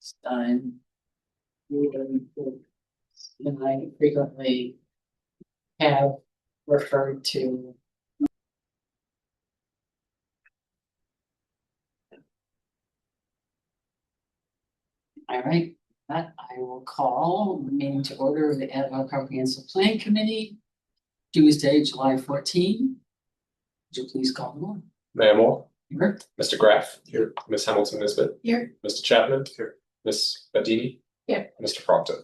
Stein. And I frequently have referred to. All right, that I will call the meeting to order of the Ad hoc Comprehensive Plan Committee, Tuesday, July 14. Would you please call the roll? Mayor Moore. Here. Mr. Graff. Here. Ms. Hamilton Nisbet. Here. Mr. Chapman. Here. Ms. Badini. Here. Mr. Proctor.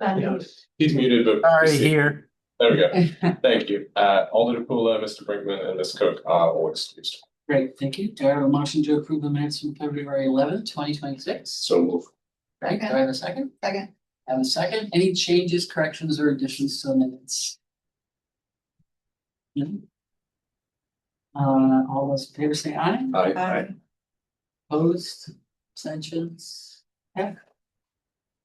Yeah. He's muted, but Already here. There we go. Thank you. Alder Pula, Mr. Brinkman, and Ms. Cook are all excused. Great, thank you. Do I have a motion to approve the minutes from February 11, 2026? So move. Right, do I have a second? Second. Have a second. Any changes, corrections, or additions to the minutes? No? All those in favor say aye. Aye. Opposed, abstentions? Yeah.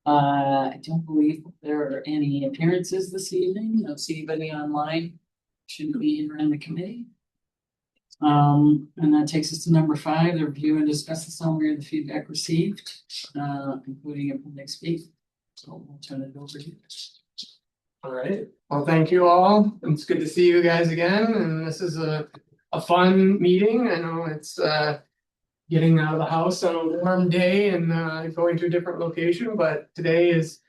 I don't believe there are any appearances this evening. I don't see anybody online. Shouldn't be in around the committee. And that takes us to number 5, the review and discuss the summary of the feedback received, including appendix B. So we'll turn it over to you. All right. Well, thank you all. It's good to see you guys again. And this is a fun meeting. I know it's getting out of the house on a warm day and going to a different location, but today is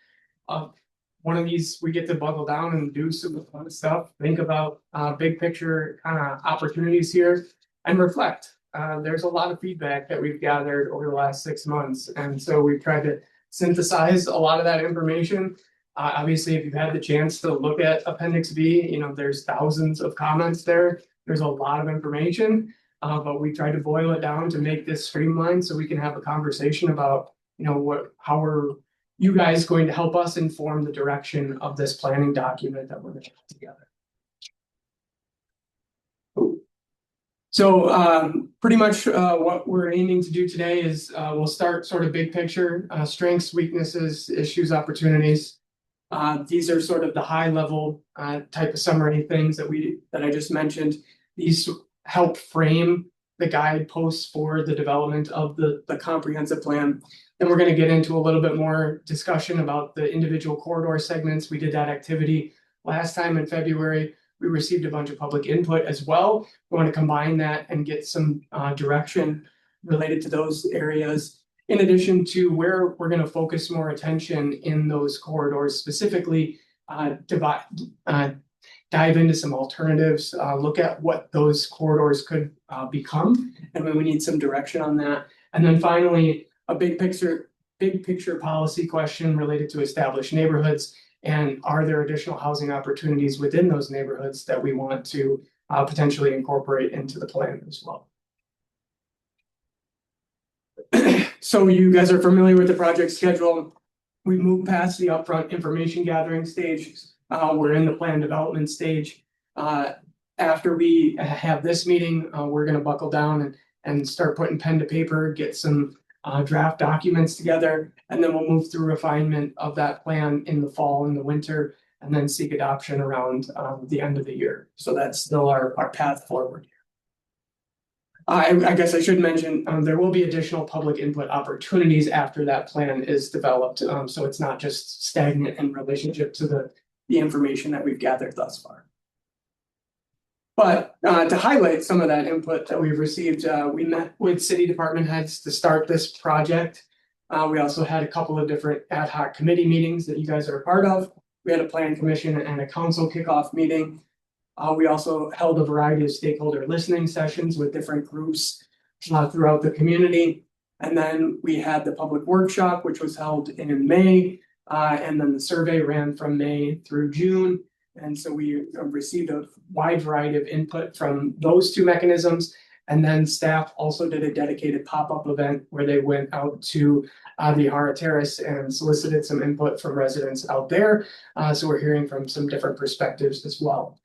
one of these we get to buckle down and do some fun stuff, think about big picture kind of opportunities here and reflect. There's a lot of feedback that we've gathered over the last 6 months, and so we've tried to synthesize a lot of that information. Obviously, if you've had the chance to look at Appendix B, you know, there's thousands of comments there. There's a lot of information. But we try to boil it down to make this streamlined so we can have a conversation about, you know, how are you guys going to help us inform the direction of this planning document that we're going to put together. So pretty much what we're aiming to do today is we'll start sort of big picture, strengths, weaknesses, issues, opportunities. These are sort of the high level type of summary things that I just mentioned. These help frame the guideposts for the development of the comprehensive plan. Then we're going to get into a little bit more discussion about the individual corridor segments. We did that activity last time in February. We received a bunch of public input as well. We want to combine that and get some direction related to those areas, in addition to where we're going to focus more attention in those corridors, specifically dive into some alternatives, look at what those corridors could become, and we need some direction on that. And then finally, a big picture policy question related to established neighborhoods, and are there additional housing opportunities within those neighborhoods that we want to potentially incorporate into the plan as well. So you guys are familiar with the project schedule. We moved past the upfront information gathering stage. We're in the plan development stage. After we have this meeting, we're going to buckle down and start putting pen to paper, get some draft documents together, and then we'll move through refinement of that plan in the fall and the winter, and then seek adoption around the end of the year. So that's still our path forward. I guess I should mention there will be additional public input opportunities after that plan is developed. So it's not just stagnant in relationship to the information that we've gathered thus far. But to highlight some of that input that we've received, we met with city department heads to start this project. We also had a couple of different ad hoc committee meetings that you guys are a part of. We had a plan commission and a council kickoff meeting. We also held a variety of stakeholder listening sessions with different groups throughout the community. And then we had the public workshop, which was held in May. And then the survey ran from May through June. And so we received a wide variety of input from those two mechanisms. And then staff also did a dedicated pop-up event where they went out to the Hara Terrace and solicited some input from residents out there. So we're hearing from some different perspectives as well.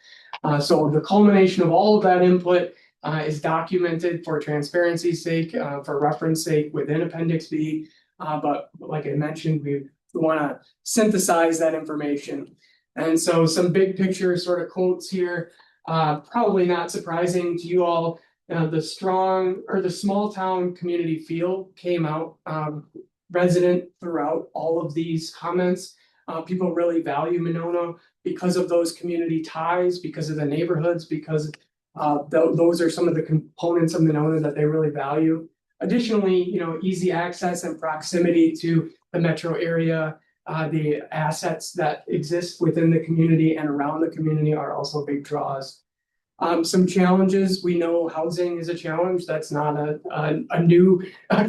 So the culmination of all of that input is documented for transparency's sake, for reference sake within Appendix B. But like I mentioned, we want to synthesize that information. And so some big picture sort of quotes here. Probably not surprising to you all, the small town community feel came out resident throughout all of these comments. People really value Monona because of those community ties, because of the neighborhoods, because those are some of the components of Monona that they really value. Additionally, easy access and proximity to the metro area, the assets that exist within the community and around the community are also big draws. Some challenges, we know housing is a challenge. That's not a new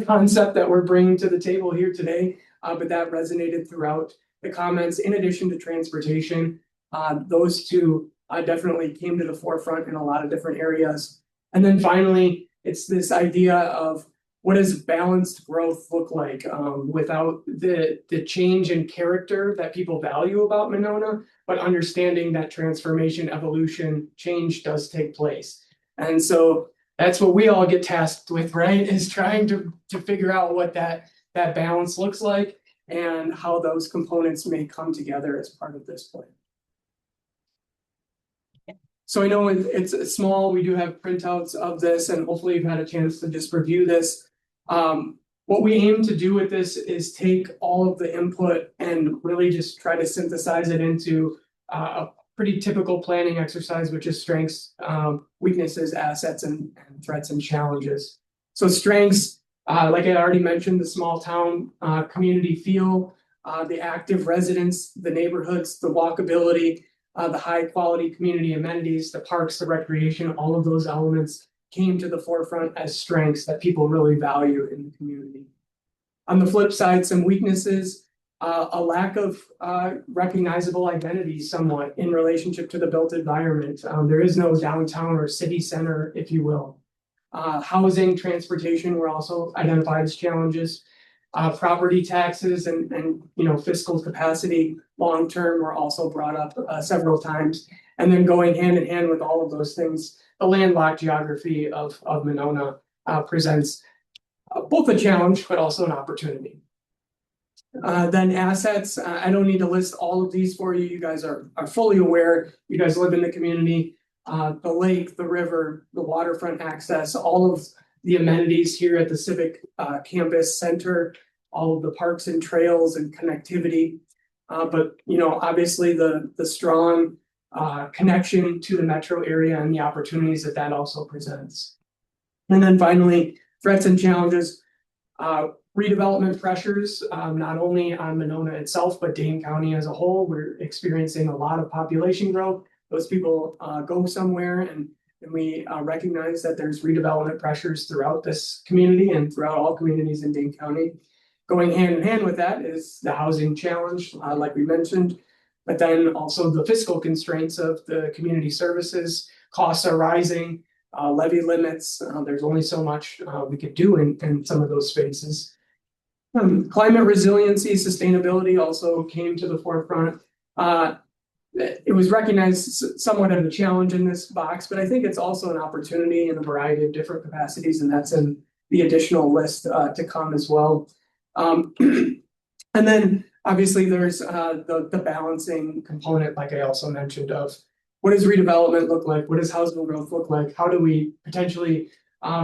concept that we're bringing to the table here today, but that resonated throughout the comments. In addition to transportation, those two definitely came to the forefront in a lot of different areas. And then finally, it's this idea of what does balanced growth look like without the change in character that people value about Monona, but understanding that transformation, evolution, change does take place. And so that's what we all get tasked with, right? Is trying to figure out what that balance looks like and how those components may come together as part of this plan. So I know it's small, we do have printouts of this, and hopefully you've had a chance to just review this. What we aim to do with this is take all of the input and really just try to synthesize it into a pretty typical planning exercise, which is strengths, weaknesses, assets, and threats and challenges. So strengths, like I already mentioned, the small town community feel, the active residents, the neighborhoods, the walkability, the high quality community amenities, the parks, the recreation, all of those elements came to the forefront as strengths that people really value in the community. On the flip side, some weaknesses, a lack of recognizable identity somewhat in relationship to the built environment. There is no downtown or city center, if you will. Housing, transportation were also identified as challenges. Property taxes and fiscal capacity long-term were also brought up several times. And then going hand in hand with all of those things, the landlocked geography of Monona presents both a challenge, but also an opportunity. Then assets, I don't need to list all of these for you. You guys are fully aware. You guys live in the community, the lake, the river, the waterfront access, all of the amenities here at the Civic Campus Center, all of the parks and trails and connectivity. But obviously the strong connection to the metro area and the opportunities that also presents. And then finally, threats and challenges, redevelopment pressures, not only on Monona itself, but Dane County as a whole. We're experiencing a lot of population growth. Those people go somewhere, and we recognize that there's redevelopment pressures throughout this community and throughout all communities in Dane County. Going hand in hand with that is the housing challenge, like we mentioned, but then also the fiscal constraints of the community services. Costs are rising, levy limits. There's only so much we could do in some of those spaces. Climate resiliency, sustainability also came to the forefront. It was recognized somewhat as a challenge in this box, but I think it's also an opportunity in a variety of different capacities, and that's in the additional list to come as well. And then obviously there's the balancing component, like I also mentioned, of what does redevelopment look like? What does housing growth look like? How do we potentially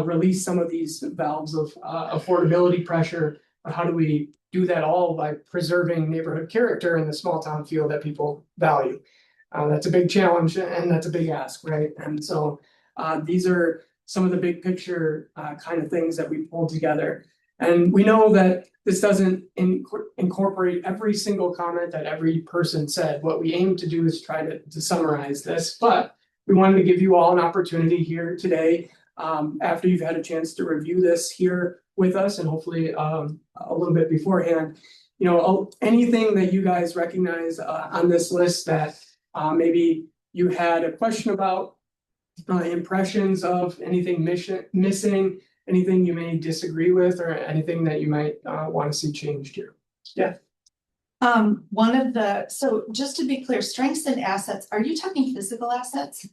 release some of these valves of affordability pressure? But how do we do that all by preserving neighborhood character and the small town feel that people value? That's a big challenge and that's a big ask, right? And so these are some of the big picture kind of things that we pulled together. And we know that this doesn't incorporate every single comment that every person said. What we aim to do is try to summarize this, but we wanted to give you all an opportunity here today, after you've had a chance to review this here with us, and hopefully a little bit beforehand, anything that you guys recognize on this list that maybe you had a question about, impressions of anything missing, anything you may disagree with, or anything that you might want to see changed here. Yeah. So just to be clear, strengths and assets, are you talking physical assets?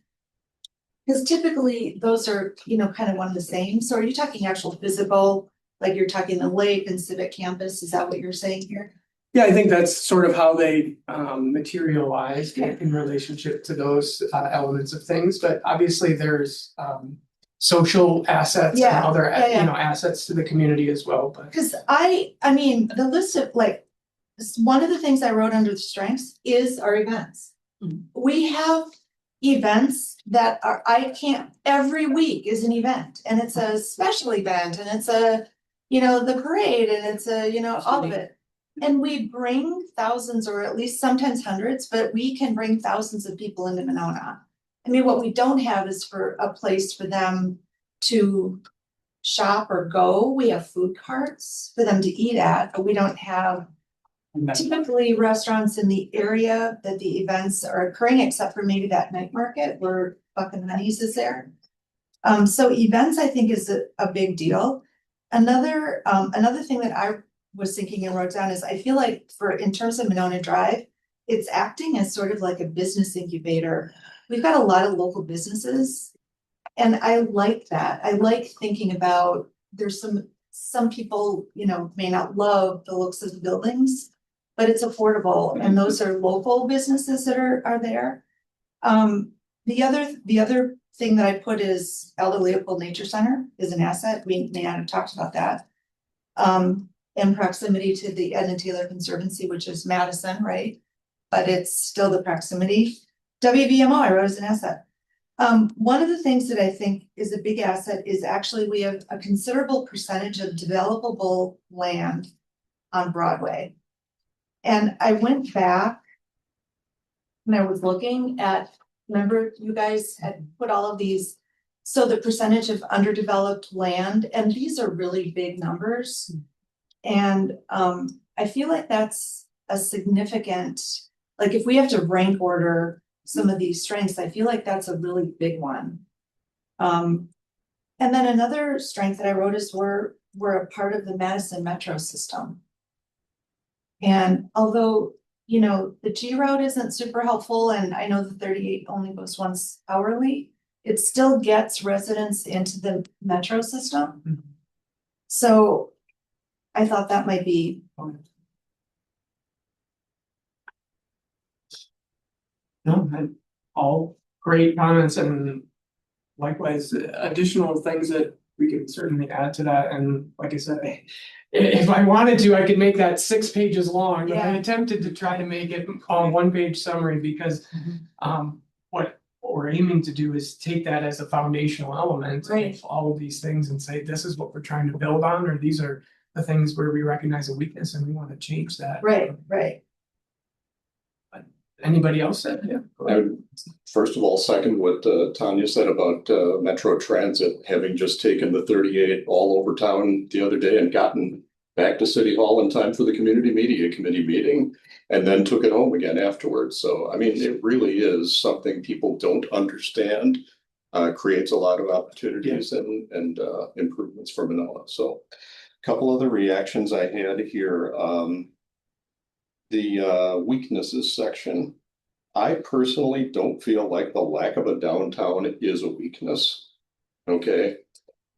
Because typically those are, kind of one of the same. So are you talking actual physical, like you're talking the lake and Civic Campus? Is that what you're saying here? Yeah, I think that's sort of how they materialized in relationship to those elements of things, but obviously there's social assets and Yeah, other, yeah. you know, assets to the community as well, but. Cause I mean, the list of like, one of the things I wrote under the strengths is our events. Mhm. We have events that are, every week is an event and it's a special event and it's a, you know, the parade and it's a, you know, all of it. And we bring thousands or at least sometimes hundreds, but we can bring thousands of people into Monona. I mean, what we don't have is for a place for them to shop or go. We have food carts for them to eat at, but we don't have typically restaurants in the area that the events are occurring, except for maybe that night market where Buck and Honey's is there. So events I think is a big deal. Another thing that I was thinking and wrote down is I feel like in terms of Monona Drive, it's acting as sort of like a business incubator. We've got a lot of local businesses. And I like that. I like thinking about, there's some people, you know, may not love the looks of the buildings, but it's affordable and those are local businesses that are there. The other thing that I put is Elder Leopold Nature Center is an asset. We may not have talked about that. In proximity to the Ed and Taylor Conservancy, which is Madison, right? But it's still the proximity. WVMO I wrote as an asset. One of the things that I think is a big asset is actually we have a considerable percentage of developable land on Broadway. And I went back and I was looking at, remember you guys had put all of these, so the percentage of underdeveloped land, and these are really big numbers. And I feel like that's a significant, like if we have to rank order some of these strengths, I feel like that's a really big one. And then another strength that I wrote is we're a part of the Madison Metro system. And although, you know, the G road isn't super helpful, and I know the 38 only goes once hourly, it still gets residents into the metro system. Mhm. So I thought that might be. No, and all great comments and likewise additional things that we could certainly add to that. And like I said, if I wanted to, I could make that 6 pages long, but I Yeah. attempted to try to make it a 1-page summary because what we're aiming to do is take that as a foundational element Right. of all of these things and say, this is what we're trying to build on, or these are the things where we recognize a weakness and we want to change that. Right. Anybody else said? Yeah. Go I ahead. would first of all second what Tanya said about Metro Transit having just taken the 38 all over town the other day and gotten back to City Hall in time for the Community Media Committee meeting and then took it home again afterwards. So, I mean, it really is something people don't understand, creates a lot of opportunities and improvements for Monona. So a couple other reactions I had here. The weaknesses section. I personally don't feel like the lack of a downtown is a weakness. Okay.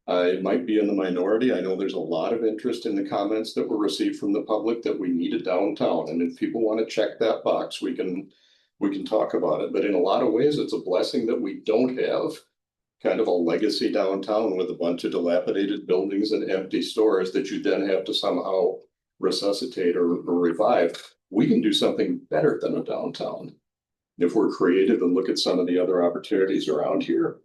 I might be in the minority. I know there's a lot of interest in the comments that were received from the public that we need a downtown. And if people want to check that box, we can talk about it. But in a lot of ways, it's a blessing that we don't have kind of a legacy downtown with a bunch of dilapidated buildings and empty stores that you then have to somehow resuscitate or revive. We can do something better than a downtown if we're creative and look at some of the other opportunities around here.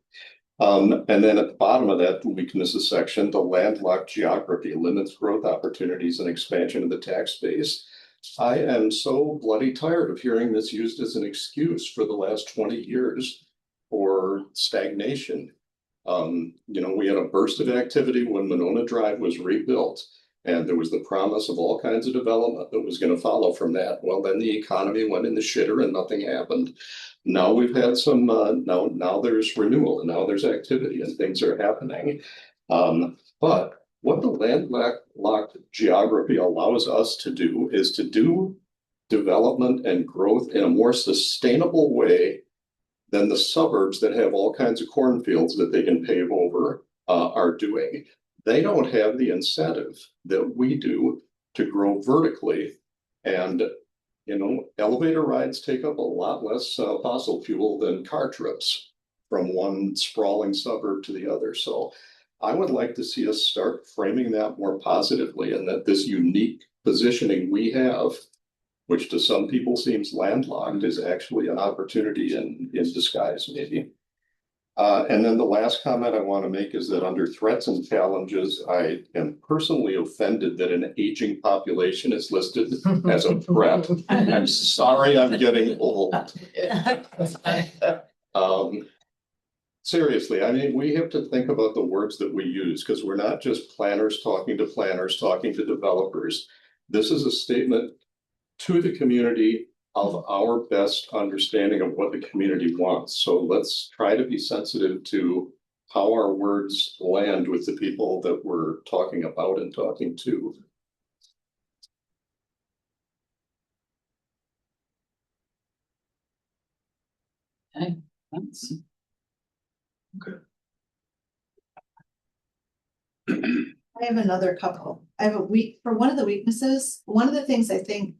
And then at the bottom of that weaknesses section, the landlocked geography limits growth opportunities and expansion of the tax base. I am so bloody tired of hearing this used as an excuse for the last 20 years for stagnation. You know, we had a burst of activity when Monona Drive was rebuilt. And there was the promise of all kinds of development that was going to follow from that. Well, then the economy went in the shitter and nothing happened. Now we've had some, now there's renewal and now there's activity and things are happening. But what the landlocked geography allows us to do is to do development and growth in a more sustainable way than the suburbs that have all kinds of cornfields that they can pave over are doing. They don't have the incentive that we do to grow vertically And, you know, elevator rides take up a lot less fossil fuel than car trips from one sprawling suburb to the other. So I would like to see us start framing that more positively, and that this unique positioning we have, which to some people seems landlocked, is actually an opportunity in disguise, maybe. And then the last comment I want to make is that under threats and challenges, I am personally offended that an aging population is listed as a threat. I'm sorry, I'm getting old. Seriously, I mean, we have to think about the words that we use, because we're not just planners talking to developers. This is a statement to the community of our best understanding of what the community wants. So let's try to be sensitive to how our words land with the people that we're talking about and talking to. Okay, thanks. I have another couple. I have for one of the weaknesses, one of the things I think,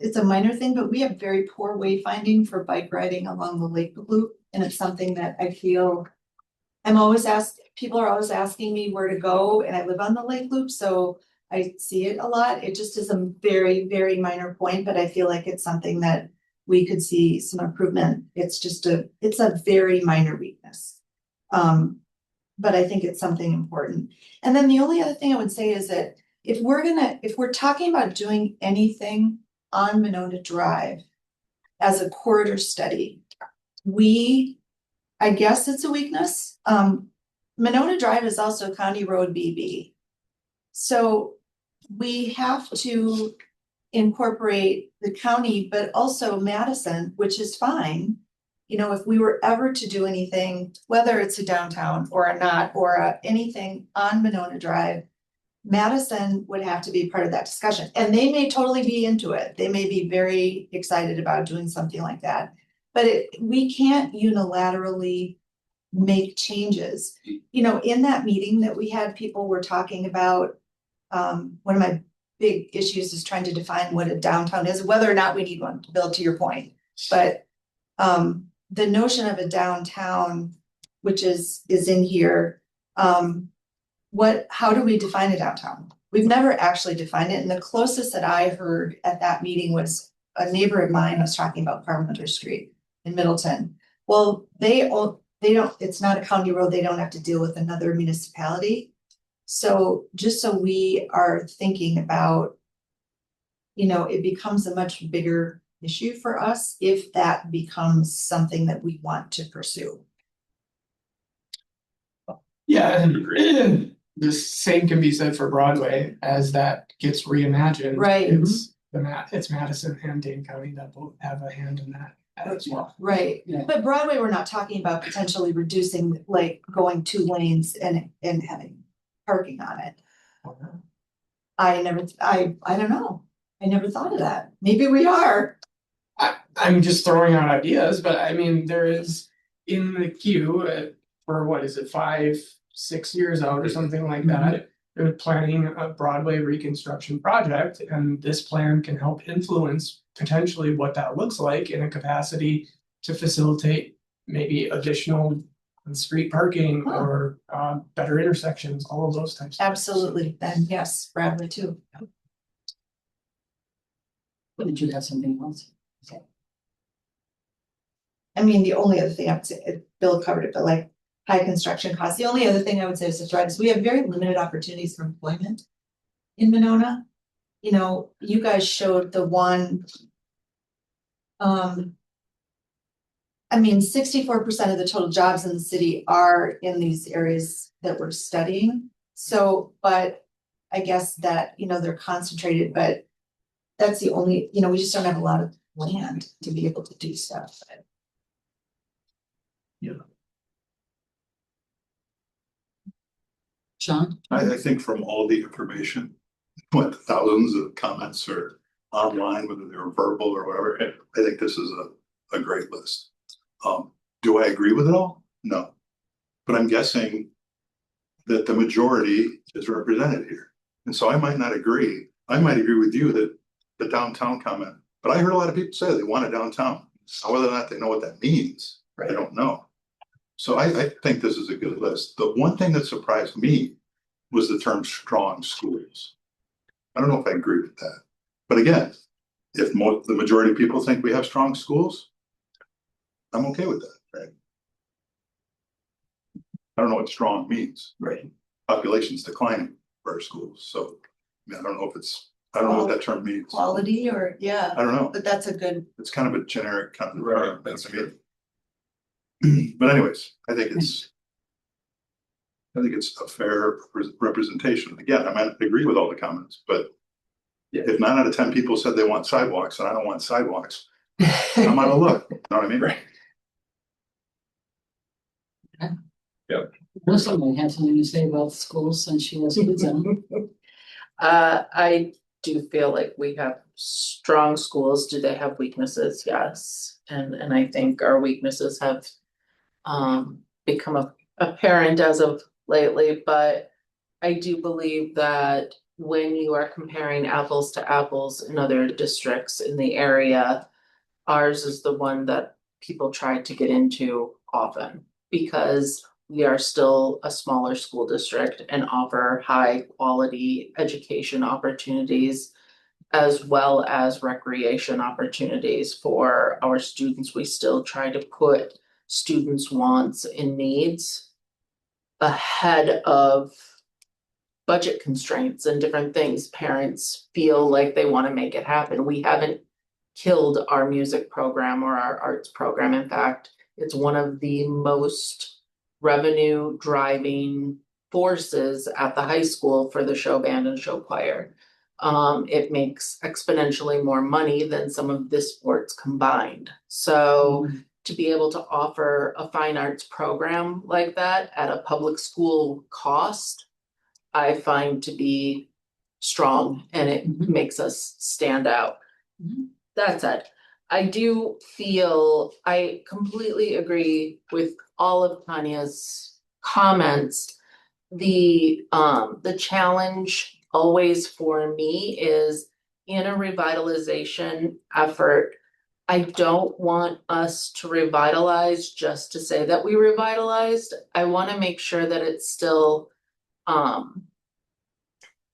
it's a minor thing, but we have very poor wayfinding for bike riding along the lake loop. And it's something that I feel, people are always asking me where to go, and I live on the lake loop, so I see it a lot. It just is a very, very minor point, but I feel like it's something that we could see some improvement. It's a very minor weakness. But I think it's something important. And then the only other thing I would say is that if we're talking about doing anything on Monona Drive as a corridor study, I guess it's a weakness. Monona Drive is also County Road BB. So we have to incorporate the county, but also Madison, which is fine. You know, if we were ever to do anything, whether it's a downtown or a not, or anything on Monona Drive, Madison would have to be part of that discussion, and they may totally be into it. They may be very excited about doing something like that, but we can't unilaterally make changes. You know, in that meeting that we had, people were talking about, one of my big issues is trying to define what a downtown is, whether or not we need one, Bill, to your point. But the notion of a downtown, which is in here, how do we define a downtown? We've never actually defined it, and the closest that I heard at that meeting was a neighbor of mine was talking about Parmenter Street in Middleton. Well, they don't, it's not a county road, they don't have to deal with another municipality. So just so we are thinking about, you know, it becomes a much bigger issue for us if that becomes something that we want to pursue. Yeah, and the same can be said for Broadway as that gets reimagined. Right. It's Madison and Dane County that both have a hand in that as well. Right, Yeah. but Broadway, we're not talking about potentially reducing, like going 2 lanes and having parking on it. I don't know. I never thought of that. Maybe we are. I'm just throwing out ideas, but I mean, there is in the queue for what is it, 5-6 years out or something like that. They're planning a Broadway reconstruction project, and this plan can help influence potentially what that looks like in a capacity to facilitate maybe additional street parking or better intersections, all of those types. Absolutely, then yes, Bradley too. Did you have something else? I mean, the only other thing I would say, Bill covered it, but like high construction costs, the only other thing I would say is we have very limited opportunities for employment in Monona. You know, you guys showed the one. I mean, 64% of the total jobs in the city are in these areas that we're studying. So, but I guess that, you know, they're concentrated, but that's the only, you know, we just don't have a lot of land to be able to do stuff. Yeah. Sean? I think from all the information, what thousands of comments are online, whether they're verbal or whatever, I think this is a great list. Do I agree with it all? No. But I'm guessing that the majority is represented here. And so I might not agree. I might agree with you that the downtown comment, but I heard a lot of people say they want a downtown. Now, whether or not they know what that means, I don't know. So I think this is a good list. The one thing that surprised me was the term strong schools. I don't know if I agree with that. But again, if the majority of people think we have strong schools, I'm okay with that, right? I don't know what strong means. Right. Population's declining for our schools, so I mean, I don't know if it's, I don't know what that term means. Quality or, yeah, I don't know. but that's a good, It's kind of a generic kind of Right, term. that's I mean, but anyways, I think it's a fair representation. Again, I might not agree with all the comments, but if 9 out of 10 people said they want sidewalks and I don't want sidewalks, I'm out of luck. You know what I mean? Right. Melissa might have something to say about the schools since she has kids in them. I do feel like we have strong schools. Do they have weaknesses? Yes. And I think our weaknesses have become apparent as of lately, but I do believe that when you are comparing apples to apples in other districts in the area, ours is the one that people try to get into often because we are still a smaller school district and offer high quality education opportunities as well as recreation opportunities for our students. We still try to put students' wants and needs ahead of budget constraints and different things. Parents feel like they want to make it happen. We haven't killed our music program or our arts program. In fact, it's one of the most revenue driving forces at the high school for the show band and show choir. It makes exponentially more money than some of the sports combined. So to be able to offer a fine arts program like that at a public school cost, I find to be strong and it makes us stand out. That said, I do feel I completely agree with all of Tanya's comments. The challenge always for me is in a revitalization effort. I don't want us to revitalize just to say that we revitalized. I want to make sure that it's still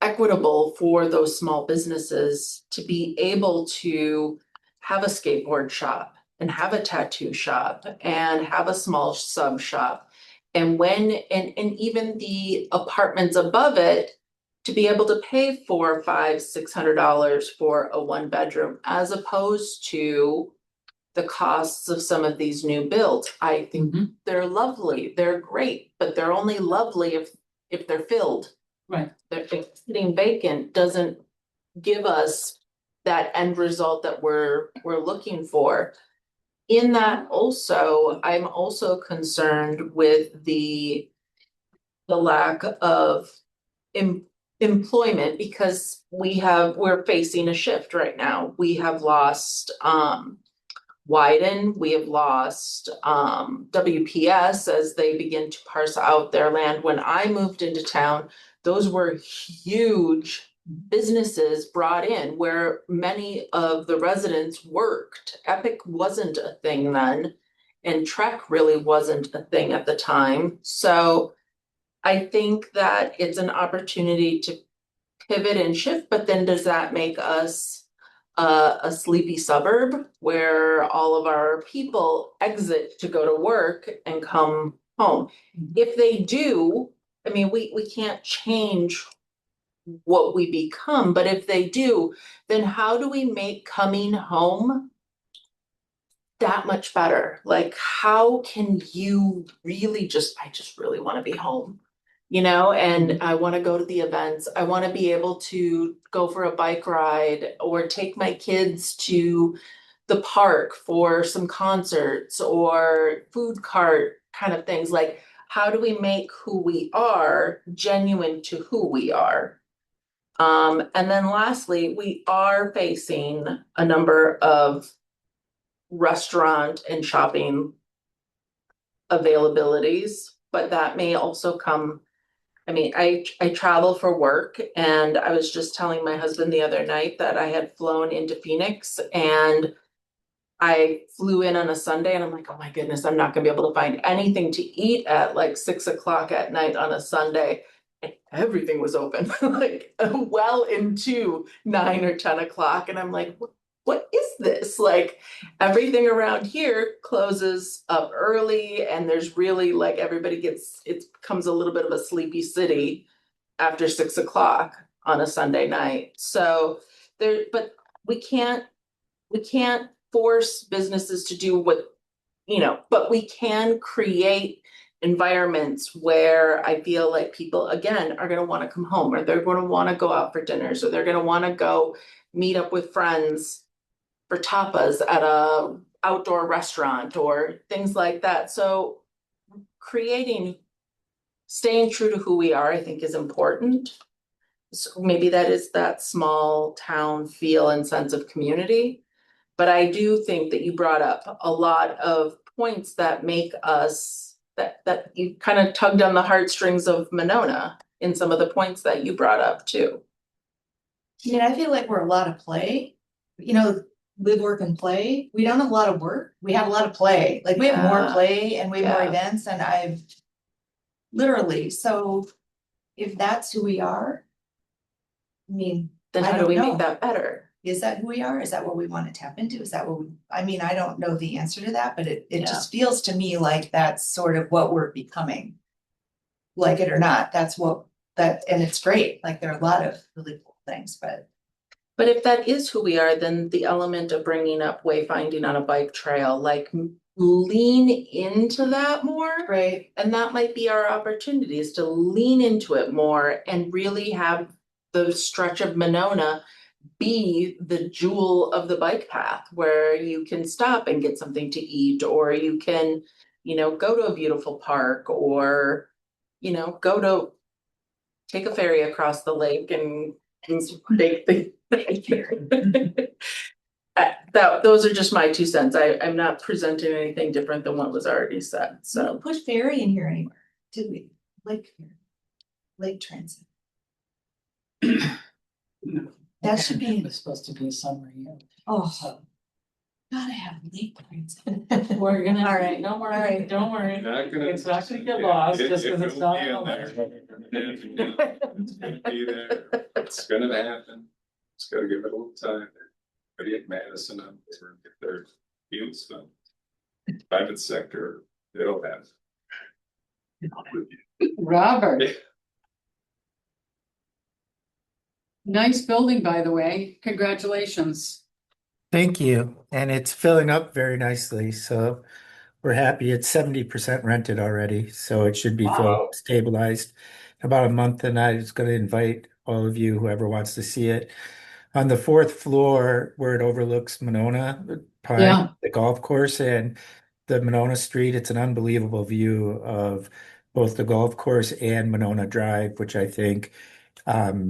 equitable for those small businesses to be able to have a skateboard shop and have a tattoo shop and have a small sub shop. And even the apartments above it to be able to pay $400, $500, $600 for a 1-bedroom, as opposed to the costs of some of these new builds. I think they're lovely, they're great, but they're only lovely if they're filled. Right. If sitting vacant doesn't give us that end result that we're looking for. In that also, I'm also concerned with the lack of employment because we're facing a shift right now. We have lost Wyden, we have lost WPS as they begin to parse out their land. When I moved into town, those were huge businesses brought in where many of the residents worked. Epic wasn't a thing then, and Trek really wasn't a thing at the time. So I think that it's an opportunity to pivot and shift, but then does that make us a sleepy suburb where all of our people exit to go to work and come home? If they do, I mean, we can't change what we become, but if they do, then how do we make coming home that much better? Like, how can you really I just really want to be home, and I want to go to the events. I want to be able to go for a bike ride or take my kids to the park for some concerts or food cart kind of things. Like, how do we make who we are genuine to who we are? And then lastly, we are facing a number of restaurant and shopping availabilities, but that may also come I mean, I travel for work, and I was just telling my husband the other night that I had flown into Phoenix, and I flew in on a Sunday, and I'm like, oh my goodness, I'm not gonna be able to find anything to eat at like 6 o'clock at night on a Sunday. And everything was open, like well into 9 or 10 o'clock. And I'm like, what is this? Like everything around here closes up early, and there's really like everybody gets, it becomes a little bit of a sleepy city after 6 o'clock on a Sunday night. So there, but we can't force businesses to do what, but we can create environments where I feel like people, again, are gonna wanna come home, or they're gonna wanna go out for dinners, or they're gonna wanna go meet up with friends for tapas at a outdoor restaurant or things like that. So staying true to who we are, I think, is important. So maybe that is that small town feel and sense of community. But I do think that you brought up a lot of points that make us, that you kind of tugged on the heartstrings of Monona in some of the points that you brought up too. I mean, I feel like we're a lot of play, live, work and play. We don't have a lot of work. We have a lot of play. Like we have more Yeah. play and we have more Yeah. events and I've literally, so if that's who we are, I mean, Then I how do don't we know. make that better? Is that who we are? Is that what we want to tap into? Is that what we, I mean, I don't know the answer to that, but it Yeah. just feels to me like that's sort of what we're becoming. Like it or not, that's what and it's great. Like there are a lot of really cool things, but But if that is who we are, then the element of bringing up wayfinding on a bike trail, like lean into that more. right. And that might be our opportunity, is to lean into it more and really have the stretch of Monona be the jewel of the bike path, where you can stop and get something to eat, or you can, go to a beautiful park, or, take a ferry across the lake and take the. Those are just my 2 cents. I'm not presenting anything different than what was already said, So so. don't push ferry in here anywhere, did we? Lake transit. That should be, It's supposed to be a summary. oh, So gotta have lake transit. we're gonna, All right, don't all worry, right. don't worry. Not gonna. It's not gonna get lost just because it's not on the list. It's gonna be there, it's gonna happen, it's gotta give it a little time. Everybody at Madison, or get their fields done. Private sector, it'll happen. Robert, Yeah. nice building, by the way. Congratulations. Thank you. And it's filling up very nicely. So we're happy. It's 70% rented already. So it should be Wow. filled, stabilized in about a month. And I was going to invite all of you, whoever wants to see it. On the fourth floor where it overlooks Monona Pine, Yeah. the golf course and the Monona Street, it's an unbelievable view of both the golf course and Monona Drive, which I think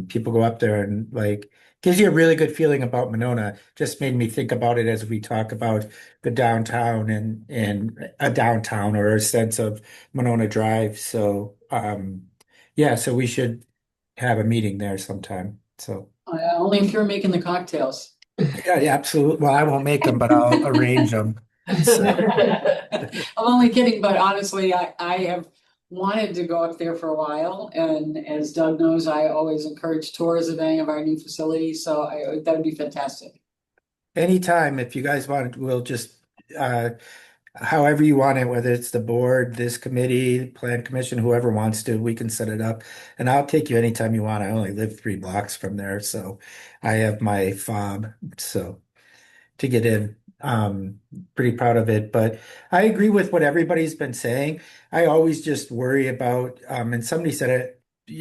people go up there and like gives you a really good feeling about Monona. Just made me think about it as we talk about the downtown and a downtown or a sense of Monona Drive. So yeah, so we should have a meeting there sometime. So Only if you're making the cocktails. yeah, absolutely. Well, I won't make them, but I'll arrange them. So, I'm only kidding, but honestly, I have wanted to go up there for a while, and as Doug knows, I always encourage tours of any of our new facilities, so that would be fantastic. anytime, if you guys want, we'll just however you want it, whether it's the board, this committee, plan commission, whoever wants to, we can set it up. And I'll take you anytime you want. I only live 3 blocks from there, so I have my fob, so to get in. Pretty proud of it, but I agree with what everybody's been saying. I always just worry about, and somebody said it,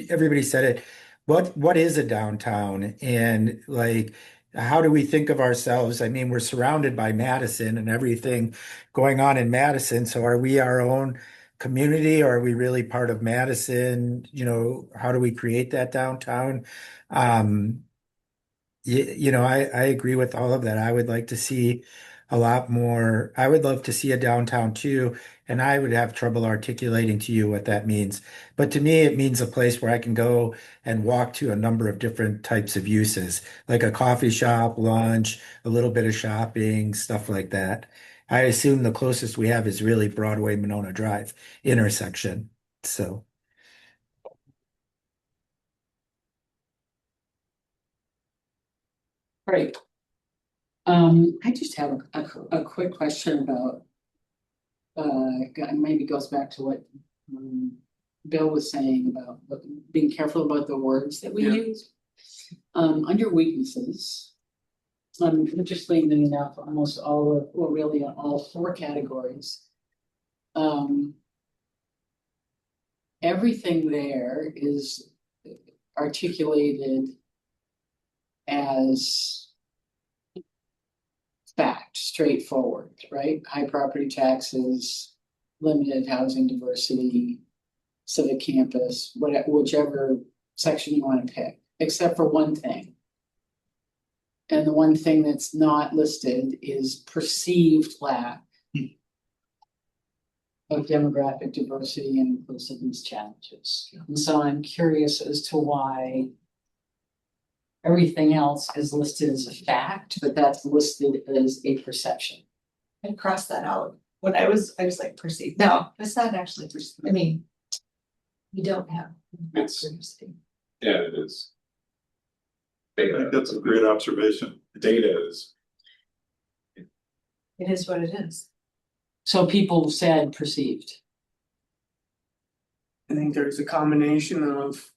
everybody said it, what is a downtown? And like, how do we think of ourselves? I mean, we're surrounded by Madison and everything going on in Madison. So are we our own community, or are we really part of Madison? How do we create that downtown? I agree with all of that. I would like to see a lot more. I would love to see a downtown too, and I would have trouble articulating to you what that means. But to me, it means a place where I can go and walk to a number of different types of uses, like a coffee shop, lunch, a little bit of shopping, stuff like that. I assume the closest we have is really Broadway Monona Drive intersection. So. Right. I just have a quick question about. Maybe goes back to what Bill was saying about being careful about the words that we Yeah. use. Under weaknesses. Interestingly enough, almost all of, well, really on all four categories. Everything there is articulated as fact, straightforward, right? High property taxes, limited housing diversity, civic campus, whichever section you want to pick, except for one thing. And the one thing that's not listed is perceived lack of demographic diversity and inclusiveness challenges. And so I'm curious as to why everything else is listed as a fact, but that's listed as a perception. I crossed that out. When I was like perceived, no, it's not actually perceived, I mean. We don't have. It's- diversity. Yeah, it is. I think that's a great observation. The data is, It is what it is. So people said perceived. I think there's a combination of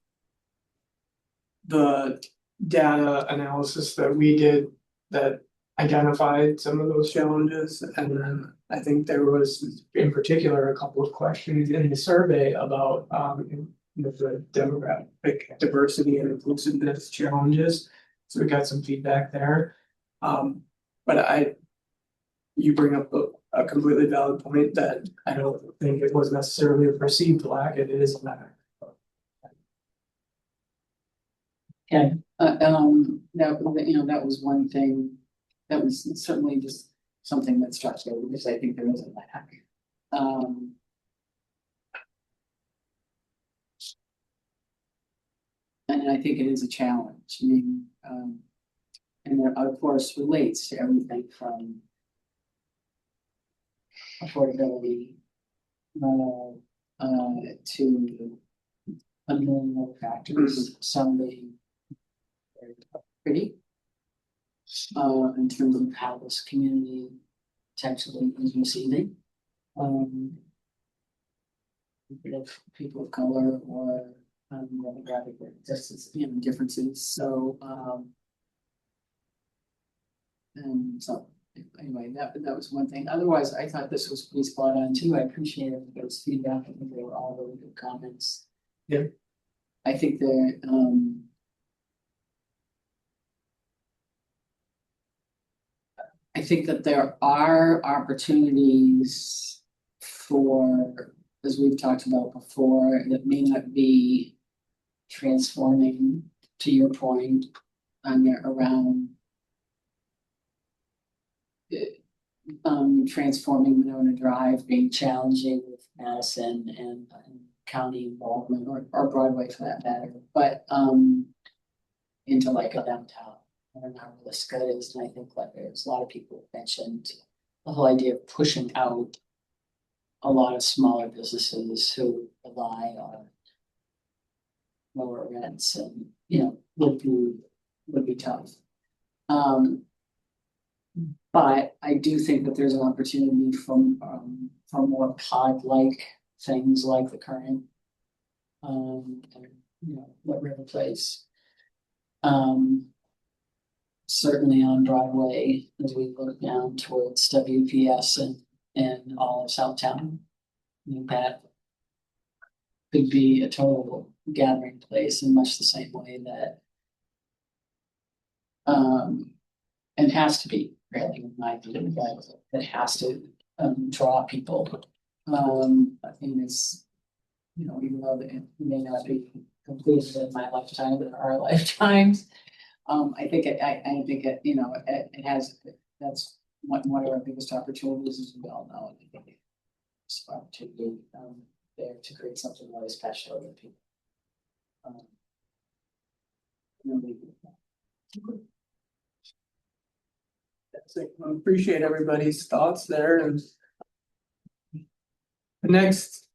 the data analysis that we did that identified some of those challenges. And then I think there was in particular a couple of questions in the survey about the demographic diversity and inclusiveness challenges. So we got some feedback there. But you bring up a completely valid point that I don't think it was necessarily a perceived lack, it is a lack. Okay, that was one thing, that was certainly just something that struck me, because I think there is a lack. And I think it is a challenge, I mean, and that of course relates to everything from affordability, to a million other factors, some being very pretty. In terms of how this community potentially is receiving. If people of color or demographic distance, differences, so and so anyway, that was one thing. Otherwise, I thought this was pretty spot on too. I appreciate everybody's feedback. I think they were all really good comments. Yeah. I think that I think that there are opportunities for, as we've talked about before, that may not be transforming, to your point, around transforming Monona Drive being challenging with Madison and county involvement, or Broadway for that matter, but into like a downtown. I don't know how realistic that is, and I think like there's a lot of people who mentioned the whole idea of pushing out a lot of smaller businesses who rely on lower rents, and would be tough. But I do think that there's an opportunity for more pod-like things like the current what River Place. Certainly on Broadway, as we look down towards WPS and all of Southtown. I think that could be a total gathering place in much the same way that it has to be, really, in my view, but it has to draw people. I think it's, even though it may not be completed in my lifetime, but our lifetimes. I think it has, that's one of our biggest opportunities, as we all know, I think it's an opportunity there to create something really special that people. Really. I appreciate everybody's thoughts there, and the next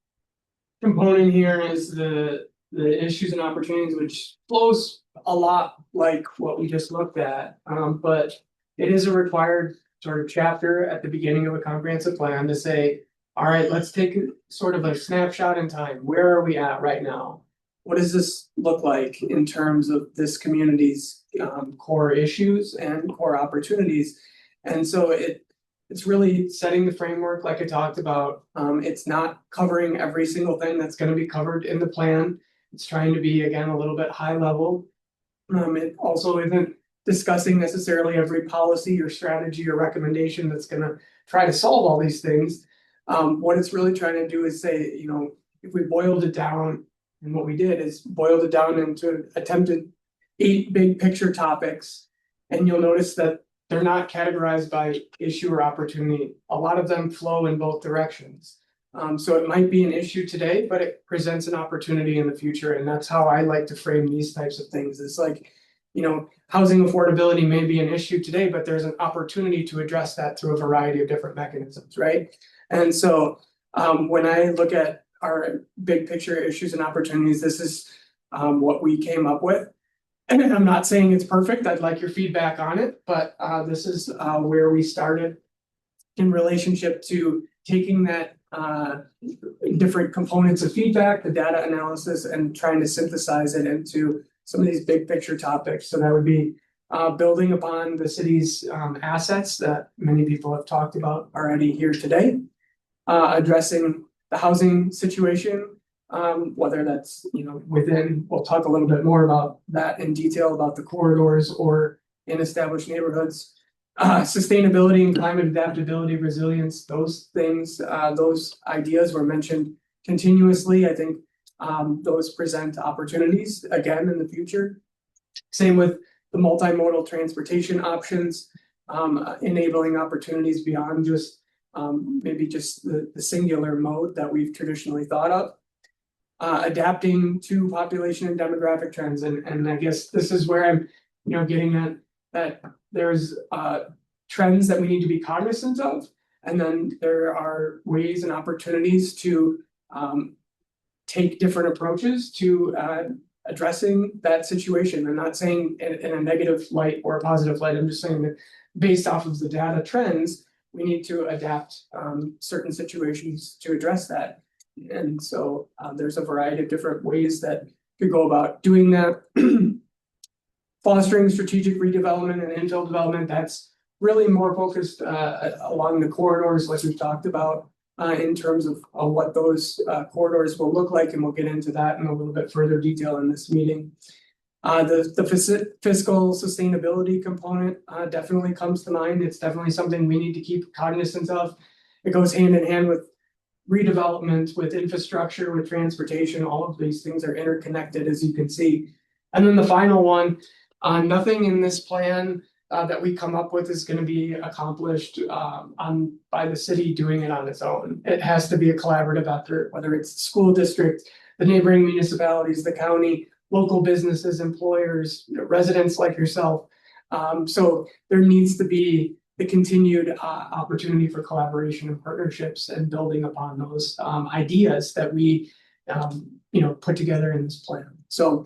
component here is the issues and opportunities, which flows a lot like what we just looked at. But it is a required sort of chapter at the beginning of a comprehensive plan to say, all right, let's take sort of a snapshot in time. Where are we at right now? What does this look like in terms of this community's core issues and core opportunities? And so it's really setting the framework like I talked about. It's not covering every single thing that's going to be covered in the plan. It's trying to be, again, a little bit high level. It also isn't discussing necessarily every policy or strategy or recommendation that's going to try to solve all these things. What it's really trying to do is say, you know, if we boiled it down, and what we did is boiled it down into attempted 8 big picture topics. And you'll notice that they're not categorized by issue or opportunity. A lot of them flow in both directions. So it might be an issue today, but it presents an opportunity in the future. And that's how I like to frame these types of things. It's like, you know, housing affordability may be an issue today, but there's an opportunity to address that through a variety of different mechanisms, right? And so when I look at our big picture issues and opportunities, this is what we came up with. And I'm not saying it's perfect. I'd like your feedback on it, but this is where we started in relationship to taking that different components of feedback, the data analysis, and trying to synthesize it into some of these big picture topics. So that would be building upon the city's assets that many people have talked about already here today, addressing the housing situation, whether that's, you know, within, we'll talk a little bit more about that in detail about the corridors or in established neighborhoods, sustainability and climate adaptability, resilience, those things, those ideas were mentioned continuously. I think those present opportunities again in the future. Same with the multimodal transportation options, enabling opportunities beyond just maybe just the singular mode that we've traditionally thought of. Adapting to population and demographic trends. And I guess this is where I'm, you know, getting at that there's trends that we need to be cognizant of. And then there are ways and opportunities to take different approaches to addressing that situation. I'm not saying in a negative light or a positive light. I'm just saying that based off of the data trends, we need to adapt certain situations to address that. And so there's a variety of different ways that could go about doing that. Fostering strategic redevelopment and infill development, that's really more focused along the corridors like we've talked about in terms of what those corridors will look like, and we'll get into that in a little bit further detail in this meeting. The fiscal sustainability component definitely comes to mind. It's definitely something we need to keep cognizant of. It goes hand in hand with redevelopment, with infrastructure, with transportation. All of these things are interconnected, as you can see. And then the final one, nothing in this plan that we come up with is going to be accomplished by the city doing it on its own. It has to be a collaborative effort, whether it's the school district, the neighboring municipalities, the county, local businesses, employers, residents like yourself. So there needs to be the continued opportunity for collaboration and partnerships and building upon those ideas that we put together in this plan. So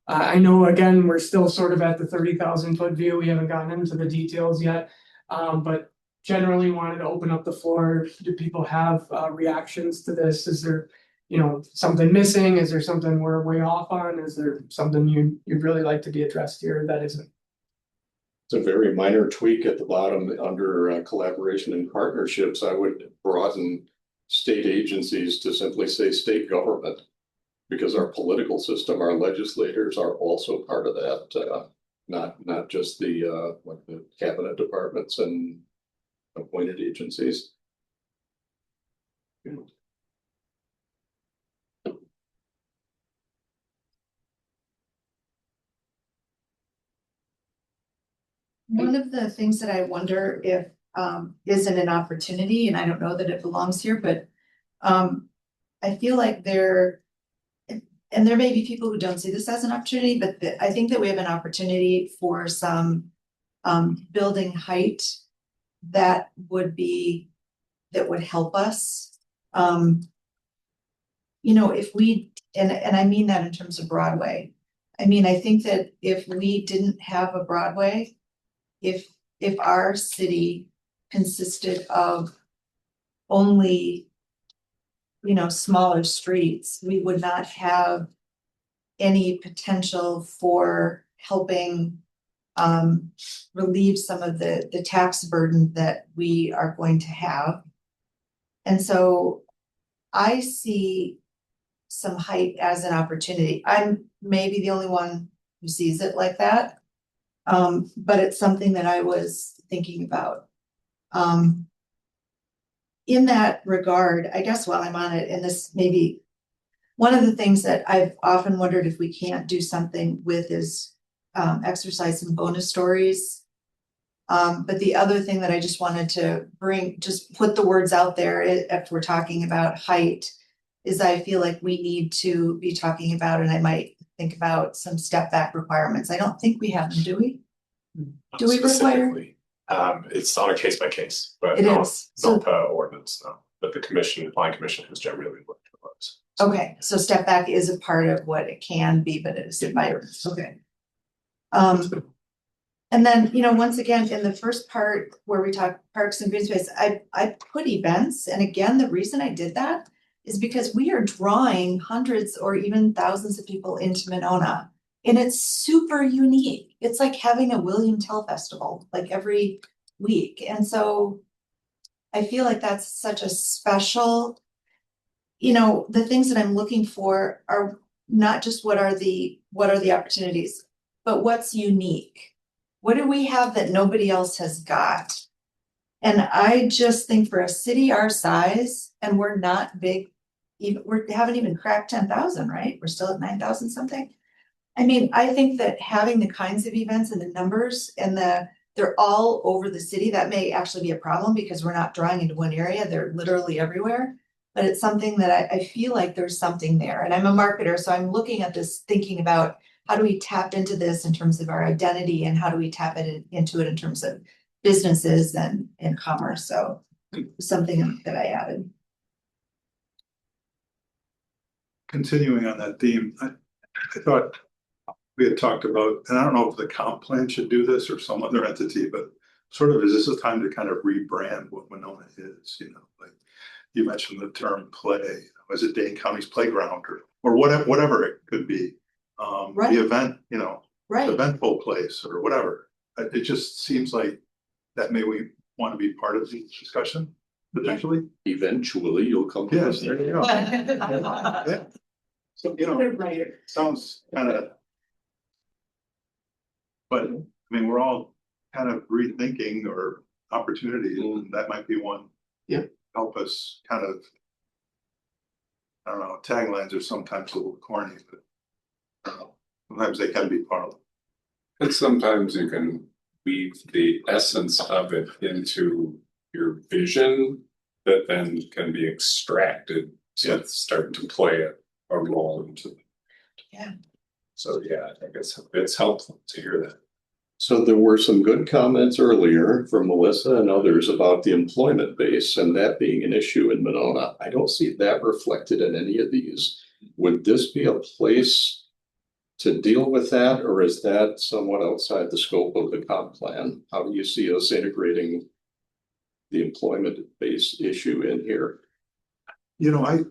I know, again, we're still sort of at the 30,000 foot view. We haven't gotten into the details yet, but generally wanted to open up the floor. Do people have reactions to this? Is there something missing? Is there something we're way off on? Is there something you'd really like to be addressed here that isn't? It's a very minor tweak at the bottom under collaboration and partnerships. I would broaden state agencies to simply say state government, because our political system, our legislators are also part of that, not just the cabinet departments and appointed agencies. One of the things that I wonder if isn't an opportunity, and I don't know that it belongs here, but I feel like and there may be people who don't see this as an opportunity, but I think that we have an opportunity for some building height that would help us. If we, and I mean that in terms of Broadway. I mean, I think that if we didn't have a Broadway, if our city consisted of only, smaller streets, we would not have any potential for helping relieve some of the tax burden that we are going to have. And so I see some height as an opportunity. I'm maybe the only one who sees it like that. But it's something that I was thinking about. In that regard, I guess while I'm on it, and this maybe one of the things that I've often wondered if we can't do something with is exercise some bonus stories. But the other thing that I just wanted to just put the words out there if we're talking about height, is I feel like we need to be talking about, and I might think about some step back requirements. I don't think we have them, do we? Do we require? Specifically, it's on a case by case, but It not is. So- ordinance, no. But the planning commission has generally looked at those. Okay, so step back is a part of what it can be, but it is okay. And then, once again, in the first part where we talk parks and green space, I put events, and again, the reason I did that is because we are drawing hundreds or even thousands of people into Monona. And it's super unique. It's like having a William Tell festival like every week. And so I feel like that's such a special, the things that I'm looking for are not just what are the opportunities, but what's unique. What do we have that nobody else has got? And I just think for a city our size, and we're not big, we haven't even cracked 10,000, right? We're still at 9,000 something. I mean, I think that having the kinds of events and the numbers and they're all over the city, that may actually be a problem because we're not drawing into one area. They're literally everywhere. But it's something that I feel like there's something there. And I'm a marketer, so I'm looking at this, thinking about how do we tap into this in terms of our identity, and how do we tap into it in terms of businesses and commerce. So something that I added. Continuing on that theme, I thought we had talked about, and I don't know if the comp plan should do this or some other entity, but sort of, is this a time to kind of rebrand what Monona is, like you mentioned the term play, is it Dane County's playground or whatever it could be. Right. The event, Right. eventful place or whatever. It just seems like that we want to be part of the discussion potentially. Eventually, you'll come to Yes, us. there you go. Yeah. So, sounds kind of. But I mean, we're all kind of rethinking or opportunities, and that might be one. Yeah. Help us kind of. I don't know, taglines are sometimes a little corny, but sometimes they can be powerful. And sometimes you can weave the essence of it into your vision that then can be extracted to start to play a role into it. Yeah. So yeah, I think it's helpful to hear that. So there were some good comments earlier from Melissa and others about the employment base and that being an issue in Monona. I don't see that reflected in any of these. Would this be a place to deal with that, or is that somewhat outside the scope of the comp plan? How do you see us integrating the employment base issue in here? I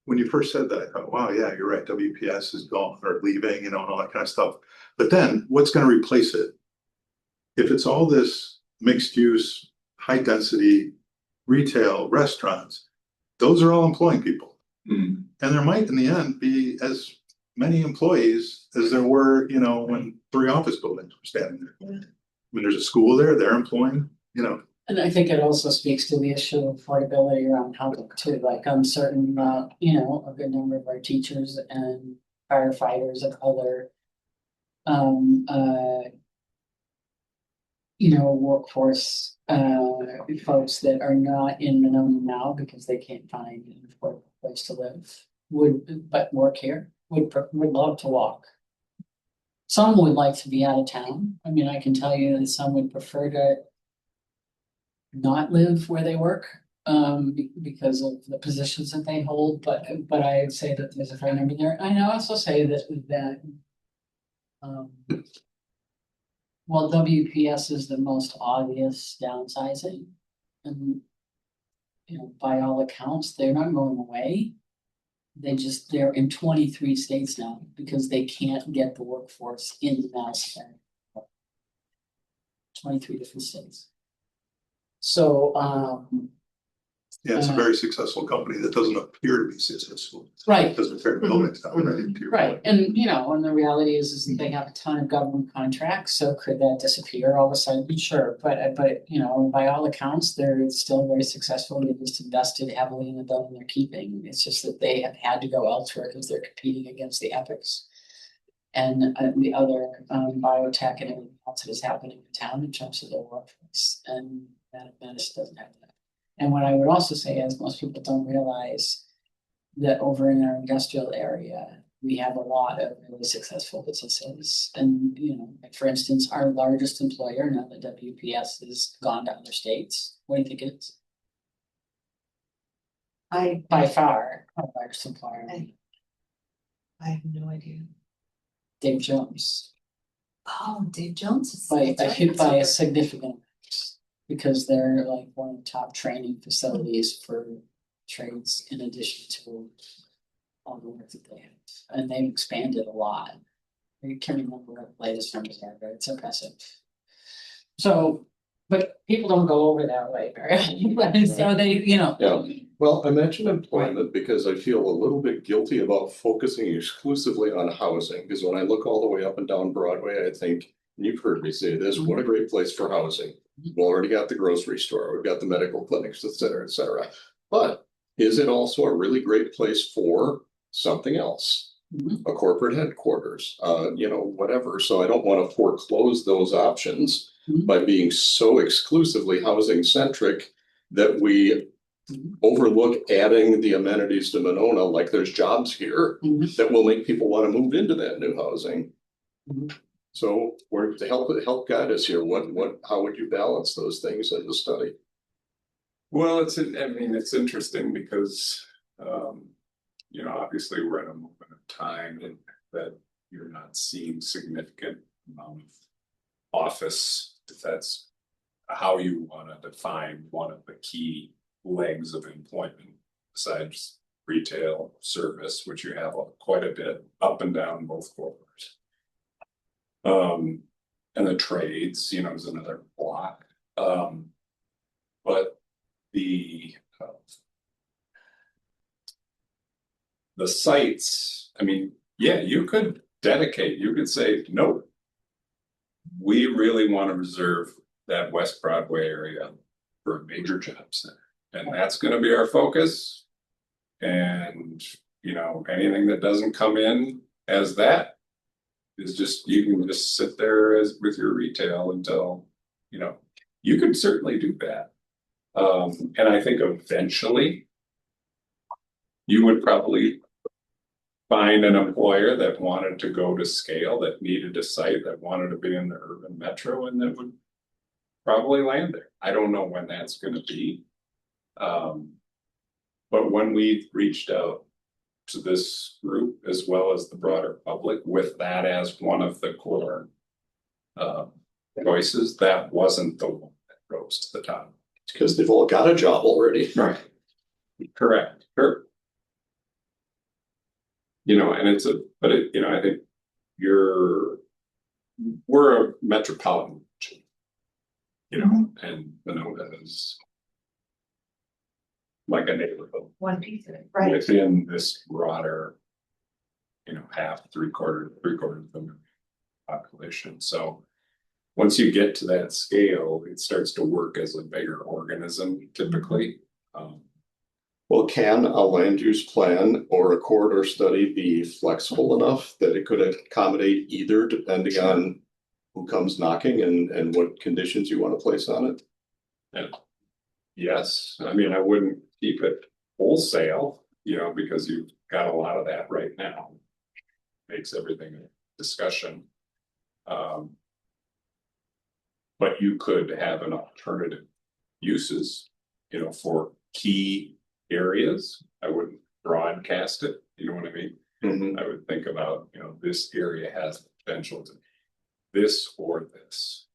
when you first said that, I thought, wow, yeah, you're right. WPS is gone or leaving, and all that kind of stuff. But then what's going to replace it? If it's all this mixed use, high density, retail, restaurants, those are all employing people. Mm. And there might in the end be as many employees as there were, when 3 office buildings were standing there. Yeah. When there's a school there, they're employing, And I think it also speaks to the issue of affordability around housing too, like I'm certain, a good number of our teachers and firefighters and other workforce, folks that are not in Monona now because they can't find an affordable place to live but work here, would love to walk. Some would like to be out of town. I mean, I can tell you that some would prefer to not live where they work, because of the positions that they hold, but I would say that there's a fair number there. I also say that well, WPS is the most obvious downsizing. And, by all accounts, they're not going away. They're in 23 states now because they can't get the workforce in the Madison area. 23 different states. So, Yeah, it's a very successful company that doesn't appear to be successful. right. Because they're buildings down, right? To your Right, point. and and the reality is that they have a ton of government contracts, so could that disappear all of a sudden? Sure, but by all accounts, they're still very successful. They just invested heavily in the building they're keeping. It's just that they have had to go elsewhere because they're competing against the Epics. And the other biotech and everything else that is happening in town in terms of their workforce, and Madison doesn't have that. And what I would also say is most people don't realize that over in our industrial area, we have a lot of really successful businesses. And, like for instance, our largest employer, now the WPS, has gone to other states. What do you think it is? By far, our largest employer, I have no idea. Dave Jones, Oh, Dave Jones is. by that's right. a significant amount, because they're like one of the top training facilities for trades in addition to all the work that they have. And they've expanded a lot. I can't remember what the latest numbers are, but it's impressive. So, but people don't go over that way very often. So they, Yeah, well, I mentioned employment because I feel a little bit guilty about focusing exclusively on housing, because when I look all the way up and down Broadway, I think, and you've heard me say this, what a great place for housing. We've already got the grocery store, we've got the medical clinics, et cetera, et cetera. But is it also a really great place for something else? A corporate headquarters, whatever. So I don't want to foreclose those options by being so exclusively housing centric that we overlook adding the amenities to Monona, like there's jobs here that will make people want to move into that new housing. So we're to help guide us here. How would you balance those things in the study? Well, it's interesting because, obviously we're at a moment of time and that you're not seeing significant amount of office, if that's how you want to define one of the key legs of employment, besides retail service, which you have quite a bit up and down both corridors. And the trades, is another block. But the sites, you could say, no, we really want to reserve that West Broadway area for a major job center. And that's going to be our focus. And, anything that doesn't come in as that is just, you can just sit there with your retail until, you can certainly do that. And I think eventually you would probably find an employer that wanted to go to scale, that needed a site, that wanted to be in the urban metro, and that would probably land there. I don't know when that's going to be. But when we reached out to this group, as well as the broader public, with that as one of the core choices, that wasn't the one that rose to the top. It's because they've all got a job already. Right. Correct. Sure. And I think we're a metropolitan, and Monona is like a neighborhood One piece of it, right? within this broader, half, three-quarters of the population. So once you get to that scale, it starts to work as a bigger organism typically. Well, can a land use plan or a corridor study be flexible enough that it could accommodate either, depending on who comes knocking and what conditions you want to place on it? Yes, I mean, I wouldn't keep it wholesale, you know, because you've got a lot of that right now. Makes everything a discussion. But you could have an alternative uses, you know, for key areas. I wouldn't broadcast it, you know what I mean? Mhm. I would think about, you know, this area has the potential to this or this.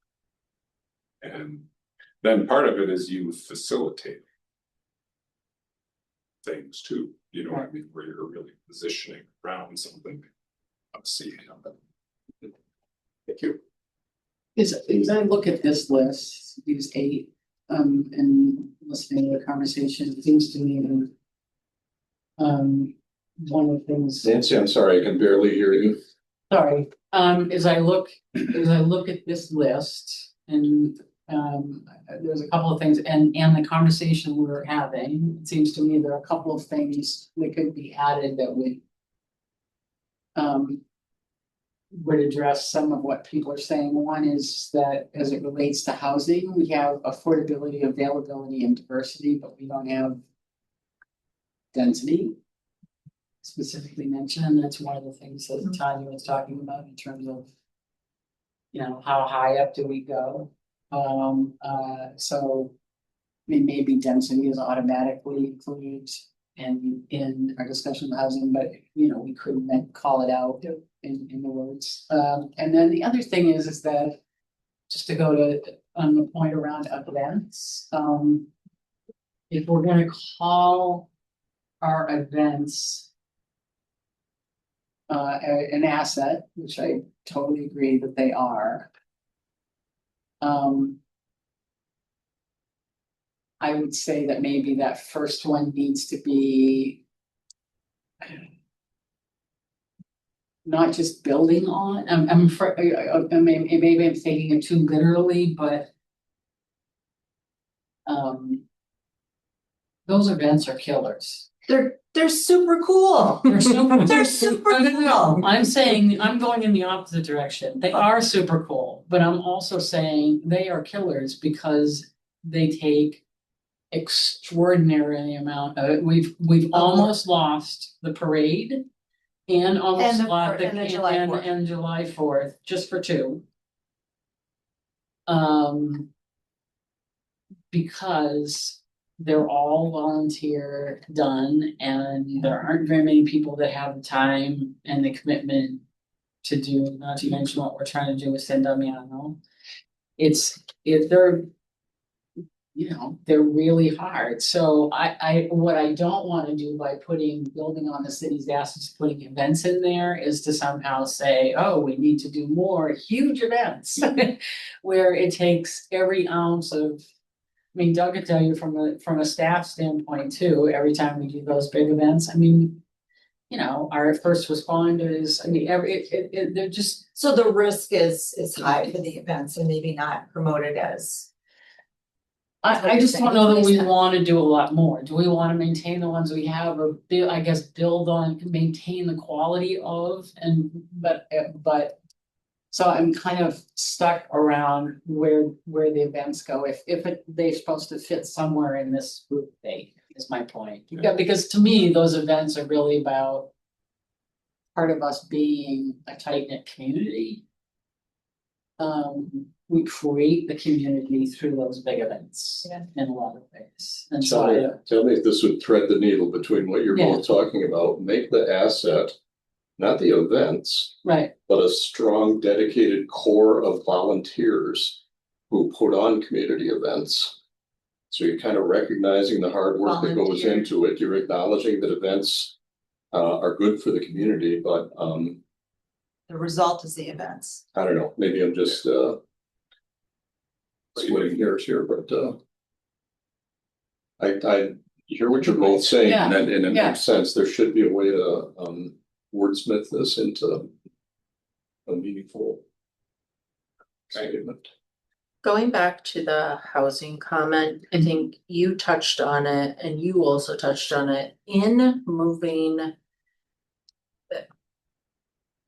And then part of it is you facilitate things too, you know what I mean, where you're really positioning around something. I'm seeing it. Thank you. As I look at this list, these 8, and listening to the conversation, it seems to me that. One of the things. Nancy, I'm sorry, I can barely hear you. Sorry, as I look at this list and, there's a couple of things and the conversation we're having, it seems to me there are a couple of things that could be added that would address some of what people are saying. One is that as it relates to housing, we have affordability, availability, and diversity, but we don't have density specifically mentioned, and that's one of the things that Tanya was talking about in terms of, you know, how high up do we go? So I mean, maybe density is automatically included in our discussion of housing, but you know, we could then call it out in the words. And then the other thing is that just to go to on the point around events, if we're gonna call our events an asset, which I totally agree that they are. I would say that maybe that first one needs to be not just building on, maybe I'm taking it too literally, but those events are killers. They're super cool. They're super. They're super No, cool. I'm saying, I'm going in the opposite direction. They are super cool, but I'm also saying they are killers because they take extraordinary amount of, we've almost lost the parade. And almost lost and the July 4th. and July 4th, just for 2. Because they're all volunteer done and there aren't very many people that have the time and the commitment to do, not to mention what we're trying to do with San Damiano. They're, you know, they're really hard. So what I don't want to do by building on the city's assets, putting events in there is to somehow say, oh, we need to do more huge events. Where it takes every ounce of, I mean, Doug could tell you from a staff standpoint too, every time we do those big events, I mean, you know, our first responders, I mean, they're just. So the risk is high for the events and maybe not promoted as. I just don't know that we want to do a lot more. Do we want to maintain the ones we have or build on, maintain the quality of but. So I'm kind of stuck around where the events go. If they're supposed to fit somewhere in this group, is my point. Yeah. Because to me, those events are really about part of us being a tight-knit community. We create the community through those big events in a lot of ways. And so Tell me if this would thread the needle between what you're both talking about. Make the asset, not the events. Right. But a strong, dedicated core of volunteers who put on community events. So you're kind of recognizing the hard work that goes into it. You're acknowledging that events are good for the community, but the result is the events. I don't know, maybe I'm just splitting hairs here, but I hear what you're both saying, and it makes sense. There should be a way to wordsmith this into a meaningful statement. Going back to the housing comment, I think you touched on it and you also touched on it in moving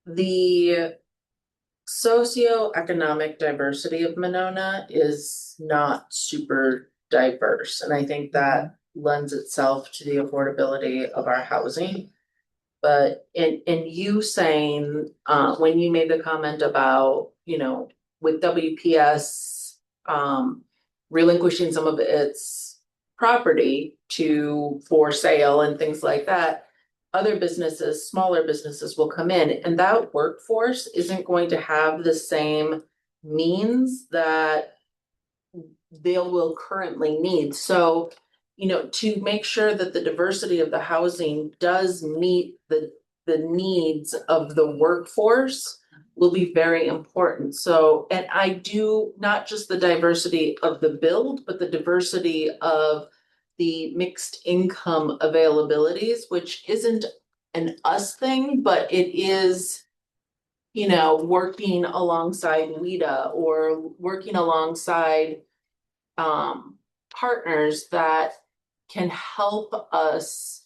the socioeconomic diversity of Monona is not super diverse, and I think that lends itself to the affordability of our housing. But in you saying, when you made the comment about, you know, with WPS, relinquishing some of its property to, for sale and things like that, other businesses, smaller businesses will come in, and that workforce isn't going to have the same means that they will currently need. So, you know, to make sure that the diversity of the housing does meet the needs of the workforce will be very important. So, and I do not just the diversity of the build, but the diversity of the mixed income availabilities, which isn't an us thing, but it is, you know, working alongside WIDA or working alongside partners that can help us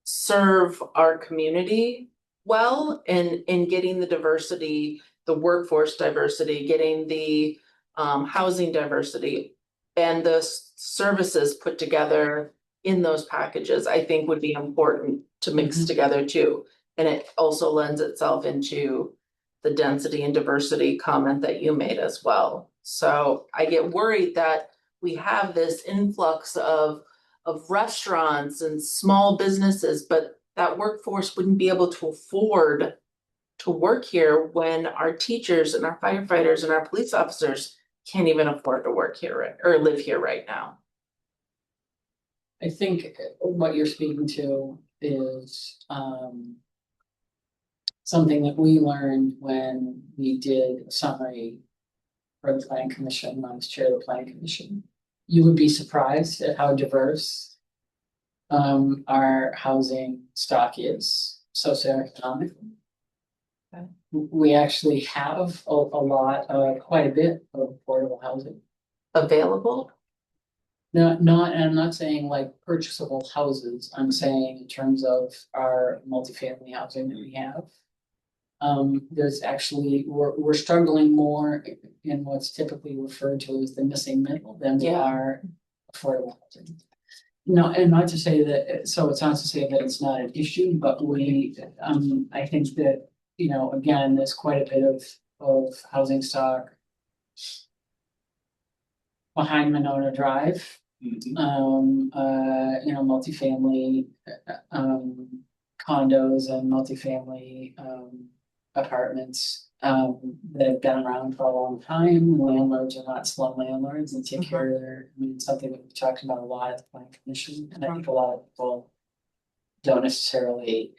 serve our community well in getting the diversity, the workforce diversity, getting the housing diversity and the services put together in those packages, I think would be important to mix together too. And it also lends itself into the density and diversity comment that you made as well. So I get worried that we have this influx of restaurants and small businesses, but that workforce wouldn't be able to afford to work here when our teachers and our firefighters and our police officers can't even afford to work here or live here right now. I think what you're speaking to is something that we learned when we did a summary for the Planning Commission, when I was chair of the Planning Commission. You would be surprised at how diverse our housing stock is socioeconomically. Okay. We actually have a lot of quite a bit of affordable housing. Available? I'm not saying like purchasable houses, I'm saying in terms of our multifamily housing that we have. There's actually, we're struggling more in what's typically referred to as the missing middle than we are affordable housing. No, and not to say that, so it's not to say that it's not an issue, but I think that, you know, again, there's quite a bit of housing stock behind Monona Drive. You know, multifamily condos and multifamily apartments that have been around for a long time. Landlords are not slum landlords and take care of their, I mean, it's something that we've talked about a lot at the Planning Commission, and I think a lot of people don't necessarily.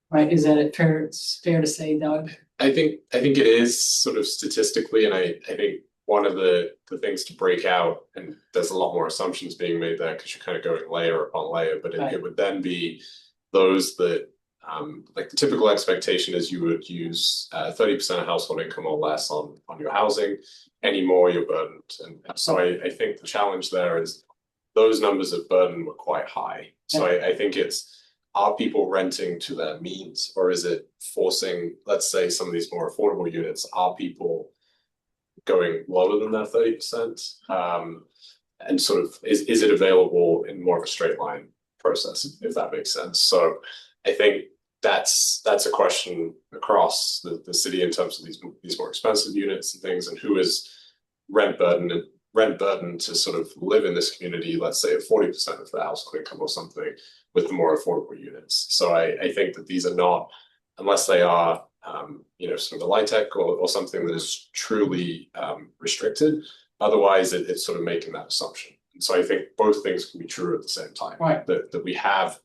Right, is that fair to say, Doug? I think it is sort of statistically, and I think one of the things to break out, and there's a lot more assumptions being made there because you're kind of going layer upon layer, but it would then be those that like the typical expectation is you would use 30% of household income or less on your housing. Any more, you're burdened. And so I think the challenge there is those numbers of burden were quite high. So I think it's, are people renting to their means, or is it forcing, let's say, some of these more affordable units, are people going lower than that 30%? And sort of, is it available in more of a straight line process, if that makes sense? So I think that's a question across the city in terms of these more expensive units and things, and who is rent burden to sort of live in this community, let's say at 40% of the household income or something, with the more affordable units. So I think that these are not, unless they are you know, sort of a LIHTC or something that is truly restricted, otherwise it's sort of making that assumption. And so I think both things can be true at the same time. Right. That we have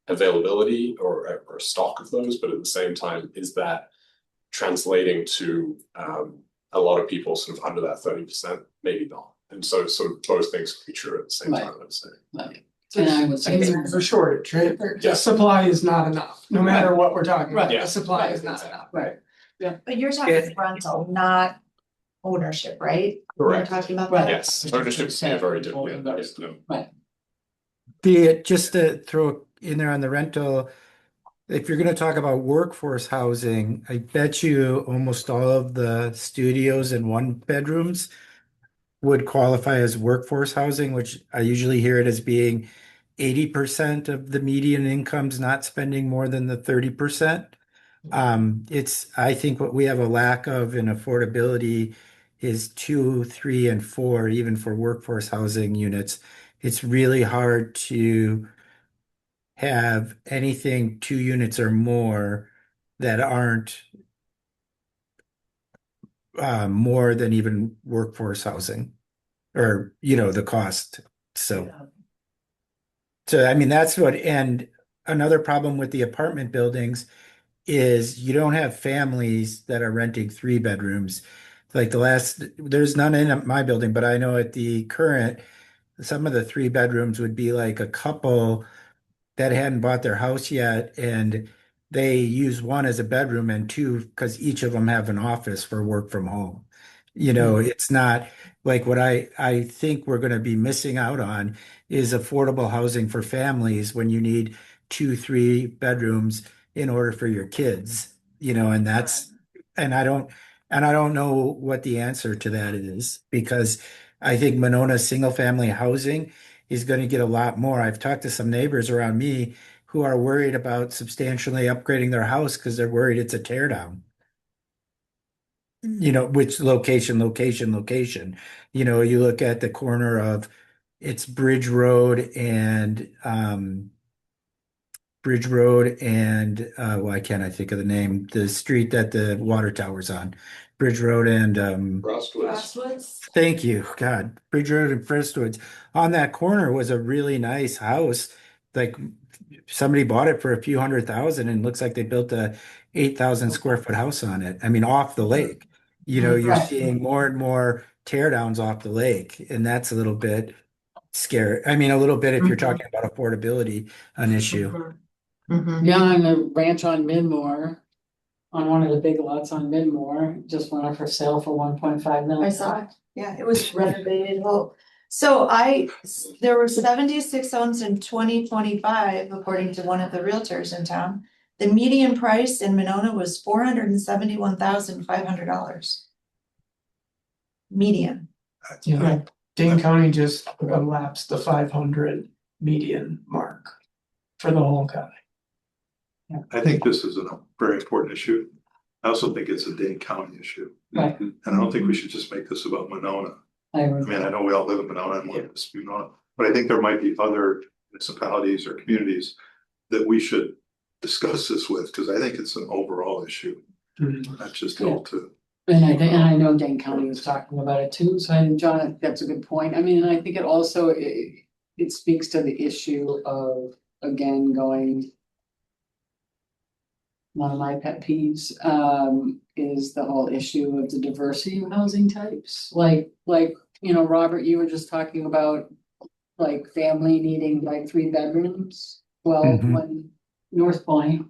availability or stock of those, but at the same time, is that translating to a lot of people sort of under that 30%? Maybe not. And so sort of both things can be true at the same time, I would say. Right. And I would say There's a shortage, right? The supply is not enough, no matter what we're talking about, Right. the supply is not enough. Right. But you're talking rental, not ownership, right? Correct. You're talking about Right. that? Yes, ownership is very different. Right. Just to throw in there on the rental, if you're gonna talk about workforce housing, I bet you almost all of the studios and one bedrooms would qualify as workforce housing, which I usually hear it as being 80% of the median income's not spending more than the 30%. I think what we have a lack of in affordability is 2, 3, and 4, even for workforce housing units. It's really hard to have anything 2 units or more that aren't more than even workforce housing or, the cost. So I mean, that's what, and another problem with the apartment buildings is you don't have families that are renting 3 bedrooms. Like there's none in my building, but I know at the current, some of the 3 bedrooms would be like a couple that hadn't bought their house yet, and they use one as a bedroom and two because each of them have an office for work from home. It's not like what I think we're going to be missing out on is affordable housing for families when you need 2, 3 bedrooms in order for your kids, and I don't know what the answer to that is because I think Monona's single family housing is going to get a lot more. I've talked to some neighbors around me who are worried about substantially upgrading their house because they're worried it's a tear down. Which location. You look at the corner of it's Bridge Road and why can't I think of the name? The street that the water tower's on. Bridge Road and Frostwoods. Crosswoods. thank you, God. Bridge Road and Frostwoods. On that corner was a really nice house. Like somebody bought it for a few $100,000 and looks like they built a 8,000 square foot house on it. I mean, off the lake. You're Right. seeing more and more tear downs off the lake, and that's a little bit scary. I mean, a little bit if you're talking about affordability, an issue. Mhm. Yeah, and the ranch on Midmore, on one of the big lots on Midmore, just went up for sale for 1.5 million. I saw it, yeah, it was renovated, well, so there were 76 homes in 2025, according to one of the realtors in town. The median price in Monona was $471,500. Median. Yeah, Dane County just elapsed the 500 median mark for the whole county. I think this is a very important issue. I also think it's a Dane County issue. Right. And I don't think we should just make this about Monona. I I agree. mean, I know we all live in Monona and want this to be Monona, but I think there might be other municipalities or communities that we should discuss this with, because I think it's an overall issue, not just all to. And I know Dane County was talking about it too, so I think, John, that's a good point. I mean, and I think it also, it speaks to the issue of, again, going. One of my pet peeves, is the whole issue of the diversity of housing types, like, Robert, you were just talking about. Like family needing like 3 bedrooms, well, Mhm. when North Point.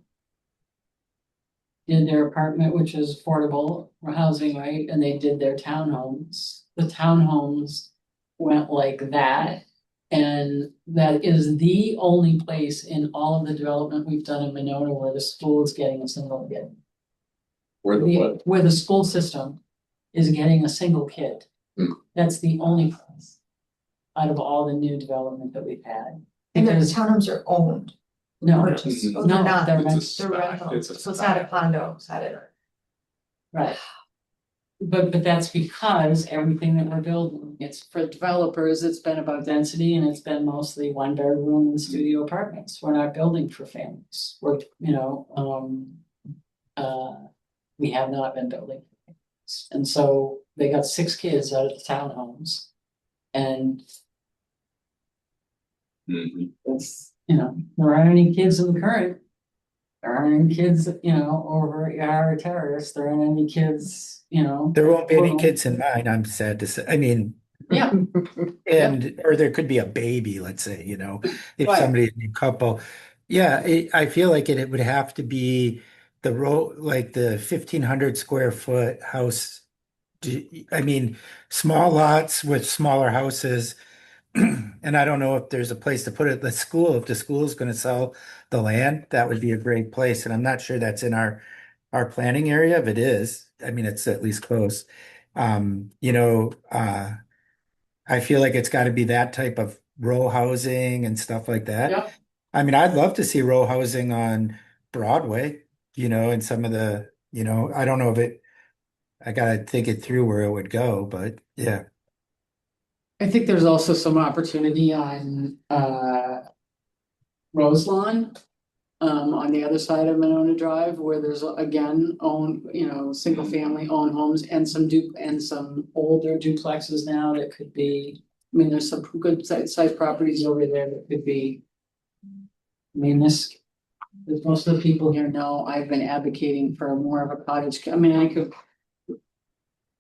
Did their apartment, which is affordable housing, right, and they did their townhomes, the townhomes went like that. And that is the only place in all of the development we've done in Monona where the school is getting a single kid. Where the what? Where the school system is getting a single kid. That's the only place. Out of all the new development that we've had. And the Because, townhomes are owned. no, Purchased. Oh, no, they're not. they're It's a rent- They're spec, rental, it's a so it's not a spec. condo, it's not a. right. But that's because everything that we're building, it's for developers, it's been about density and it's been mostly 1 bedroom and studio apartments. We're not building for families. We have not been building. For families. And so they got 6 kids out of the townhomes. And it's, there aren't any kids in the current. There aren't any kids, over at Yara Terrace, there aren't any kids, There won't be any Well- kids in mine, I'm sad to say. I mean, yeah, or there could be a baby, let's say, if Right. somebody's a couple. Yeah, I feel like it would have to be like the 1,500 square foot house. I mean, small lots with smaller houses. And I don't know if there's a place to put it, the school, if the school is gonna sell the land, that would be a great place, and I'm not sure that's in our planning area. If it is, I mean, it's at least close. I feel like it's gotta be that type of row housing and stuff like that. Yep. I mean, I'd love to see row housing on Broadway, and some of I don't know if I gotta think it through where it would go, but yeah. I think there's also some opportunity on Roselawn. On the other side of Monona Drive, where there's again single family owned homes and some older duplexes now that could be. I mean, there's some good sized properties over there that could be. I mean, most of the people here know I've been advocating for more of a cottage. I mean, I could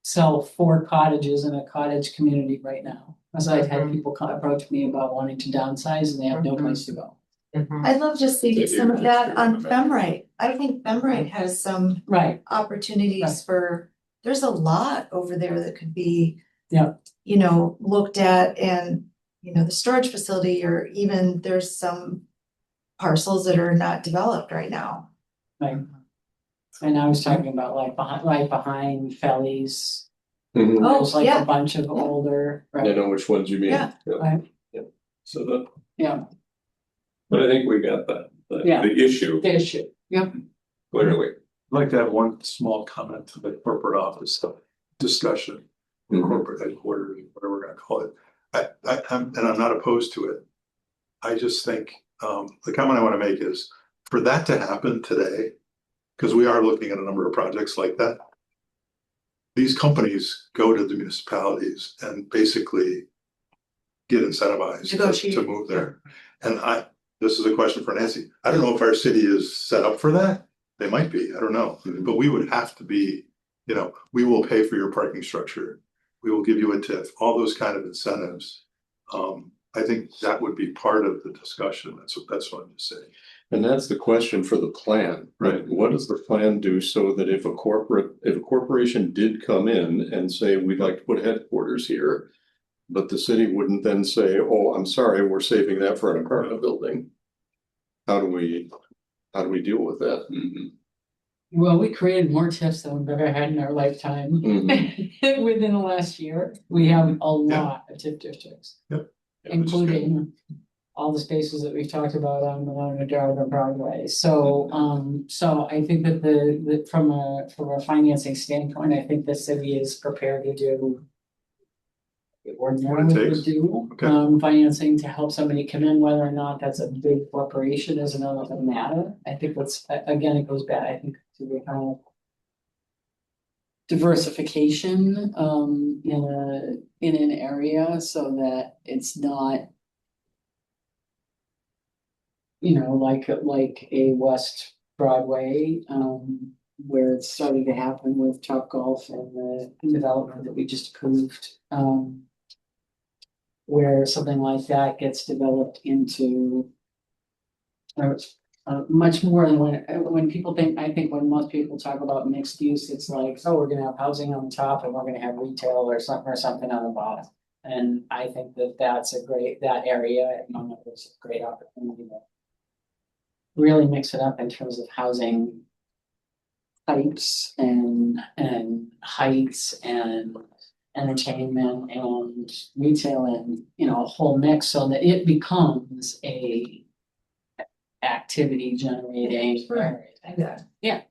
sell 4 cottages in a cottage community right now, because I've had people approach me about wanting to downsize and they have no place to go. I'd love to see some of that on Femrite. I think Femrite has some Right. opportunities for, there's a lot over there that could be. Yeah. Looked at, and, the storage facility, or even there's some parcels that are not developed right now. Right. And I was talking about right behind Fellies. Mhm. Oh, There's like yeah. a bunch of older, I right, know which ones you mean. Yeah. right, So yeah, But I think we got Yeah. the issue the issue, yep. clearly. I'd like to have one small comment to the corporate office discussion, corporate headquarters, whatever we're gonna call it. I'm not opposed to it. I just think, the comment I wanna make is, for that to happen today, because we are looking at a number of projects like that. These companies go to the municipalities and basically get incentivized Negotiate. to move there. And this is a question for Nancy. I don't know if our city is set up for that. They might be, I don't know, but we would have to be, we will pay for your parking structure. We will give you a TIF, all those kind of incentives. I think that would be part of the discussion. That's what I'm just saying. And that's the question for the plan, right? What does the plan do so that if a corporation did come in and say, we'd like to put headquarters here, but the city wouldn't then say, oh, I'm sorry, we're saving that for an apartment building. How do we deal with that? Well, we created more TIFs than we've ever had in our lifetime. Within the last year, we have a lot of TIF districts. Yep. Including all the spaces that we've talked about on Monona Drive and Broadway. So I think that from a financing standpoint, I think the city is prepared to do what it ordinarily would do. Okay. Financing to help somebody come in, whether or not that's a big corporation is another matter. I think again, it goes back, I think, to the kind of diversification in an area so that it's not like a West Broadway where it's starting to happen with Topgolf and the development that we just approved, where something like that gets developed into much more than when people think, I think when most people talk about mixed use, it's like, oh, we're gonna have housing on the top and we're gonna have retail or something on the bottom. And I think that area, it's a great opportunity to really mix it up in terms of housing types and heights and entertainment and retail and, a whole mix so that it becomes a activity generating area. Yeah.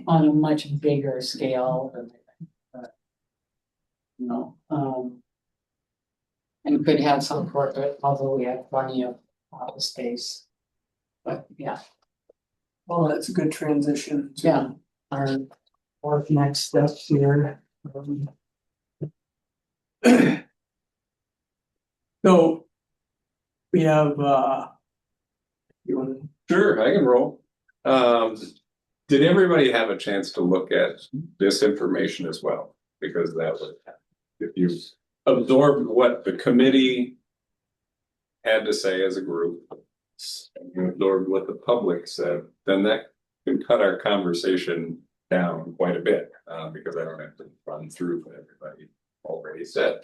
On a much bigger scale than and could have some corporate, although we have plenty of office space. But yeah. Well, that's a good transition to Yeah. our next step here. So we have you want to Sure, I can roll. Did everybody have a chance to look at this information as well? Because that would, if you absorbed what the committee had to say as a group, and you absorbed what the public said, then that can cut our conversation down quite a bit, because I don't have to run through what everybody already said.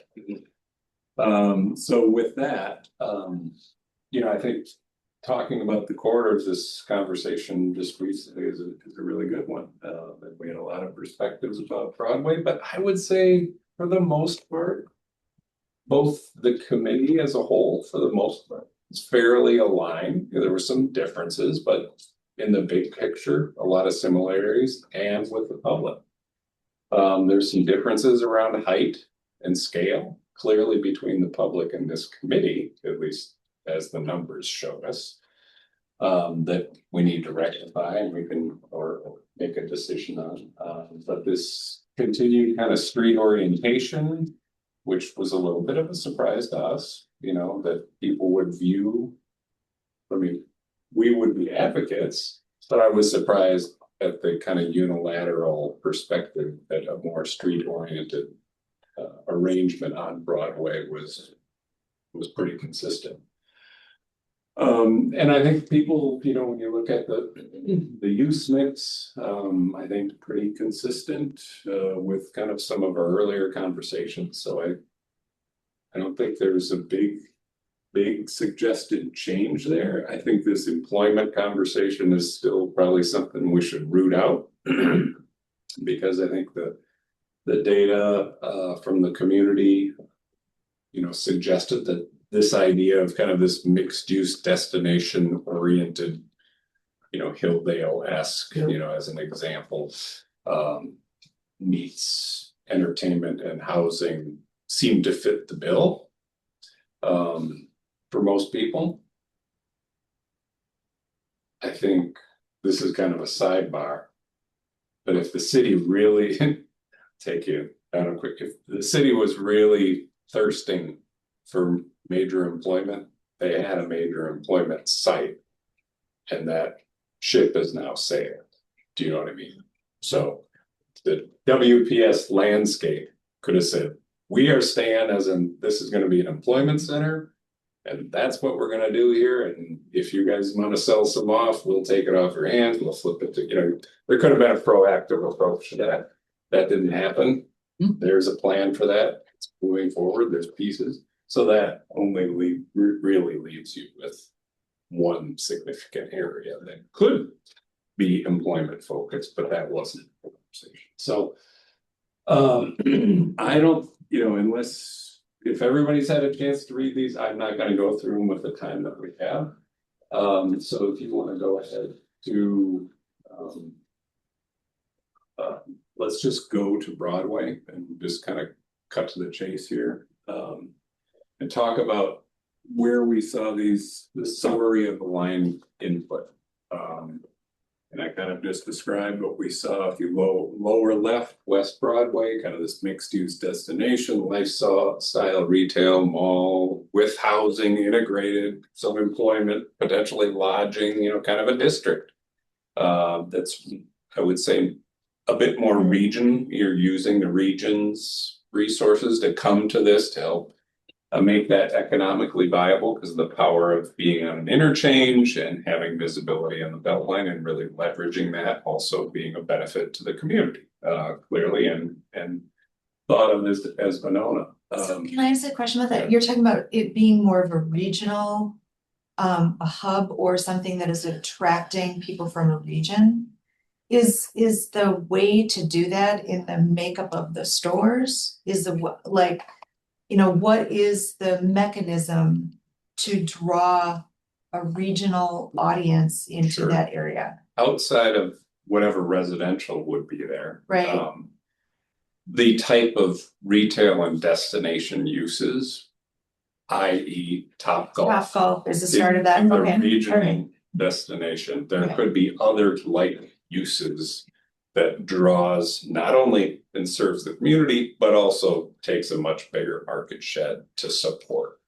So with that, I think talking about the corridors, this conversation just recently is a really good one. And we had a lot of perspectives about Broadway, but I would say for the most part, both the committee as a whole, for the most part, is fairly aligned. There were some differences, but in the big picture, a lot of similarities, and with the public. There's some differences around height and scale, clearly between the public and this committee, at least as the numbers show us. That we need to rectify and we can, or make a decision on. But this continued kind of street orientation, which was a little bit of a surprise to us, that people would view. I mean, we would be advocates, but I was surprised at the kind of unilateral perspective that a more street oriented arrangement on Broadway was pretty consistent. And I think people, when you look at the use mix, I think pretty consistent with kind of some of our earlier conversations. So I don't think there's a big suggested change there. I think this employment conversation is still probably something we should root out because I think the data from the community, suggested that this idea of kind of this mixed use destination oriented, Hilldale-esque, as an example, meets entertainment and housing seem to fit the bill. For most people, I think this is kind of a sidebar, but if the city really take you down a quick, if the city was really thirsting for major employment, they had a major employment site, and that ship is now sailed. Do you know what I mean? So the WPS landscape could have said, we are staying as in this is going to be an employment center. And that's what we're gonna do here. And if you guys want to sell some off, we'll take it off your hands. We'll flip it to, there could have been a proactive approach to that. That didn't happen. There's a plan for that. It's moving forward. There's pieces. So that only really leaves you with one significant area that could be employment focused, but that wasn't the conversation. So I don't, unless if everybody's had a chance to read these, I'm not going to go through them with the time that we have. So if you want to go ahead to, let's just go to Broadway and just kind of cut to the chase here, and talk about where we saw the summary of the line input. And I kind of just described what we saw. If you lower left, West Broadway, kind of this mixed use destination, lifestyle retail mall with housing integrated, some employment, potentially lodging, kind of a district. That's, I would say, a bit more region. You're using the region's resources to come to this to help make that economically viable because of the power of being on an interchange and having visibility on the Beltline and really leveraging that, also being a benefit to the community, clearly, and thought of as Monona. So can I ask a question about that? Yeah. You're talking about it being more of a regional, a hub or something that is attracting people from a region. Is the way to do that in the makeup of the stores? What is the mechanism to draw a regional audience into that area? Outside of whatever residential would be there. Right. The type of retail and destination uses, i.e. Topgolf. Topgolf is the start of that. Okay. Regional destination. There could be other like uses that draws not only and serves the community, but also takes a much bigger market shed to support.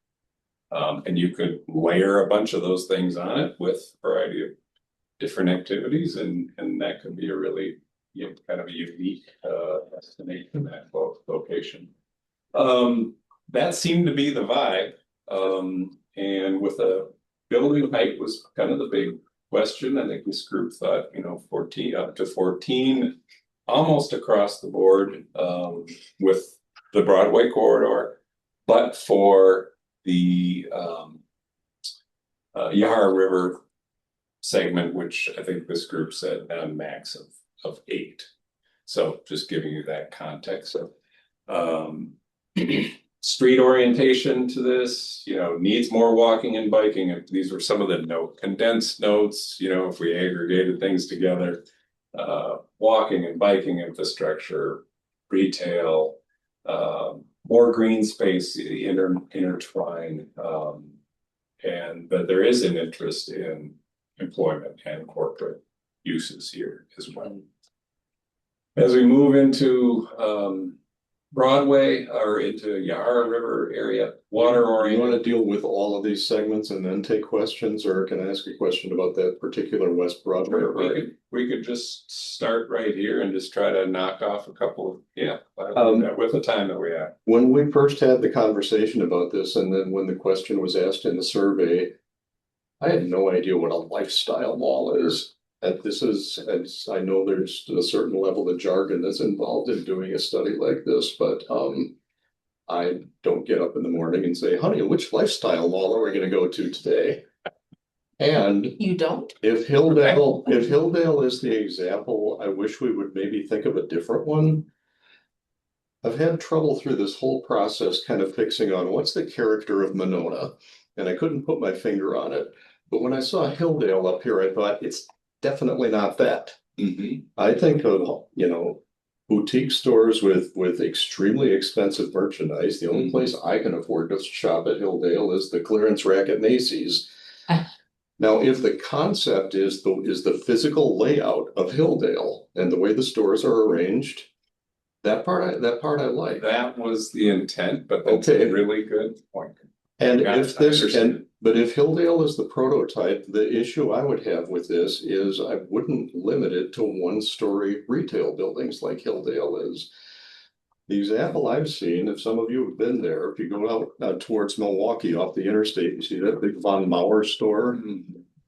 And you could layer a bunch of those things on it with a variety of different activities, and that could be a really kind of a unique destination, that location. That seemed to be the vibe. And with a building height was kind of the big question. I think this group thought, 14 up to 14, almost across the board, with the Broadway corridor. But for the Yahara River segment, which I think this group said a max of 8. So just giving you that context of street orientation to this, needs more walking and biking. And these were some of the condensed notes, if we aggregated things together, walking and biking infrastructure, retail, more green space intertwined, and that there is an interest in employment and corporate uses here as well. As we move into Broadway or into Yahara River area, water You oriented. want to deal with all of these segments and then take questions, or can I ask a question about that particular West Broadway? We could just start right here and just try to knock off a couple of, with the time that we have. When we first had the conversation about this, and then when the question was asked in the survey, I had no idea what a lifestyle mall is. And this is, as I know there's a certain level of jargon that's involved in doing a study like this, but I don't get up in the morning and say, honey, which lifestyle mall are we gonna go to today? And You don't? if Hilldale is the example, I wish we would maybe think of a different one. I've had trouble through this whole process kind of fixing on what's the character of Monona, and I couldn't put my finger on it. But when I saw Hilldale up here, I thought it's definitely not that. I think of, boutique stores with extremely expensive merchandise. The only place I can afford to shop at Hilldale is the clearance rack at Macy's. Now, if the concept is the physical layout of Hilldale and the way the stores are arranged, that part I like. That was the intent, but that's a really good point. And Got if it, I this, understand. but if Hilldale is the prototype, the issue I would have with this is I wouldn't limit it to 1-story retail buildings like Hilldale is. The example I've seen, if some of you have been there, if you go out towards Milwaukee off the interstate, you see that big Von Mauer store,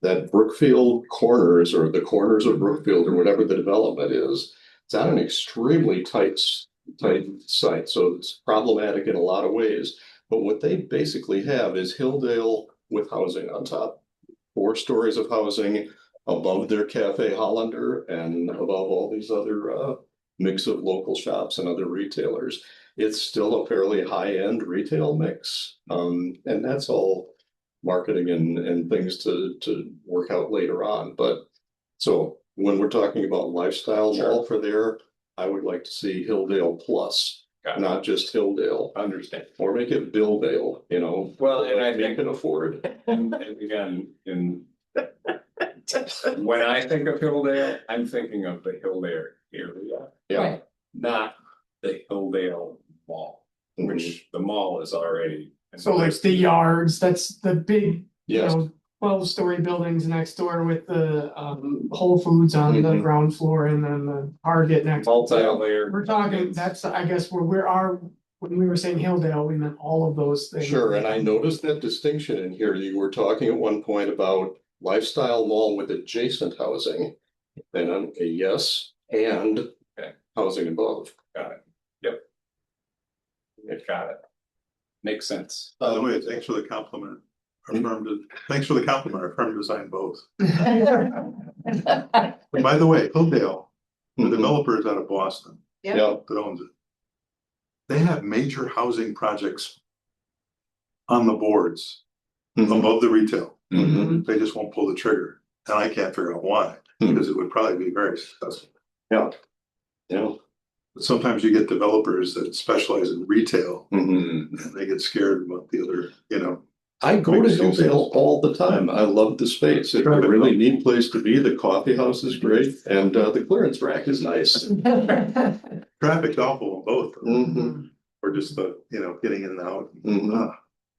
that Brookfield Corners or the corners of Brookfield or whatever the development is. It's on an extremely tight site, so it's problematic in a lot of ways. But what they basically have is Hilldale with housing on top. 4 stories of housing above their Cafe Hollander and above all these other mix of local shops and other retailers. It's still a fairly high-end retail mix. And that's all marketing and things to work out later on. But so when we're talking about lifestyle mall for there, I would like to see Hilldale Plus. Not just Hilldale. Understand. Or make it Billdale, Well, and I they think, can afford. and again, when I think of Hilldale, I'm thinking of the Hilldale area, Yeah. Right. not the Hilldale Mall, which the mall is already. So like the yards, that's the big, Yes. 12-story buildings next door with the Whole Foods on the Mhm. ground floor and then the Target next. Multi-layered. We're talking, that's, I guess, when we were saying Hilldale, we meant all of those things. Sure, and I noticed that distinction in here. You were talking at one point about lifestyle mall with adjacent housing. And I'm a yes, and housing above. Got it. Yep. Got it. Makes sense. By the way, thanks for the compliment. Thanks for the compliment. Our firm designed both. But by the way, Hilldale, the developer is out of Boston. Yeah. That owns it. They have major housing projects on the boards above the retail. Mhm. They just won't pull the trigger. And I can't figure out why, because it would probably be very successful. Yeah. But sometimes you get developers that specialize in retail Mhm. and they get scared about the other, I go to Hilldale all the time. I love the space. It's a really neat place to be. The coffee house is great and the clearance rack is nice. traffic's awful on both. Mhm. Or just the, getting in and out. Mhm.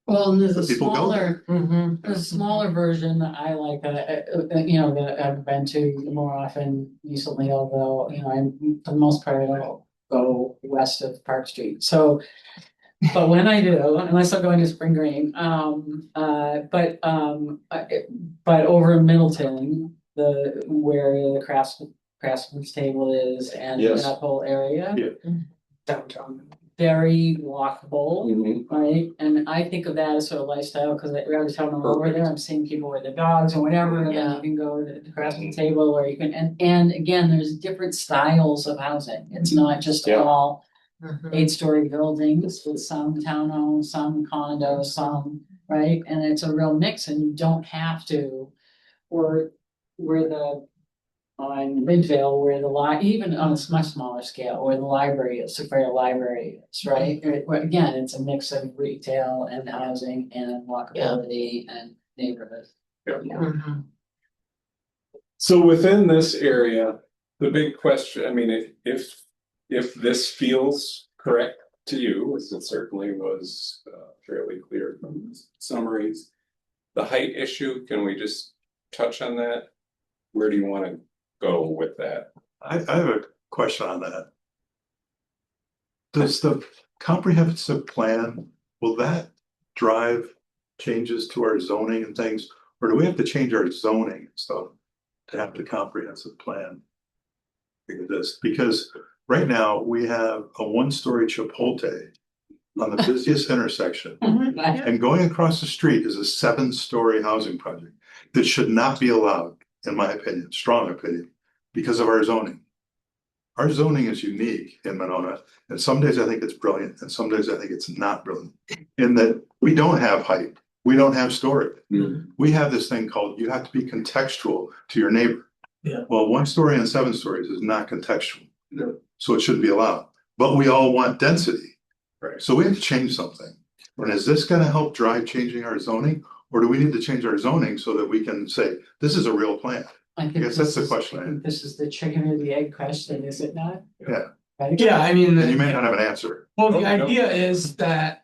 Well, and there's a But people go smaller, Mm-hmm. there's a smaller version that I like, that I've been to more often recently, although, I'm, for the most part, I don't go west of Park Street, so. But when I do, unless I'm going to Spring Green, but over in Middleton, where the craftsman's table is and Yes. that whole area. Yeah. Downtown. very walkable. Mhm. Right, and I think of that as sort of lifestyle, cause every time I'm over there, I'm seeing people with their dogs or whatever, and then Yeah. you can go to the crafting table, or you can, and again, there's different styles of housing. It's not just Yeah. all Mhm. 8-story buildings with some townhomes, some condos, some, right? And it's a real mix, and you don't have to, or where the on Midvale, where even on a much smaller scale, where the library is, Sophia Library is, right? Where again, it's a mix of retail and housing and walkability and neighborhood. Mhm. So within this area, the big question, I mean, if this feels correct to you, as it certainly was fairly clear from the summaries. The height issue, can we just touch on that? Where do you want to go with that? I have a question on that. Does the comprehensive plan, will that drive changes to our zoning and things? Or do we have to change our zoning and stuff to have the comprehensive plan? Because right now we have a 1-story Chipotle on the busiest intersection. And going across the street is a 7-story housing project that should not be allowed, in my opinion, strong opinion, because of our zoning. Our zoning is unique in Monona, and some days I think it's brilliant, and some days I think it's not brilliant. In that we don't have height, we don't have storage. Mhm. We have this thing called, you have to be contextual to your neighbor. Yeah. Well, 1 story and 7 stories is not contextual. No. So it shouldn't be allowed, but we all want density. Right. So we have to change something. And is this gonna help drive changing our zoning? Or do we need to change our zoning so that we can say, this is a real plan? I think guess that's this the is- question I I think this is the chicken or the egg question, is it not? Yeah. Right? Yeah, I mean. And you may not have an answer. Well, the Oh, no. idea is that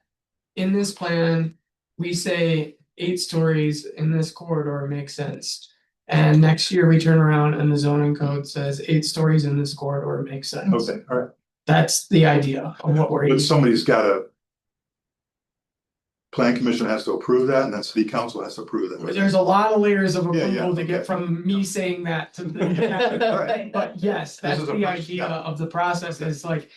in this plan, we say 8 stories in this corridor makes sense. And next year we turn around and the zoning code says 8 stories in this corridor makes sense. Okay, all right. That's the idea of what we're. But somebody's gotta. Plan commission has to approve that, and then city council has to approve that. There's a lot of layers of Yeah, yeah, approval to get okay. from me saying that to. Right. But yes, that's is a the first idea step. of the process, is like,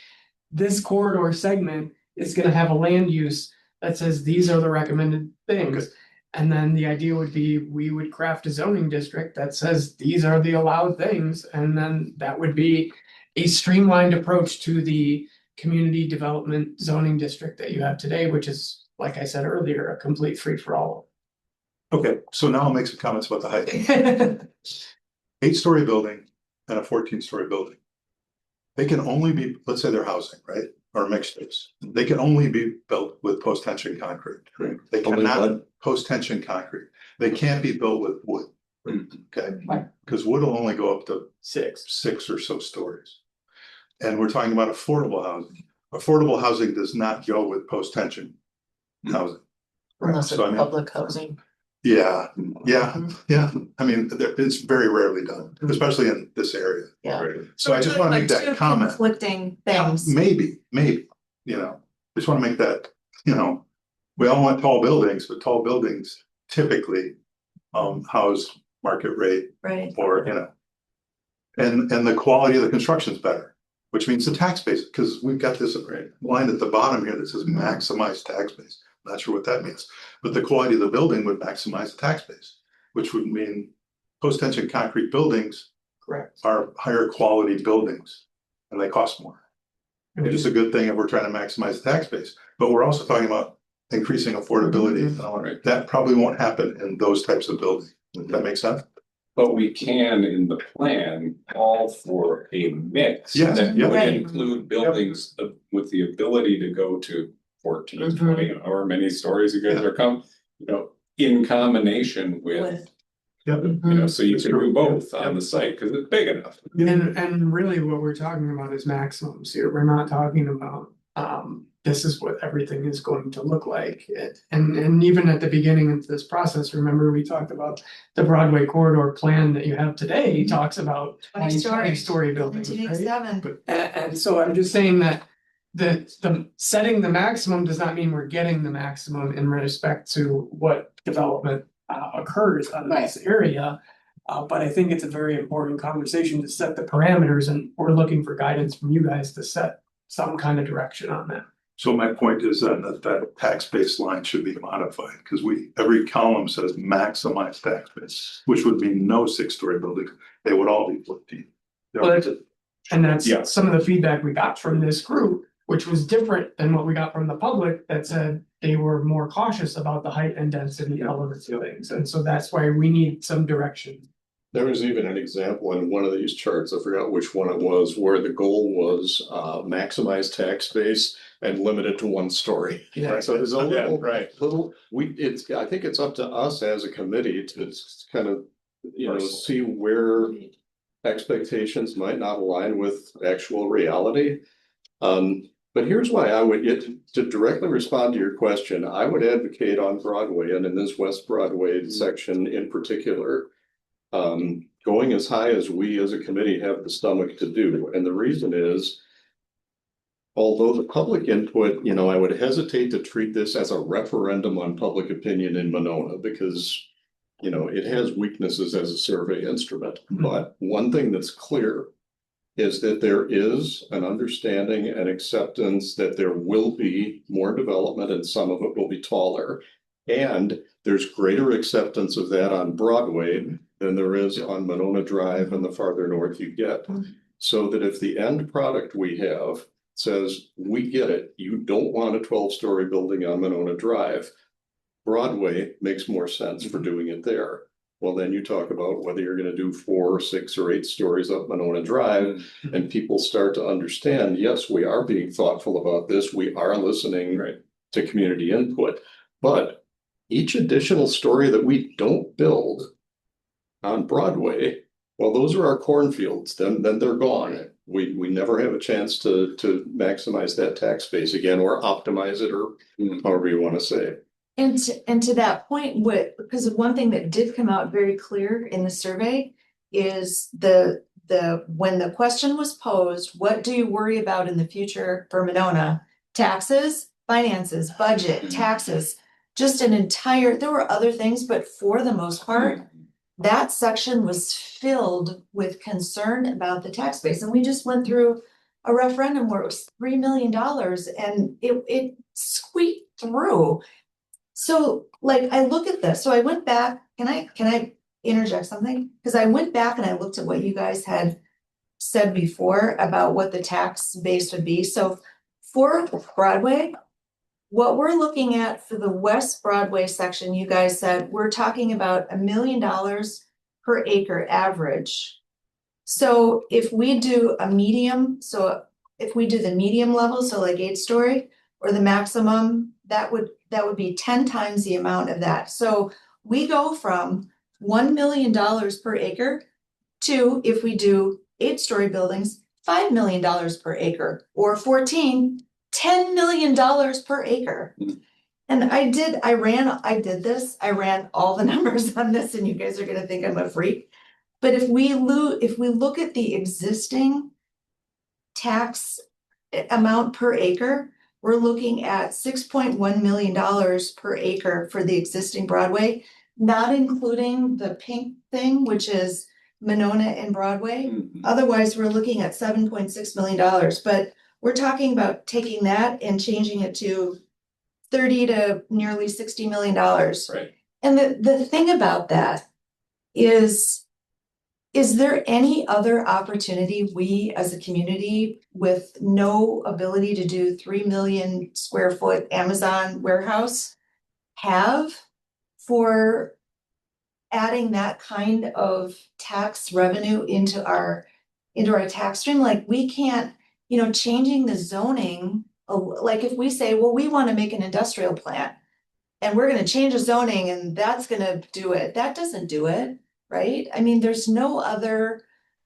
this corridor segment is gonna have a land use that says these are the recommended things. Okay. And then the idea would be, we would craft a zoning district that says these are the allowed things, and then that would be a streamlined approach to the community development zoning district that you have today, which is, like I said earlier, a complete free-for-all. Okay, so now I'll make some comments about the height. 8-story building and a 14-story building. They can only be, let's say they're housing, right, or mixed use. They can only be built with post-tension concrete. They Only cannot, what? post-tension concrete. They can't be built with wood. Okay, Right. because wood will only go up to 6. 6 or so stories. And we're talking about affordable housing. Affordable housing does not go with post-tension housing. Unless it's So I mean, public housing. yeah, yeah. I mean, it's very rarely done, especially in this area. Yeah. Right. So I just want to make that comment. Conflicting things. Maybe, you know, just want to make that, you know, we all want tall buildings, but tall buildings typically house market rate Right. or, you know. And the quality of the construction is better, which means the tax base, because we've got this line at the bottom here that says maximize tax base. Not sure what that means, but the quality of the building would maximize the tax base, which would mean post-tension concrete buildings Correct. are higher quality buildings and they cost more. It is a good thing if we're trying to maximize the tax base, but we're also talking about increasing affordability and all that. That probably won't happen in those types of buildings. Does that make sense? But we can, in the plan, call for a mix. Yes, That yeah. would Right. include buildings with the ability to go to 14, 20, however many stories you guys Yeah. are you know, in combination with, With, you know, so you That's can true. do both Yeah. on the site, because it's big enough. And really what we're talking about is maximums here. We're not talking about, this is what everything is going to look like. And even at the beginning of this process, remember we talked about the Broadway corridor plan that you have today talks about 20 stories. story buildings, right? 1987. And so I'm just saying that the setting the maximum does not mean we're getting the maximum in respect to what development occurs out of this area. But I think it's a very important conversation to set the parameters, and we're looking for guidance from you guys to set some kind of direction on that. So my point is then that tax base line should be modified, because every column says maximize tax base, which would mean no 6-story buildings, they would all be 14. Well, and that's Yeah. some of the feedback we got from this group, which was different than what we got from the public, that said they were more cautious about the height and density elements of things, and so that's why we need some direction. There was even an example in one of these charts, I forgot which one it was, where the goal was maximize tax base and limit it to 1 story. Yeah. So there's a Yeah, little, right. I think it's up to us as a committee to kind of, see where expectations might not align with actual reality. But here's why I would, to directly respond to your question, I would advocate on Broadway and in this West Broadway section in particular, going as high as we as a committee have the stomach to do. And the reason is, although the public input, I would hesitate to treat this as a referendum on public opinion in Monona because, it has weaknesses as a survey instrument. But one thing that's clear is that there is an understanding and acceptance that there will be more development and some of it will be taller. And there's greater acceptance of that on Broadway than there is on Monona Drive and the farther north you get. So that if the end product we have says, we get it, you don't want a 12-story building on Monona Drive, Broadway makes more sense for doing it there. Well, then you talk about whether you're going to do 4, 6, or 8 stories up Monona Drive, and people start to understand, yes, we are being thoughtful about this. We are listening to community input, but each additional story that we don't build on Broadway, well, those are our cornfields, then they're gone. We never have a chance to maximize that tax base again, or optimize it, or however you want to say it. And to that point, because one thing that did come out very clear in the survey is when the question was posed, what do you worry about in the future for Monona? Taxes, finances, budget, taxes, just there were other things, but for the most part, that section was filled with concern about the tax base. And we just went through a referendum where it was $3 million and it squeaked through. So I look at this, so I went back, can I interject something? Because I went back and I looked at what you guys had said before about what the tax base would be. So for Broadway, what we're looking at for the West Broadway section, you guys said, we're talking about $1 million per acre average. So if we do a medium, if we do the medium level, so 8-story, or the maximum, that would be 10 times the amount of that. So we go from $1 million per acre to, if we do 8-story buildings, $5 million per acre, or 14, $10 million per acre. And I ran all the numbers on this, and you guys are gonna think I'm a freak. But if we look at the existing tax amount per acre, we're looking at $6.1 million per acre for the existing Broadway, not including the pink thing, which is Monona and Broadway. Otherwise, we're looking at $7.6 million, but we're talking about taking that and changing it to $30 to nearly $60 million. Right. And the thing about that is there any other opportunity we as a community with no ability to do 3 million square foot Amazon warehouse have for adding that kind of tax revenue into our tax stream? We can't, changing the zoning, if we say, well, we want to make an industrial plant and we're going to change the zoning and that's going to do it. That doesn't do it. Right? I mean, there's no other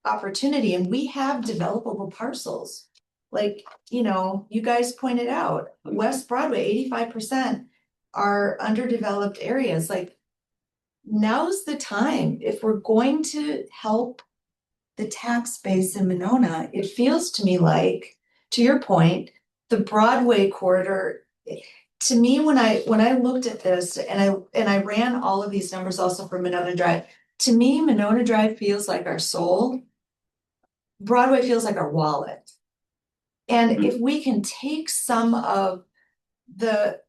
opportunity, and we have developable parcels. You guys pointed out, West Broadway, 85% are underdeveloped areas. Now's the time. If we're going to help the tax base in Monona, it feels to me like, to your point, the Broadway corridor, to me, when I looked at this and I ran all of these numbers also for Monona Drive, to me, Monona Drive feels like our soul. Broadway feels like our wallet. And if we can take some of the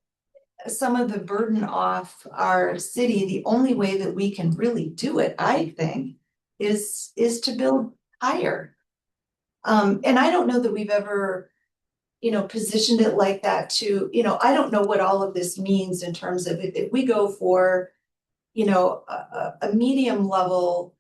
burden off our city, the only way that we can really do it, I think, is to build higher. And I don't know that we've ever, positioned it like that to, I don't know what all of this means in terms of if we go for, a medium level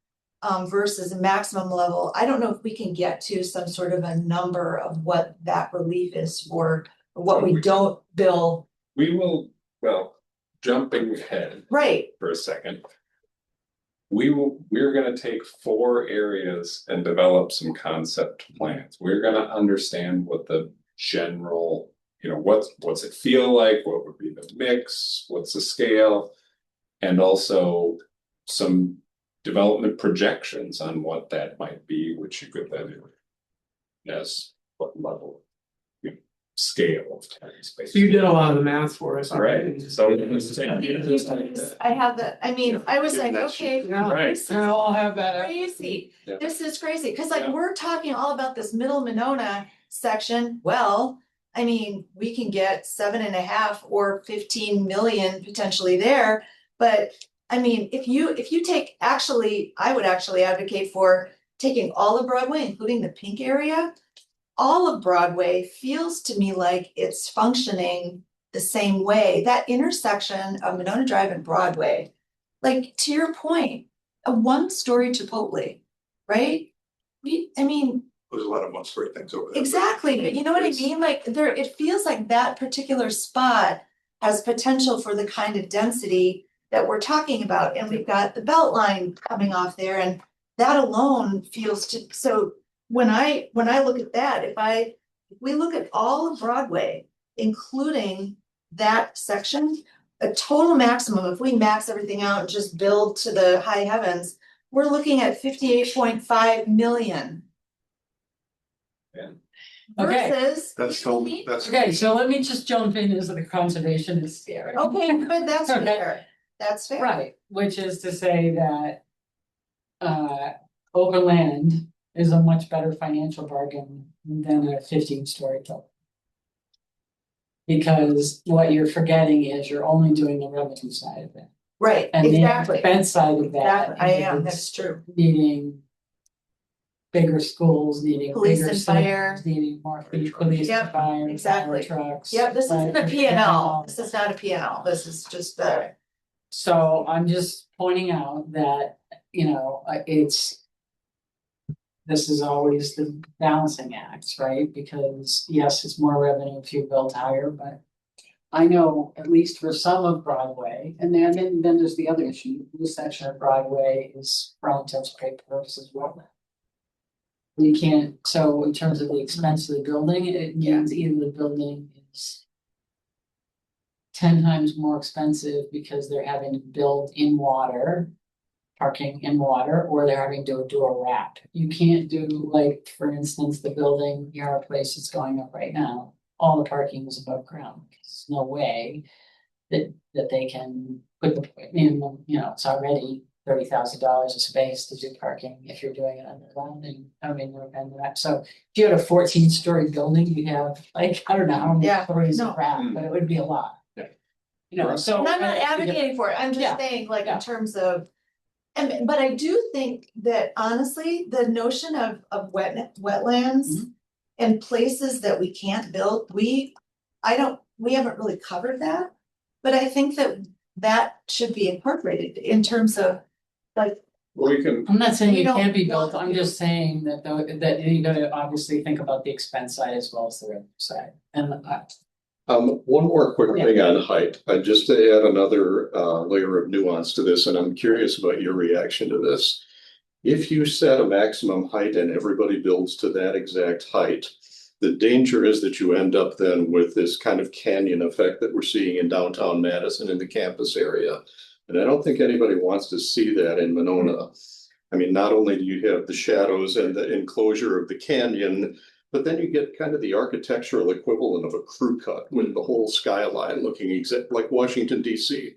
versus a maximum level. I don't know if we can get to some sort of a number of what that relief is for, what we don't bill. We will, well, jumping ahead Right, for a second. We're gonna take 4 areas and develop some concept plans. We're gonna understand what the general, what's it feel like, what would be the mix, what's the scale? And also some development projections on what that might be, which you could then. Yes, what level. Scale of tax space. So you did a lot of the math for us already. Right, so. I have I was like, okay. Right. This is I'll all have that. crazy, Yeah. this is crazy, cause Yeah. we're talking all about this middle Monona section, well. We can get 7.5 or 15 million potentially there, but if you take, I would actually advocate for taking all of Broadway, including the pink area. All of Broadway feels to me like it's functioning the same way, that intersection of Monona Drive and Broadway. Like, to your point, a 1-story Chipotle, right? There's a lot of one-story things over there. Exactly, but you know what I mean? Like it feels like that particular spot has potential for the kind of density that we're talking about. And we've got the belt line coming off there, and that alone feels so when I look at that, if we look at all of Broadway, including that section, a total maximum, if we max everything out and just build to the high heavens, we're looking at 58.5 million. Okay. Versus. That's totally, that's. Okay, so let me just jump in as the conservationist here. Okay, but that's Okay. fair, that's fair. Right, which is to say that. Overland is a much better financial bargain than a 15-story building. Because what you're forgetting is you're only doing the revenue side of it. Right, And the exactly, expense side of that. that I am, is that's true. Needing. Bigger schools, needing Police bigger and fire. cities, needing more police Yep, and fire, exactly. fire trucks. Yep, this isn't a right? P and L, this is not a P and L, this is just the. So I'm just pointing out that, it's. This is always the balancing act, right? Because yes, it's more revenue if you build higher, but. I know at least for some of Broadway, and then there's the other issue, this section of Broadway is for all intents and purposes as well. You can't, so in terms of the expense of the building, it means either the building is 10 times more expensive because they're having to build in water, parking in water, or they're having to do a wrap. You can't do, like, for instance, the building, Yara Place is going up right now, all the parking is above ground. There's no way that they can put the, it's already $30,000 a space to do parking if you're doing it underground, and that. So if you had a 14-story building, you have like, I don't know how many stories of wrap, but it would be a lot. Yeah. So. And I'm not advocating for it, I'm just saying, like, in terms of. But I do think that honestly, the notion of wetlands. And places that we can't build, we haven't really covered that. But I think that should be incorporated in terms of, like. We can, I'm not saying We it don't can't be want built, I'm to. just saying that you gotta obviously think about the expense side as well as the revenue side, and One more quick thing on height, just to add another layer of nuance to this, and I'm curious about your reaction to this. If you set a maximum height and everybody builds to that exact height, the danger is that you end up then with this kind of canyon effect that we're seeing in downtown Madison in the campus area. And I don't think anybody wants to see that in Monona. I mean, not only do you have the shadows and the enclosure of the canyon, but then you get kind of the architectural equivalent of a crew cut with the whole skyline looking exact like Washington, DC.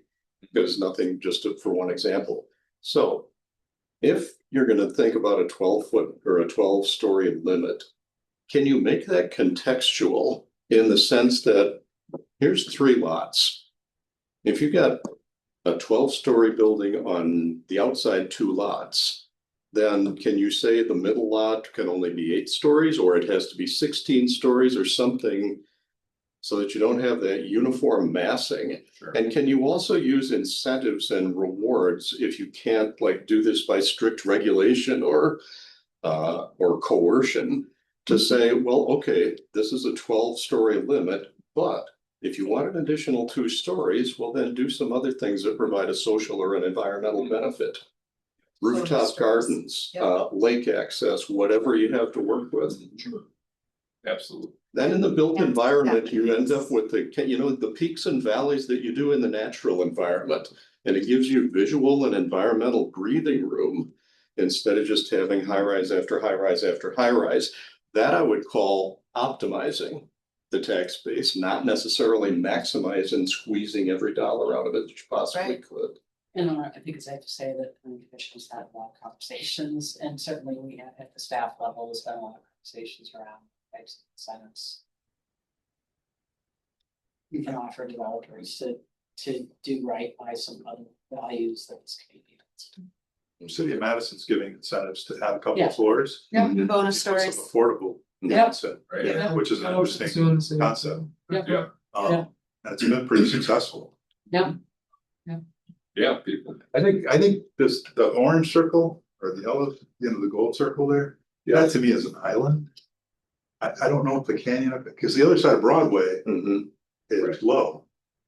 Because nothing, just for one example. So if you're going to think about a 12-foot or a 12-story limit, can you make that contextual in the sense that here's 3 lots? If you've got a 12-story building on the outside 2 lots, then can you say the middle lot can only be 8 stories, or it has to be 16 stories or something, so that you don't have that uniform massing? Sure. And can you also use incentives and rewards if you can't like do this by strict regulation or coercion to say, well, okay, this is a 12-story limit, but if you want an additional 2 stories, well, then do some other things that provide a social or an environmental benefit. Rooftop gardens, Yep. lake access, whatever you have to work with. Absolutely. Then in the built Yeah, environment, that you end makes- up with the peaks and valleys that you do in the natural environment. And it gives you visual and environmental breathing room instead of just having high rise after high rise after high rise. That I would call optimizing the tax base, not necessarily maximizing, squeezing every dollar out of it that you possibly Right. could. And I think it's safe to say that the commission's had a lot of conversations, and certainly we have at the staff level, there's been a lot of conversations around types of incentives. We can offer developers to do right by some other values that this community has. The City of Madison's giving incentives to have a couple Yeah. of floors. Yeah, Mhm. bonus Some stories. affordable. Yeah. Concept, right? Yeah. Which is an interesting Soon. concept. Yeah. Yeah. And it's been pretty successful. Yeah, people. I think this, the orange circle or the yellow, the gold circle there, that to me is an island. I don't know if the canyon, because the other side of Broadway Mhm. is low.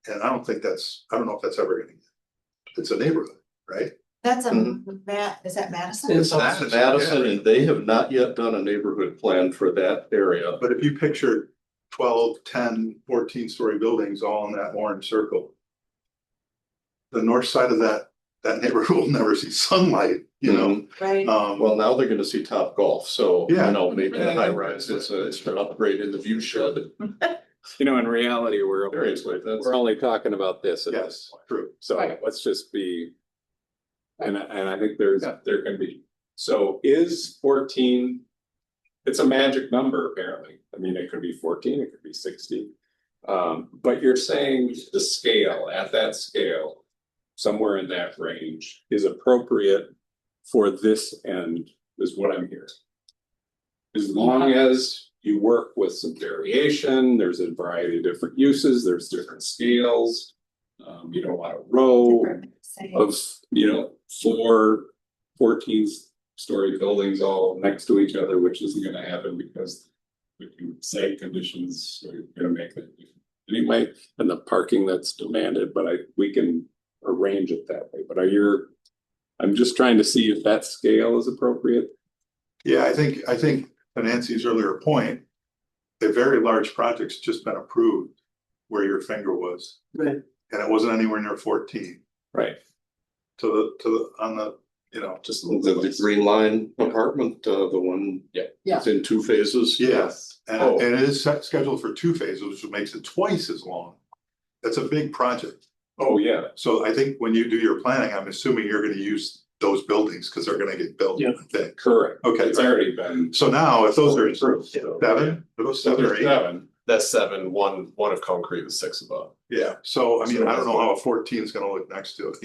And I don't know if that's ever gonna, it's a neighborhood, right? That's a Mhm. is that Madison? It's That's Madison, and they have not yet done a neighborhood plan for that area. But if you picture 12, 10, 14-story buildings all in that orange circle. The north side of that neighborhood will never see sunlight, you know? Right. Well, now they're gonna see Top Golf, so, Yeah. maybe a high rise, it's an upgrade in the view shed. You know, in reality, Seriously, that's. we're only talking about this at this Yes, point. true. So Right. let's just be. And I think there can be, So is 14? It's a magic number, apparently. I mean, it could be 14, it could be 60. But you're saying the scale, at that scale, somewhere in that range is appropriate for this end, is what I'm hearing. As long as you work with some variation, there's a variety of different uses, there's different scales. You don't want a row of, 14-story buildings all next to each other, which isn't gonna happen because we can say conditions are gonna make it anyway, and the parking that's demanded, but we can arrange it that way, but I'm just trying to see if that scale is appropriate. Yeah, I think to Nancy's earlier point, a very large project's just been approved where your finger was. Right. And it wasn't anywhere near 14 Right. on the, Just a The little bit. Green Line apartment, the one. Yeah. It's in 2 phases. Yes. And Oh. and it is scheduled for 2 phases, which makes it twice as long. That's a big project. Oh, yeah, So I think when you do your planning, I'm assuming you're gonna use those buildings because they're gonna get built. Yeah. I think. correct. Okay, It's already been. so now if those are approved, seven, so, are those seven or eight? 7. That's 7, one of concrete with 6 above. Yeah, so I mean, I don't know how a 14 is gonna look next to it,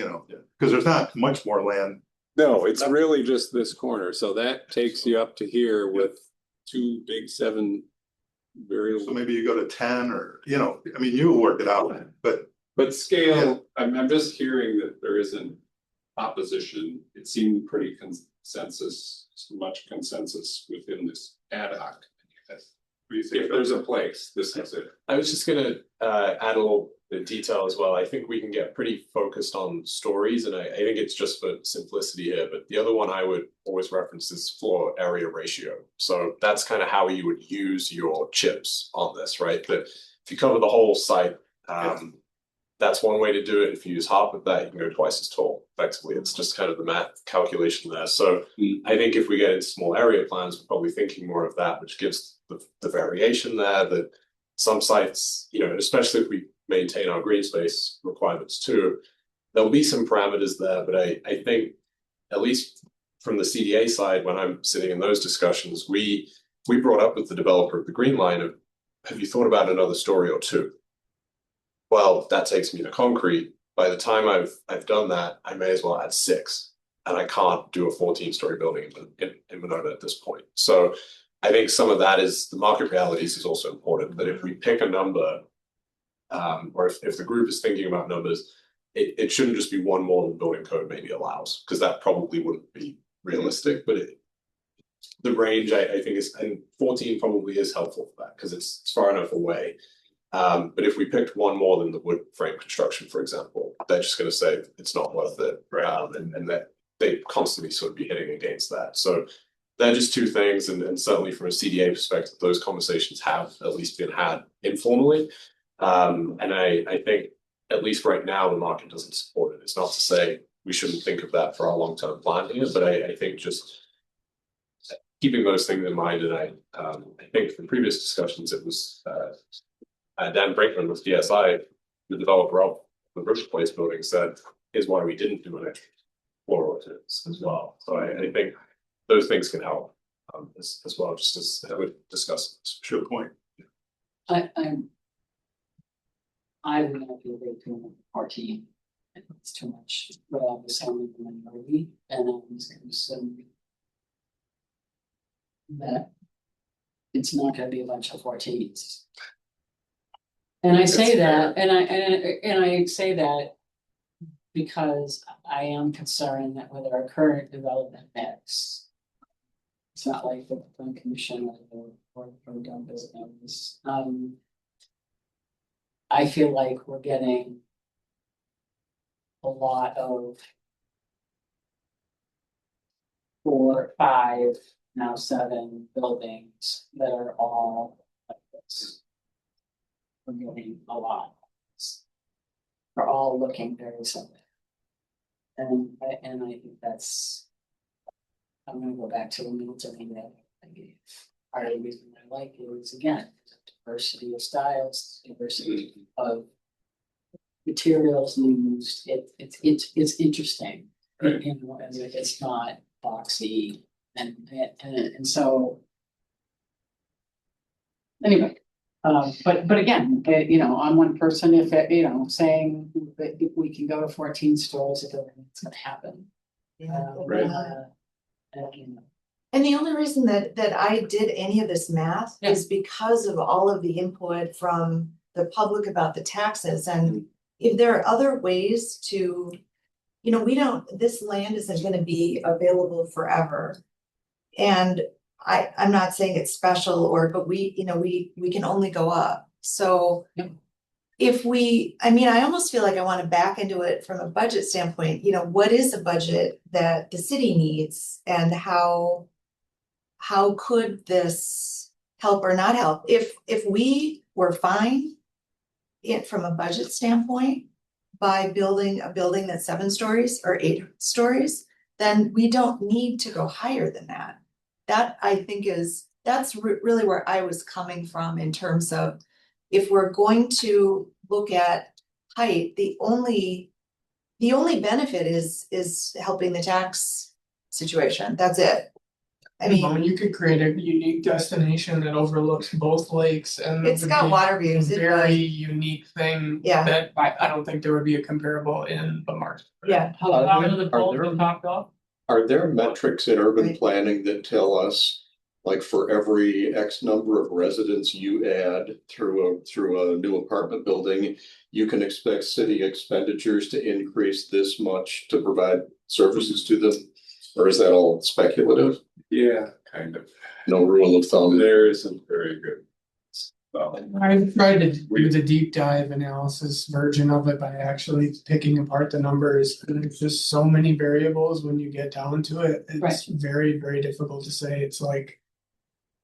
because there's not much more land. no, it's really just this corner, so that takes you up to here with 2 big 7. Very, So maybe you go to 10 or, I mean, you will work it out, but But scale, I'm just hearing that there isn't opposition. It seemed pretty much consensus within this ad hoc. If there's a place, this is it. I was just gonna add a little bit of detail as well. I think we can get pretty focused on stories, and I think it's just for simplicity here. But the other one I would always reference is floor area ratio. So that's kind of how you would use your chips on this, right? That if you cover the whole site, that's one way to do it. If you use half of that, you can go twice as tall. Effectively, it's just kind of the math calculation there. So I think if we get into small area plans, we're probably thinking more of that, which gives the variation there. That some sites, especially if we maintain our green space requirements too, there'll be some parameters there. But I think, at least from the CDA side, when I'm sitting in those discussions, we we brought up with the developer of the Green Line of, have you thought about another story or two? Well, that takes me to concrete. By the time I've done that, I may as well add 6. And I can't do a 14-story building in Monona at this point. So I think some of that is the market realities is also important, that if we pick a number, or if the group is thinking about numbers, it shouldn't just be one more than building code maybe allows, because that probably wouldn't be realistic, but the range I think is, and 14 probably is helpful for that, because it's far enough away. But if we picked one more than the wood frame construction, for example, they're just going to say it's not worth it, and that they constantly sort of be hitting against that. So they're just 2 things, and certainly from a CDA perspective, those conversations have at least been had informally. And I think at least right now the market doesn't support it. It's not to say we shouldn't think of that for our long-term plan here, but I think just keeping those things in mind, and I think from previous discussions it was Dan Brinkman with DSI, the developer of the British Place building, said is why we didn't do an extra floor ordinance as well. So I think those things can help as well, just as I would discuss. Sure point. I would not be able to 14. I think it's too much, but I'm assuming the minority, and I'm just gonna assume that it's not gonna be a bunch of 14s. And I say that, and I say that because I am concerned that with our current development mix, it's not like the plan commission or done business. I feel like we're getting a lot of 4, 5, now 7 buildings that are all like this. We're getting a lot. They're all looking very similar. And I think that's, I'm gonna go back to the military that I gave. Part of the reason I like it is, again, diversity of styles, diversity of materials used. It's interesting. Right. You know, and it's not boxy and so. Anyway, but again, you know, I'm one person, if it, you know, saying that if we can go to 14 stores, it's gonna happen. Right. You know. And the only reason that I did any of this math Yeah. is because of all of the input from the public about the taxes, and if there are other ways to, you know, this land isn't gonna be available forever. And I'm not saying it's special but we, you know, we can only go up, so. Yep. If I almost feel like I wanna back into it from a budget standpoint, you know, what is a budget that the city needs, and how could this help or not help? If we were fine from a budget standpoint by building a building that's 7 stories or 8 stories, then we don't need to go higher than that. That I think that's really where I was coming from, in terms of, if we're going to look at height, the only benefit is helping the tax situation. That's it. I mean, you could create a unique destination that overlooks both lakes, and it's got water views. a very unique thing. Yeah. That I don't think there would be a comparable in the market. Yeah. Are there- the poles been topped off? Are there metrics in urban Right. planning that tell us, like, for every X number of residents you add through a new apartment building, you can expect city expenditures to increase this much to provide services to them? Or is that all speculative? Yeah, kind of. No rule of thumb? There isn't very good. Well, I tried to do the deep dive analysis version of it by actually picking apart the numbers, and there's just so many variables when you get down to it. It's very, very difficult to say. It's like,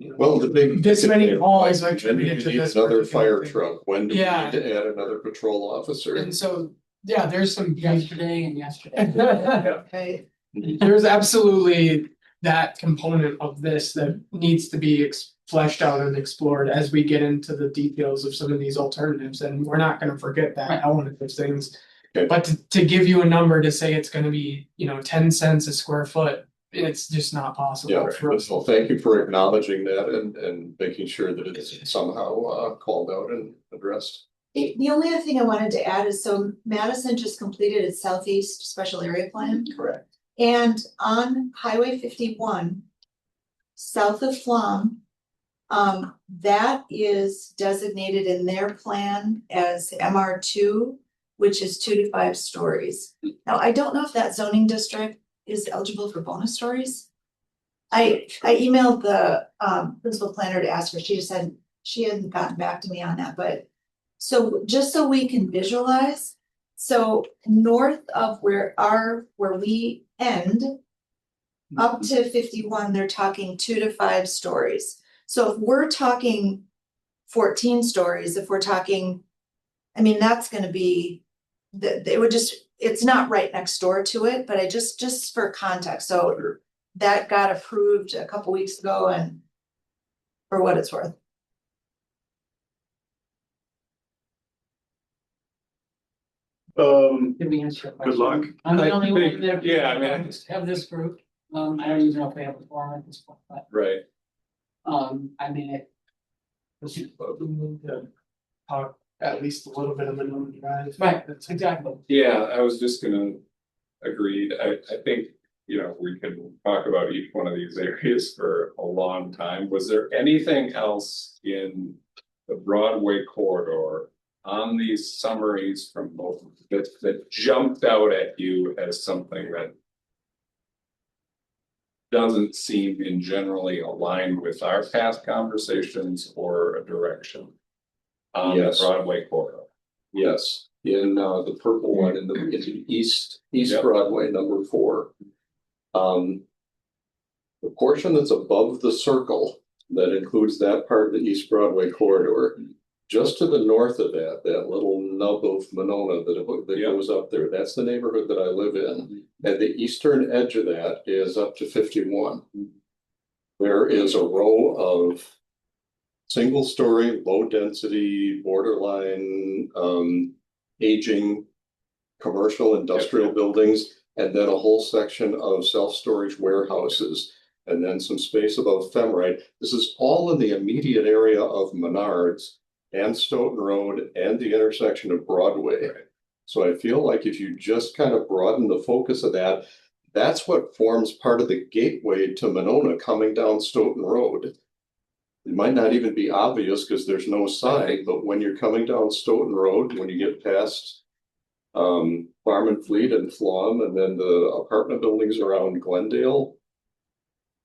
you know, Well, the big. this many calls When do attributed you to need this. another particular fire thing. truck? When do we Yeah. need to add another patrol officer? And so, yeah, there's some. Yesterday and yesterday. Right. There's absolutely that component of this that needs to be fleshed out and explored as we get into the details of some of these alternatives, and we're not gonna forget that Right. element of things. Okay. But to give you a number to say it's gonna be, you know, 10 cents a square foot it's just not possible Yeah, for us. well, thank you for acknowledging that and making sure that it's somehow called out and addressed. The only other thing I wanted to add is, so Madison just completed its southeast special area plan. Correct. And on Highway 51, south of Flom, that is designated in their plan as MR2, which is 2 to 5 stories. Now, I don't know if that zoning district is eligible for bonus stories. I emailed the principal planner to ask her, she just said she hadn't gotten back to me on that, but so just so we can visualize, so north of where we end, up to 51, they're talking 2 to 5 stories. So if we're talking 14 stories, if we're talking, I mean, that's gonna be, it would just, it's not right next door to it, but I just for context, so that got approved a couple weeks ago, and for what it's worth. Did we answer your question? Good luck. I'm the I only think- one that. yeah, I mean, Have this group, I don't even know if we have a forum at this point, but, Right. I mean, it. We need to talk at least a little bit of Monona Drive. Right, That's exactly. Yeah, I was just gonna agreed. I think, you know, we can talk about each one of these areas for a long time. Was there anything else in the Broadway corridor on these summaries from both that jumped out at you as something that doesn't seem in generally aligned with our past conversations or a direction on the Yes. Broadway corridor? Yes, in the purple one in the east Yep. Broadway, number 4. The portion that's above the circle, that includes that part of the East Broadway corridor. Just to the north of that little nub of Monona that Yep. goes up there, that's the neighborhood that I live in. And the eastern edge of that is up to 51. There is a row of single story, low density, borderline, aging commercial industrial buildings, and then a whole section of self-storage warehouses, and then some space above Femrite. This is all in the immediate area of Menards and Stoughton Road and the intersection of Broadway. So I feel like if you just kind of broaden the focus of that, that's what forms part of the gateway to Monona coming down Stoughton Road. It might not even be obvious because there's no sign, but when you're coming down Stoughton Road, when you get past Farm and Fleet and Flom, and then the apartment buildings around Glendale,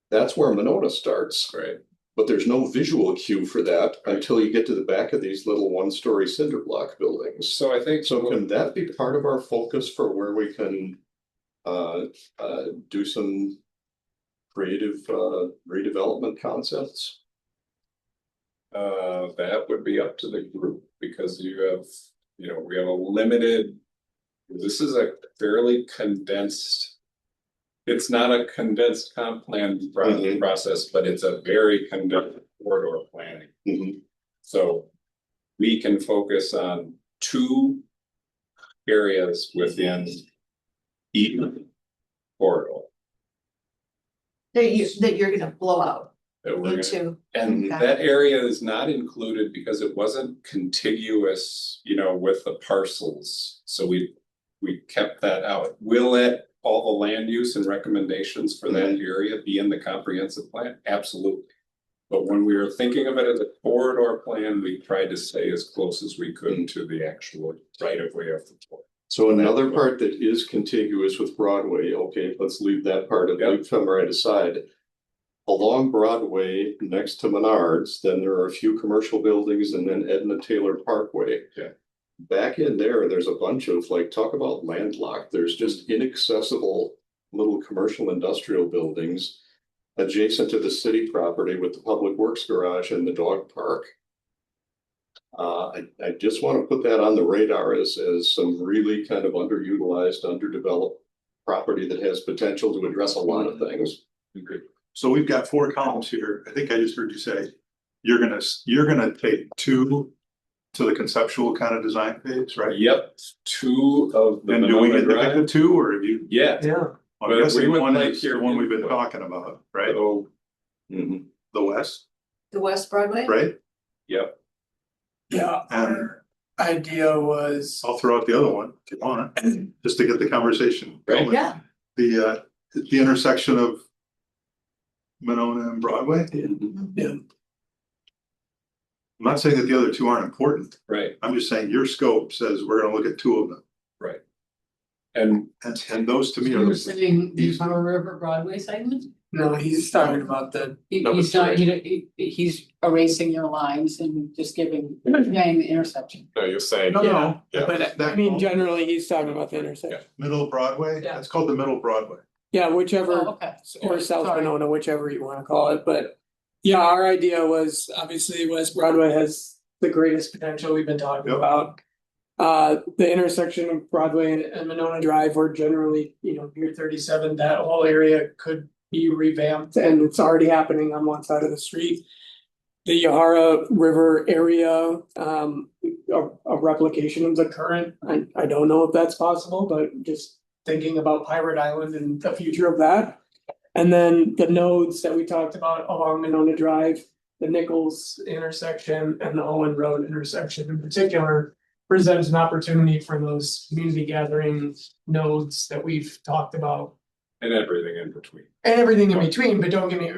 that's where Monona starts. Right. But there's no visual cue for that until you get to the back of these little one-story cinder block buildings. So I think. So can that be part of our focus for where we can do some creative redevelopment concepts? That would be up to the group, because you have, you know, we have a limited. This is a fairly condensed. It's not a condensed comp plan process, but it's a very condensed corridor planning. Mhm. So we can focus on 2 areas within each corridor That you're gonna blow out that we're gonna. into. And Okay. that area is not included because it wasn't contiguous, you know, with the parcels, so we kept that out. Will it, all the land use and recommendations for that area be in the comprehensive plan? Absolutely. But when we were thinking of it as a corridor plan, we tried to stay as close as we could to the actual right of way of the port. So another part that is contiguous with Broadway, okay, let's leave that part of Yep. Femrite aside. Along Broadway, next to Menards, then there are a few commercial buildings and then Edna Taylor Parkway. Yeah. Back in there's a bunch of, like, talk about landlocked, there's just inaccessible little commercial industrial buildings adjacent to the city property with the public works garage and the dog park. I just want to put that on the radar as some really kind of underutilized, underdeveloped property that has potential to address a lot of things. So we've got 4 columns here. I think I just heard you say, you're gonna take 2 to the conceptual kind of design phase, right? Yep, 2 of the And do we Monona get to pick the Drive. 2 or have you? Yeah, Yeah. I'm But we guessing would one like is the your one we've been input. talking about, right? So. Mhm. The west, The West Broadway? right? Yep, Yeah, our idea was, I'll throw out the other one if you want, just to get the conversation going. Yeah, The intersection of Monona and Broadway. yeah, I'm not saying that the other two aren't important. right, I'm just saying your scope says we're gonna look at two of them. right. And And those to me are You're the, saying the Powder River Broadway segment? no, he's talking about the, He's not, he's erasing your lines and just giving the intersection. No, you're saying, no, no, Yeah. but I mean, generally, he's talking about the intersection. Middle Broadway, Yeah. it's called the Middle Broadway. Yeah, Oh, whichever, okay. or South Sorry. Monona, whichever you wanna call it, but. Yeah, our idea was, obviously, West Broadway has the greatest potential we've been talking Yep. about. The intersection of Broadway and Monona Drive, were generally, near 37, that whole area could be revamped, and it's already happening on one side of the street. The Yahara River area, a replication of the current, I don't know if that's possible, but just thinking about Pirate Island and the future of that. And then the nodes that we talked about along Monona Drive, the Nichols intersection and the Owen Road intersection in particular presents an opportunity for those community gathering nodes that we've talked about. and everything in between. And everything in between, but don't get me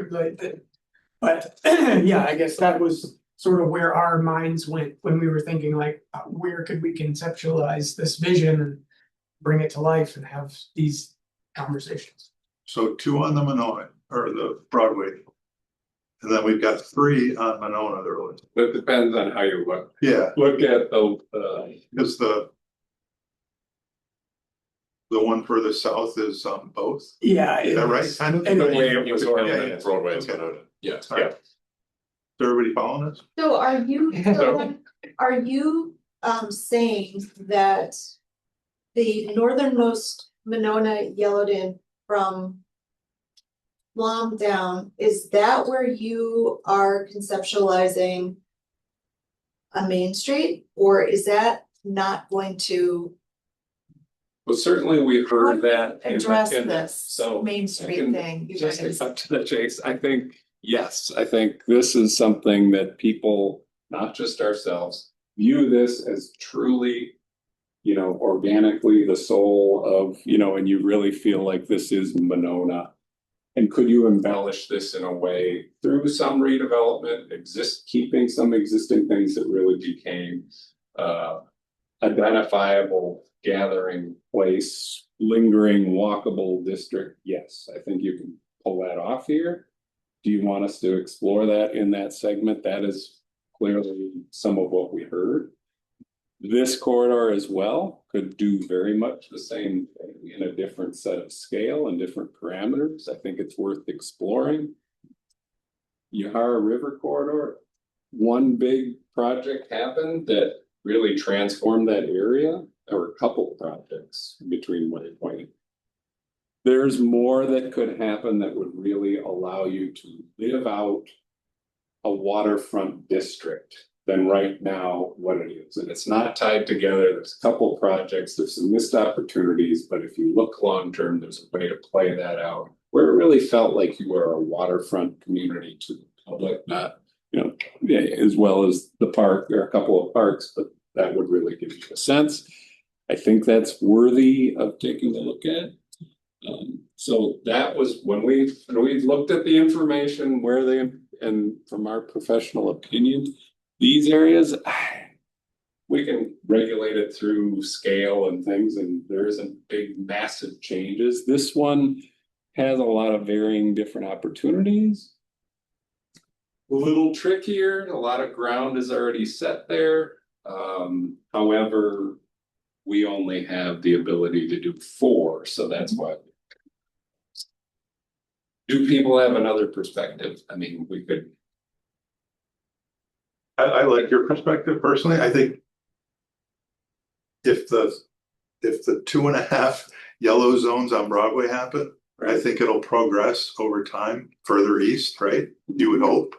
but yeah, I guess that was sort of where our minds went when we were thinking like, where could we conceptualize this vision and bring it to life and have these conversations. So two on the Monona or the Broadway. And then we've got three on Monona, they're really, That depends on how you look yeah, at the, because the one further south is both, Yeah. is that right? Kind of? And the way it You was could count organized. it Broadway and Okay. Monona. Yeah, All right. Is everybody following this? so are you saying that the northernmost Monona Yellowdon from Plum down, is that where you are conceptualizing a main street, or is that not going to Well, certainly we heard that. address in- this So. Main I Street can thing? You Just to guys, cut to the chase, I think, yes, I think this is something that people, not just ourselves, view this as truly. Organically the soul of, and you really feel like this is Monona. And could you embellish this in a way through some redevelopment, keeping some existing things that really became identifiable gathering place, lingering walkable district? Yes, I think you can pull that off here. Do you want us to explore that in that segment? That is clearly some of what we heard. This corridor as well could do very much the same thing in a different set of scale and different parameters. I think it's worth exploring. Yahara River Corridor, one big project happened that really transformed that area. There were a couple of projects between what it pointed. There's more that could happen that would really allow you to live out a waterfront district than right now what it is. And it's not tied together. There's a couple of projects, there's some missed opportunities, but if you look long-term, there's a way to play that out where it really felt like you were a waterfront community to the public, not, as well as the park. There are a couple of parks, but that would really give you a sense. I think that's worthy of taking a look at. So that was when we looked at the information, and from our professional opinion, these areas, we can regulate it through scale and things, and there isn't big, massive changes. This one has a lot of varying different opportunities. A little trickier, a lot of ground is already set there. However, we only have the ability to do 4, so that's why. Do people have another perspective? I mean, we could. I like your perspective personally. I think if the 2.5 yellow zones on Broadway happen, I think it'll progress over time further east, right? You would hope.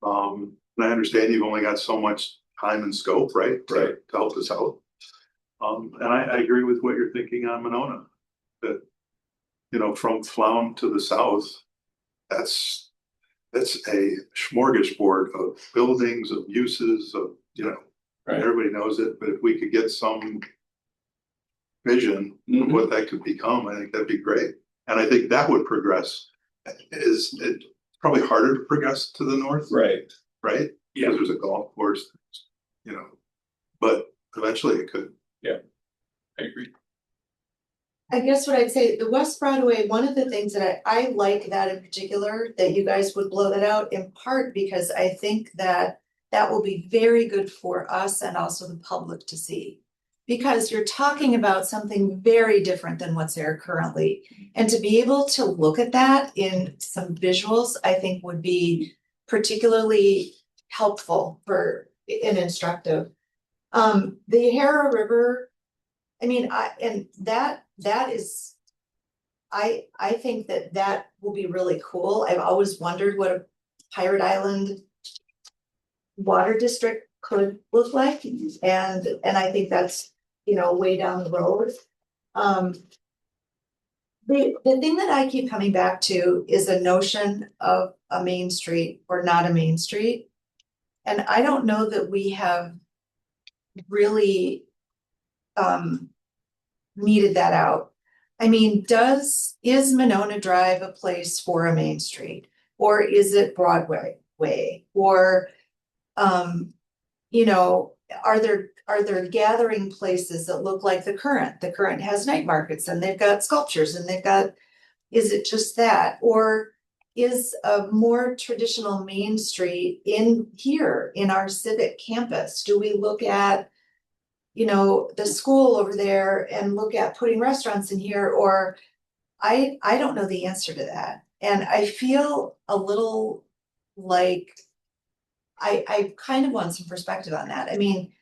And I understand you've only got so much time and scope, right? To help us out. And I agree with what you're thinking on Monona, that you know, from Flown to the south, that's a smorgasbord of buildings, of uses, of, you know, Right. everybody knows it, but if we could get some vision of what that could become, I think that'd be great. And I think that would progress. Is it probably harder to progress to the north, Right. right? Yeah. Because there's a golf course, you know, but eventually it could. I agree. I guess what I'd say, the West Broadway, one of the things that I like that in particular, that you guys would blow that out in part because I think that that will be very good for us and also the public to see. Because you're talking about something very different than what's there currently. And to be able to look at that in some visuals, I think would be particularly helpful for and instructive. The Hara River, I mean, that is, I think that will be really cool. I've always wondered what a Pirate Island water district could look like, and I think that's, you know, way down the road. The thing that I keep coming back to is a notion of a main street or not a main street. And I don't know that we have really meted that out. I mean, is Monona Drive a place for a main street? Or is it Broadway way? Or you know, are there gathering places that look like the Current? The Current has night markets and they've got sculptures and they've got, is it just that? Or is a more traditional main street in here in our civic campus? Do we look at, you know, the school over there and look at putting restaurants in here? Or I don't know the answer to that. And I feel a little like I kind of want some perspective on that. I mean,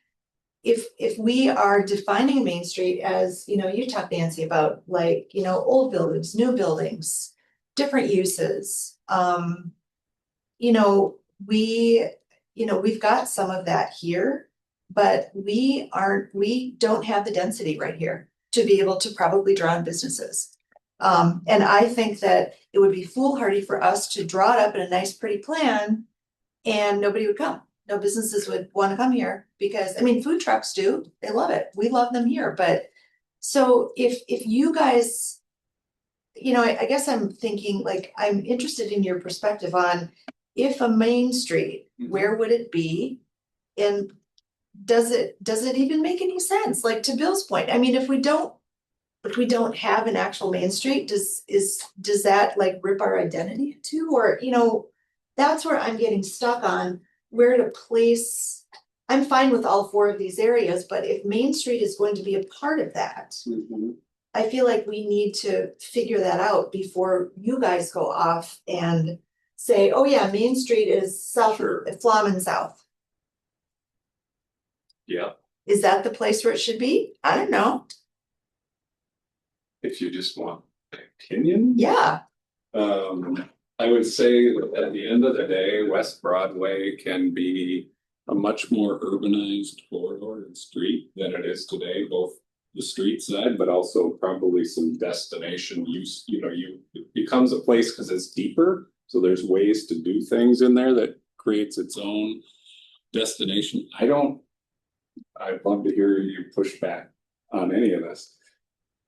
if we are defining Main Street as, you know, you talked, Nancy, about like, you know, old buildings, new buildings, different uses. You know, we've got some of that here, but we don't have the density right here to be able to probably draw in businesses. And I think that it would be foolhardy for us to draw it up in a nice, pretty plan and nobody would come. No businesses would want to come here because, I mean, food trucks do. They love it. We love them here. But so if you guys, you know, I guess I'm thinking, like, I'm interested in your perspective on if a main street, where would it be? And does it even make any sense? Like, to Bill's point, I mean, if we don't have an actual main street, does that like rip our identity too? Or, you know, that's where I'm getting stuck on where to place. I'm fine with all four of these areas, but if Main Street is going to be a part of that, I feel like we need to figure that out before you guys go off and say, oh yeah, Main Street is south, Flom South. Yeah, Is that the place where it should be? I don't know. if you just want my opinion. Yeah, I would say that at the end of the day, West Broadway can be a much more urbanized corridor and street than it is today, both the street side, but also probably some destination use. You know, it becomes a place because it's deeper. So there's ways to do things in there that creates its own destination. I'd love to hear you push back on any of this.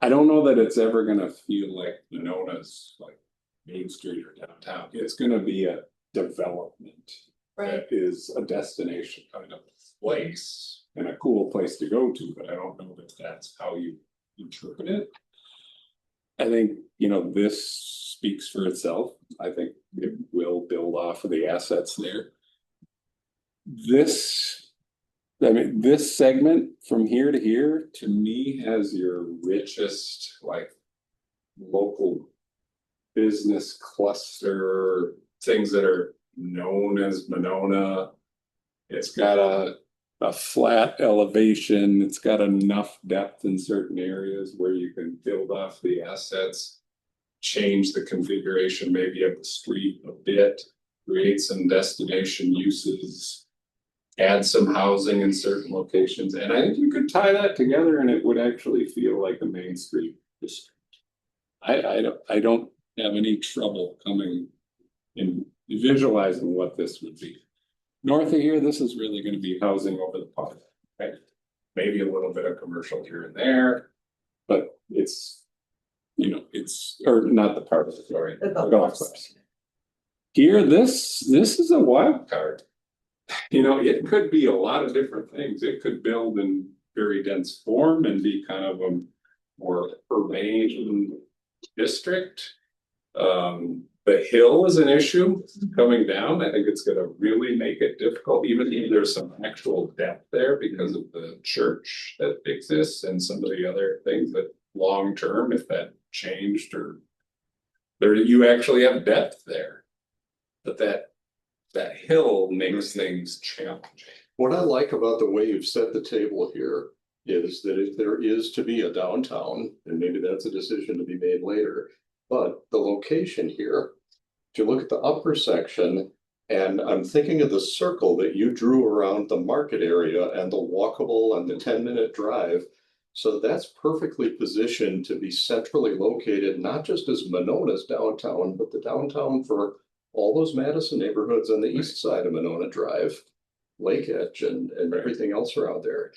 I don't know that it's ever gonna feel like Monona's like Main Street or downtown. It's gonna be a development right. that is a destination kind of place and a cool place to go to, but I don't know that that's how you interpret it. I think, you know, this speaks for itself. I think it will build off of the assets there. This segment from here to here, to me, has your richest, like, local business cluster, things that are known as Monona. It's got a flat elevation. It's got enough depth in certain areas where you can build off the assets, change the configuration maybe of the street a bit, create some destination uses, add some housing in certain locations. And I think you could tie that together and it would actually feel like a Main Street district. I don't have any trouble coming in visualizing what this would be. North of here, this is really gonna be housing over the park, right? Maybe a little bit of commercial here and there, but it's, you know, it's, or not the park, sorry, the golf course. Here, this is a wild card. You know, it could be a lot of different things. It could build in very dense form and be kind of a more urbane district. The hill is an issue coming down. I think it's gonna really make it difficult, even if there's some actual depth there because of the church that exists and some of the other things that long term, if that changed or there, you actually have depth there. But that hill makes things challenging. What I like about the way you've set the table here is that if there is to be a downtown, and maybe that's a decision to be made later, but the location here, if you look at the upper section, and I'm thinking of the circle that you drew around the market area and the walkable and the 10-minute drive. So that's perfectly positioned to be centrally located, not just as Monona's downtown, but the downtown for all those Madison neighborhoods on the east side of Monona Drive, Lake Edge and everything else around there.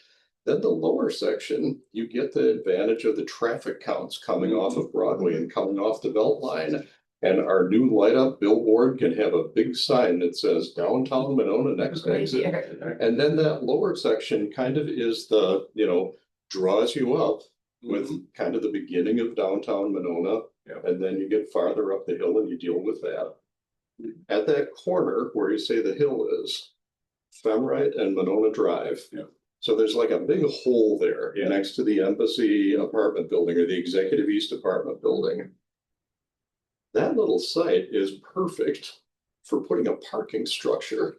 Then the lower section, you get the advantage of the traffic counts coming off of Broadway and coming off the Beltline. And our new light up billboard can have a big sign that says downtown Monona next exit. And then that lower section kind of is the, you know, draws you up with kind of the beginning of downtown Monona. Yeah. And then you get farther up the hill and you deal with that. At that corner where you say the hill is, Femrite and Monona Drive. Yeah. So there's like a big hole there Yeah. next to the Embassy apartment building or the Executive East apartment building. That little site is perfect for putting a parking structure.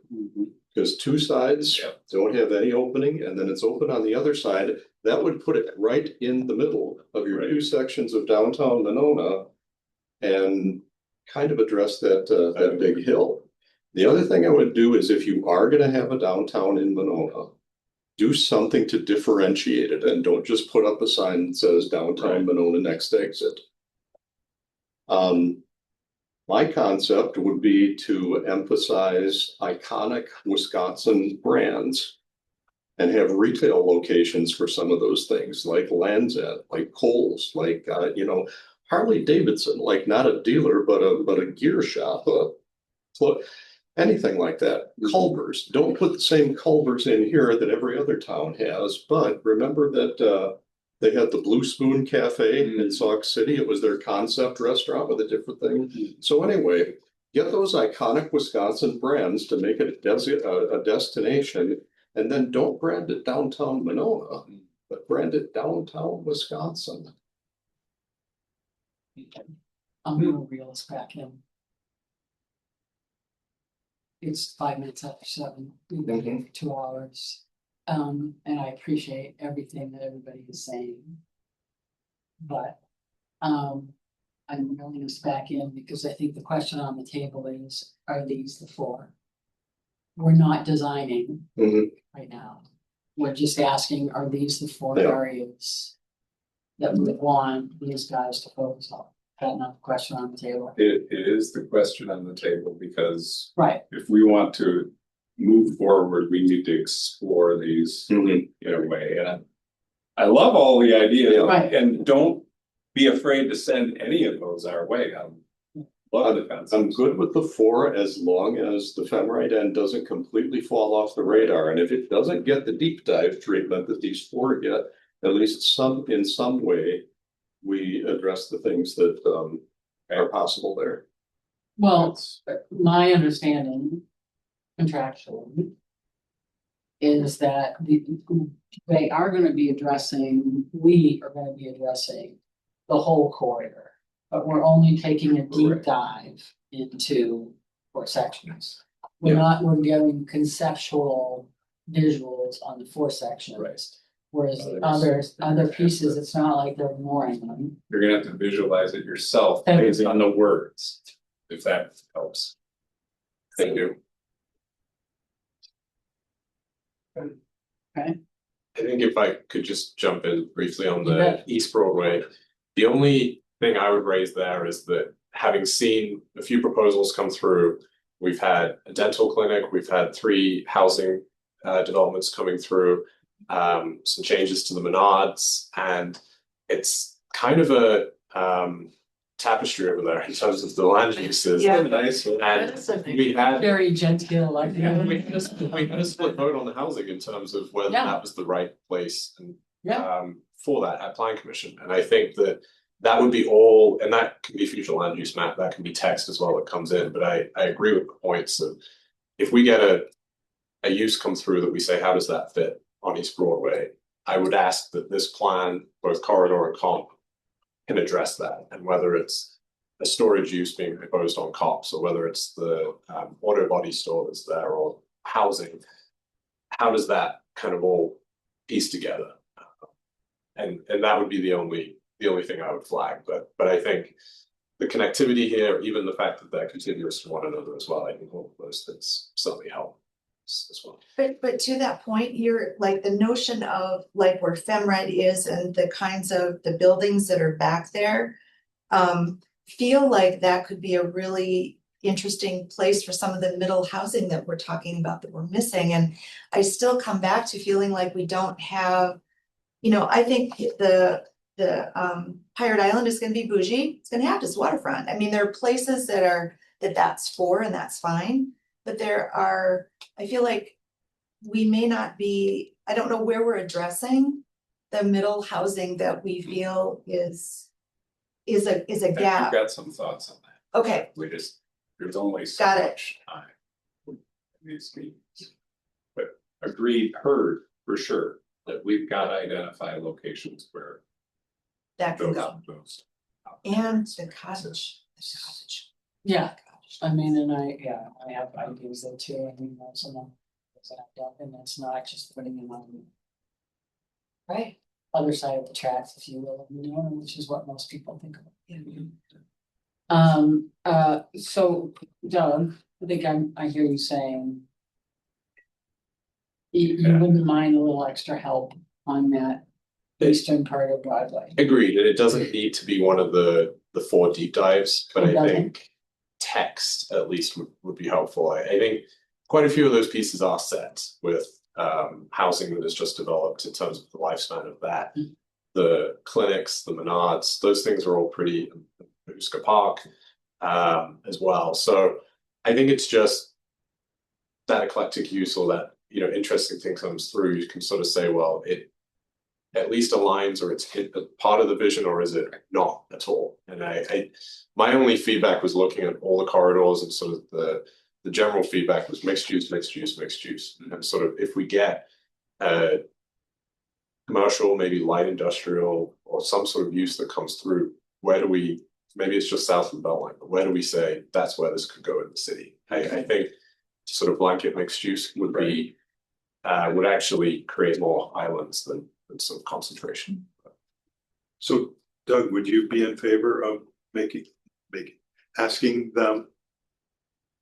Because two sides Yeah. don't have any opening and then it's open on the other side. That would put it right in the middle of your Right. two sections of downtown Monona. And kind of address that big hill. The other thing I would do is if you are gonna have a downtown in Monona, do something to differentiate it and don't just put up a sign that says downtown Right. Monona next exit. My concept would be to emphasize iconic Wisconsin brands and have retail locations for some of those things, like Land's End, like Kohl's, like, you know, Harley Davidson, like not a dealer, but a gear shop, anything like that. Culver's, don't put the same Culver's in here that every other town has, but remember that they had the Blue Spoon Cafe in Sauk City. It was their concept restaurant with a different thing. So anyway, get those iconic Wisconsin brands to make it a destination, and then don't brand it downtown Monona, but brand it downtown Wisconsin. I'm gonna reel us back in. It's 5 minutes after 7. We've been here for 2 hours. And I appreciate everything that everybody is saying. But, I'm reeling us back in because I think the question on the table is, are these the 4? We're not designing right now. We're just asking, are these the 4 Yeah. areas that we want these guys to focus on? That's not the question on the table. It is the question on the table because Right, if we want to move forward, we need to explore these in a way. And I love all the ideas Right. and don't be afraid to send any of those our way. I love the concept. I'm good with the 4 as long as the Femrite end doesn't completely fall off the radar. And if it doesn't get the deep dive treatment that these 4 get, at least in some way, we address the things that are possible there. well, my understanding contractually is that they are gonna be addressing, we are gonna be addressing the whole corridor. But we're only taking a deep Correct. dive into 4 sections. We're getting conceptual visuals on the 4 sections. Right. Whereas Others- other pieces, it's not like they're ignoring them. You're gonna have to visualize it yourself Thank you. based on the words, if that helps. Thank you. I think if I could just jump in briefly on You bet. the East Broadway, the only thing I would raise there is that having seen a few proposals come through, we've had a dental clinic, we've had 3 housing developments coming through, some changes to the Menards, and it's kind of a tapestry over there in terms of the land uses. Yeah. Nice. And we had Very genteel, like. we had a split vote on the housing in terms of whether Yeah. that was the right place and Yeah. for that at Plan Commission. And I think that would be all, and that can be future land use map, that can be text as well that comes in. But I agree with the points of if we get a use come through that we say, how does that fit on East Broadway? I would ask that this plan, both corridor and comp, can address that, and whether it's a storage use being proposed on COPS or whether it's the auto body store that's there or housing, how does that kind of all piece together? And that would be the only thing I would flag, but I think the connectivity here, even the fact that they're contiguous to one another as well, I think all of those things certainly help as well. But to that point, you're like the notion of like where FemRed is and the kinds of the buildings that are back there. Feel like that could be a really interesting place for some of the middle housing that we're talking about that we're missing. And I still come back to feeling like we don't have, I think the Pirate Island is gonna be bougie, it's gonna have this waterfront. I mean, there are places that's for and that's fine. But I feel like we may not be, I don't know where we're addressing the middle housing that we feel is a We've gap. got some thoughts on that. Okay, There's only so Got it. much time in these meetings. But heard for sure that we've got to identify locations where that can those, go. those. And the cottage. Yeah, I mean, and I have ideas there too, I mean, some of that I've done, and it's not just putting them on the Right. other side of the tracks, if you will, which is what most people think of. Yeah. So Doug, I think I hear you saying you wouldn't mind a little extra help on that eastern part of Broadway. Agreed, and it doesn't need to be one of the 4 deep dives, but It I doesn't. think text at least would be helpful. I think quite a few of those pieces are set with housing that is just developed in terms of the lifespan of that. Mm. The clinics, the Menards, those things are all pretty, Huska Park as well. So I think it's just that eclectic use or that, interesting thing comes through, you can sort of say, well, it at least aligns or it's hit a part of the vision, or is it not at all? And my only feedback was looking at all the corridors and sort of the general feedback was mixed use. And sort of if we get commercial, maybe light industrial or some sort of use that comes through, maybe it's just south of the Beltline, but where do we say that's where this could go in the city? I think sort of blanket mixed use would be would actually create more islands than some concentration. So Doug, would you be in favor of asking them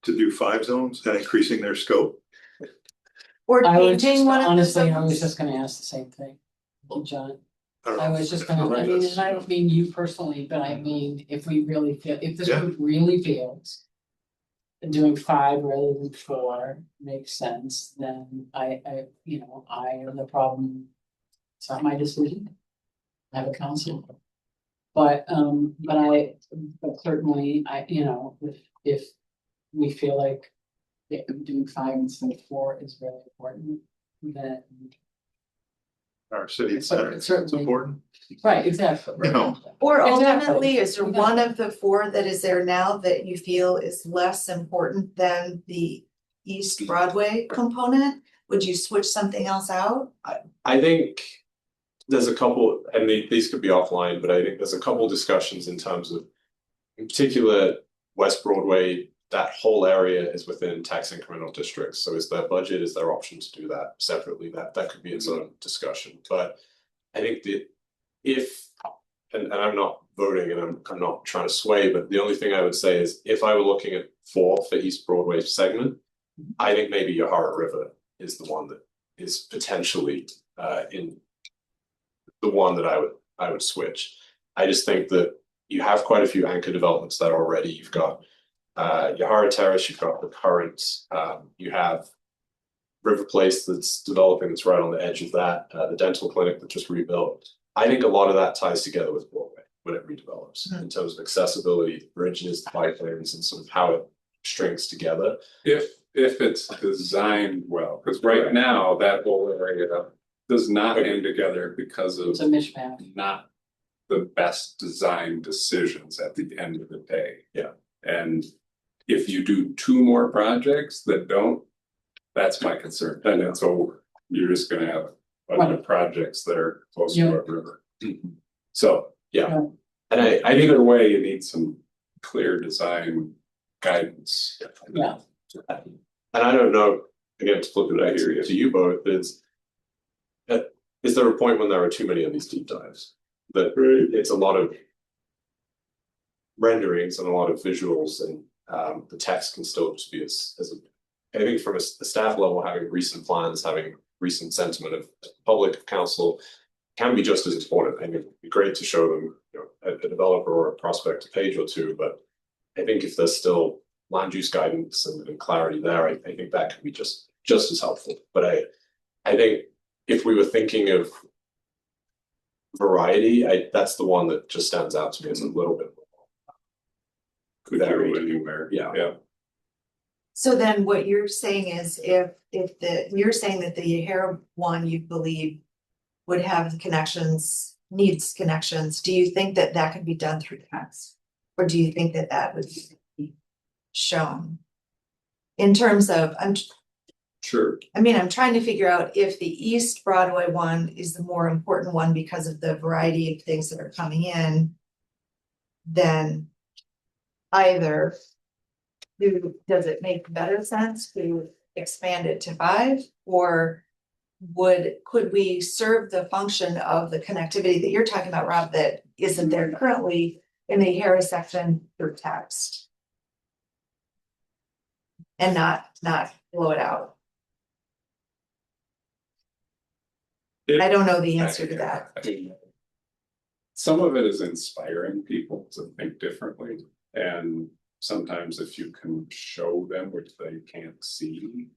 to do 5 zones and increasing their scope? Or I was painting one of the honestly, I was zones. just gonna ask the same thing, John. don't I know. was just gonna, I mean, and I don't mean you personally, but I mean, if we really feel, if this Yeah. group really feels. Doing 5 rather than 4 makes sense, then I have the problem. It's not my decision. I have a council. But certainly, if we feel like doing 5 instead of 4 is really important, then. Our city But center, it's certainly- important. Right, exactly. You know. Or Exactly. ultimately, is there one of the 4 that is there now that you feel is less important than the East Broadway component? Would you switch something else out? I think there's a couple, and these could be offline, but I think there's a couple discussions in terms of, in particular, West Broadway, that whole area is within tax incremental districts. So is there budget, is there option to do that separately? That could be its own discussion. But I think that and I'm not voting and I'm not trying to sway, but the only thing I would say is if I were looking at 4 for East Broadway segment, I think maybe Yahara River is the one that is potentially in the one that I would switch. I just think that you have quite a few anchor developments there already. You've got Yahara Terrace, you've got the current, you have River Place that's developing, that's right on the edge of that, the dental clinic that just rebuilt. I think a lot of that ties together with Broadway when it redevelops in terms of accessibility, bridges, bike lanes, and sort of how it strings together. If it's designed well, because right now that whole area does not hang together because of It's a mishmash. not the best design decisions at the end of the day. Yeah. And if you do two more projects that don't, that's my concern, then it's over. You're just gonna have a bunch of projects that are close to Yeah. a river. So, Yeah. And I think either way, you need some clear design guidance. Yeah. And I don't know, again, to flip it I back hear you. to you both, is there a point when there are too many of these deep dives? That it's a lot of renderings and a lot of visuals, and the text can still just be I think from a staff level, having recent plans, having recent sentiment of public council can be just as important. I think it'd be great to show them, you know, a developer or a prospect a page or two, but I think if there's still land use guidance and clarity there, I think that could be just as helpful. But I think if we were thinking of variety, that's the one that just stands out to me as a little bit more. Could go anywhere. Yeah. So then what you're saying is you're saying that the Yahara one, you believe would have the connections, needs connections, do you think that that could be done through text? Or do you think that that would be shown? In terms of, Sure. I'm trying to figure out if the East Broadway one is the more important one because of the variety of things that are coming in. Then either does it make better sense to expand it to 5, or could we serve the function of the connectivity that you're talking about, Rob, that isn't there currently in the Yahara section through text? And not blow it out. I don't know the answer to that. I mean, some of it is inspiring people to think differently, and sometimes if you can show them which they can't see,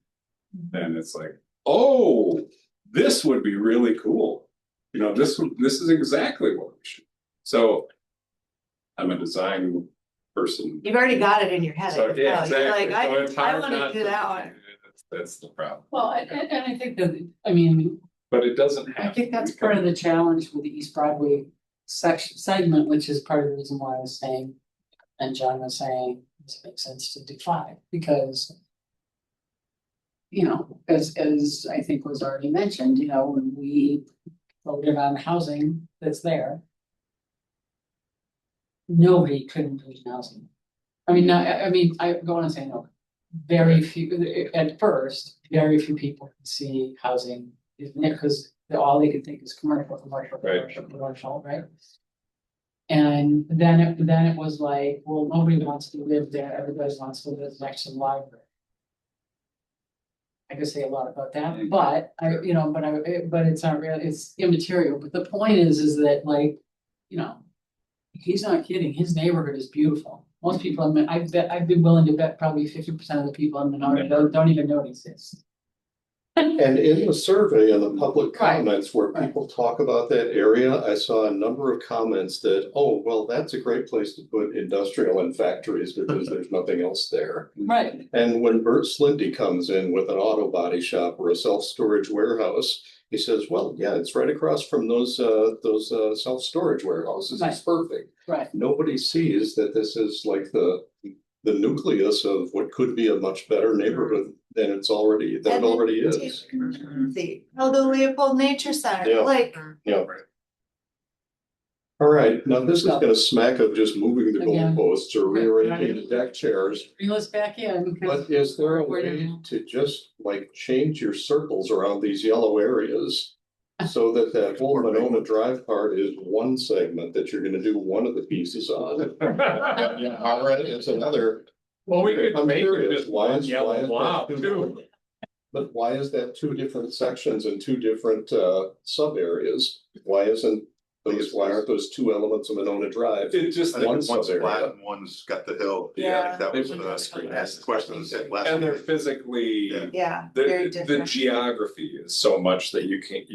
then it's like, oh, this would be really cool. You know, this is exactly what we should. So I'm a design person. You've already got it in your head. So, yeah, You're exactly. like, So it's I hard wanna not do to- that one. That's the problem. Well, and I think that, But it doesn't I have. think that's part of the challenge with the East Broadway segment, which is part of the reason why I was saying, and John was saying, this makes sense to do 5, because you know, as I think was already mentioned, you know, when we voted on housing that's there, nobody couldn't do housing. I mean, I go on and say no. Very few, at first, very few people could see housing, because all they could think is commercial, right? And then it was like, well, nobody wants to live there, everybody wants to live next to the library. I could say a lot about that, but but it's not really, it's immaterial, but the point is that, like, you know, he's not kidding, his neighborhood is beautiful. Most people, I've been willing to bet probably 50% of the people in Menard don't even know it exists. And in the survey and the public Right. comments where Right. people talk about that area, I saw a number of comments that, oh, well, that's a great place to put industrial and factories because there's nothing else there. Right, And when Bert Slindy comes in with an auto body shop or a self-storage warehouse, he says, well, yeah, it's right across from those self-storage warehouses. It's perfect. right. Nobody sees that this is like the nucleus of what could be a much better neighborhood than it already is. The Aldo Leopold Nature Center, Yeah. like, Yeah. All right, now this is gonna smack of just moving the Again. goalposts or rearranging the deck chairs. Bring us back in. But is there a We're way gonna- to just like change your circles around these yellow areas? So that whole Monona Drive part is one segment that you're gonna do one of the pieces on. Yeah, all right, it's another. Well, we could I'm make it curious, just why one is yellow that blob two- too. But why is that two different sections and two different sub areas? Why isn't Why aren't those two elements of Monona Drive? It just, I think One's one's there, flat yeah. and one's got the hill. Yeah. I think that was They've been the question that last. and they're meeting. physically. Yeah. Yeah, very The different. geography is so much that you can't,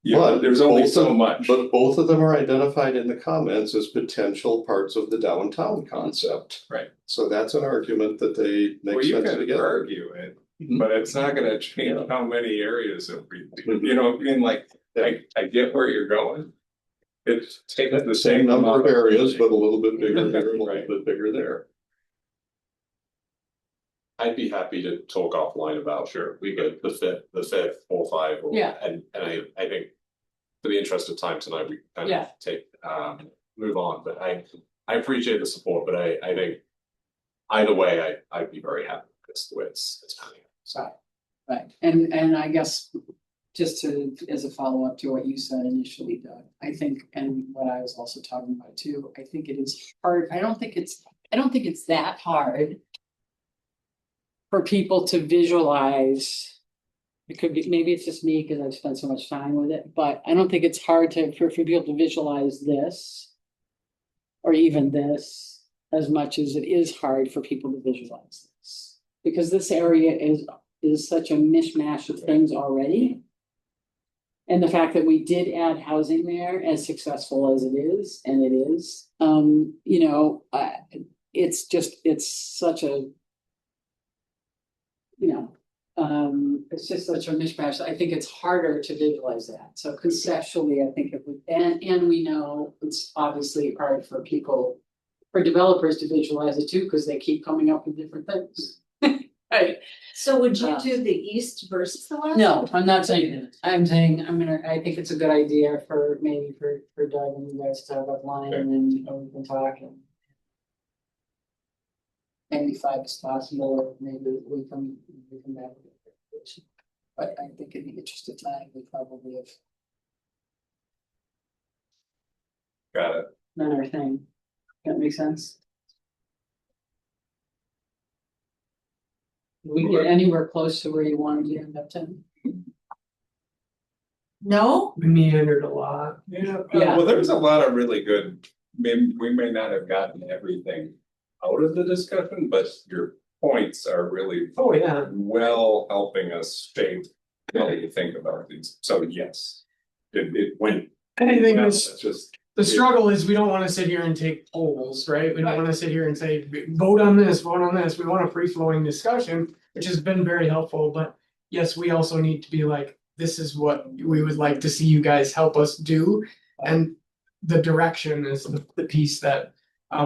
But there's only both so of- much. But both of them are identified in the comments as potential parts of the downtown concept. Right. So that's an argument that they Well, make you sense can together. argue it, Mhm. but it's not gonna change how many areas it we, you know, I mean, like, I get where you're going. It's taking the Same number of amount areas, but a little bit bigger here, a little Right. bit bigger there. I'd be happy to talk offline about, sure, we go the fifth, 4, 5, or, Yeah. and I think. For the interest of time tonight, we kind Yeah. of take, move on, but I appreciate the support, but I think. Either way, I'd be very happy, because the way it's panning out. So, right, and I guess just as a follow-up to what you said initially, Doug, I think, and what I was also talking about too, I think it is hard, I don't think it's that hard for people to visualize. It could be, maybe it's just me because I've spent so much time with it, but I don't think it's hard for people to visualize this. Or even this, as much as it is hard for people to visualize this. Because this area is such a mishmash of things already. And the fact that we did add housing there, as successful as it is, and it is, you know, it's such a. You know, it's just such a mishmash. I think it's harder to visualize that. So conceptually, I think it would, and we know it's obviously hard for people, for developers to visualize it too, because they keep coming up with different things. Right. So would you do the east versus the west? No, I'm not saying that. I'm saying, I think it's a good idea for maybe for Doug and you guys to have a line and then we can talk and. Maybe 5 is possible, or maybe we can have. But I think in the interest of time, we probably have Got it. done our thing. That makes sense? Did we get anywhere close to where you wanted to end up to? No? We meandered a lot. Yeah, Yeah. well, there's a lot of really good, we may not have gotten everything out of the discussion, but your points are really Oh, yeah. well helping us shape how you think about these. So yes, it went. Anything well, that's, it's just, the struggle is we don't wanna sit here and take polls, right? We don't wanna sit here and say, vote on this, vote on this. We want a free flowing discussion, which has been very helpful, but yes, we also need to be like, this is what we would like to see you guys help us do. And the direction is the piece that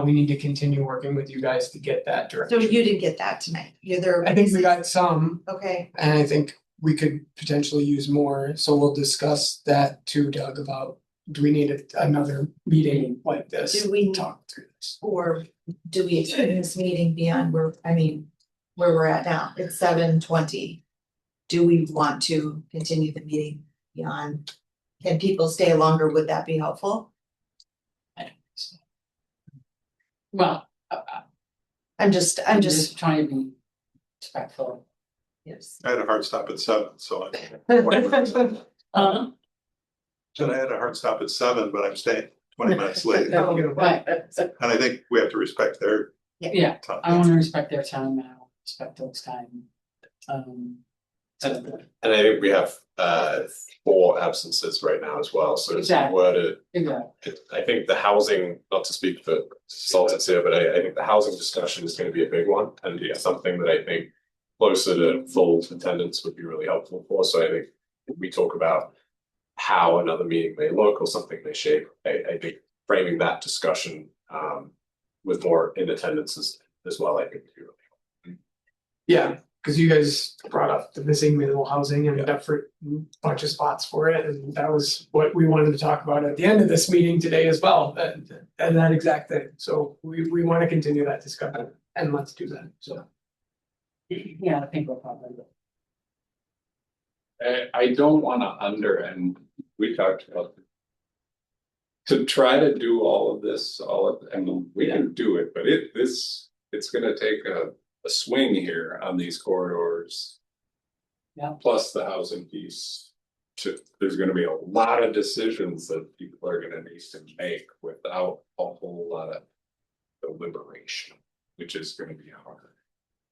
we need to continue working with you guys to get that So direction. you didn't get that tonight, you're there. I think we got some, Okay, and I think we could potentially use more, so we'll discuss that too, Doug, about do we need another meeting like this? Do we- to talk through this? or do we extend this meeting beyond where we're at now, it's 7:20. Do we want to continue the meeting beyond? Can people stay longer, would that be helpful? Well, I'm just, I'm just trying to be respectful. yes. I had a hard stop at 7, so I. Said I had a hard stop at 7, but I'm staying 20 minutes late. And Right, I think we have to respect their yeah, time. I wanna respect their time now, respect those time. So, And I think we have 4 absences right now as well, so if Exactly. you were to, exactly, I think the housing, not to speak for consultants here, but I think the housing discussion is gonna be a big one. And it's something that I think closer to full attendance would be really helpful for, so I think if we talk about how another meeting may look or something may shape, I think framing that discussion with more in attendance as well, I think would be really helpful. Yeah, cause you guys brought up the missing minimal housing and Yeah. different bunch of spots for it, and that was what we wanted to talk about at the end of this meeting today as well, and that exact thing, so we wanna continue that discussion, and let's do that, so. yeah, I think we'll probably. I don't wanna and we talked about. To try to do all of this, and we can do it, but it's gonna take a swing here on these corridors. Yeah. Plus the housing piece there's gonna be a lot of decisions that people are gonna need to make without a whole lot of deliberation, which is gonna be hard.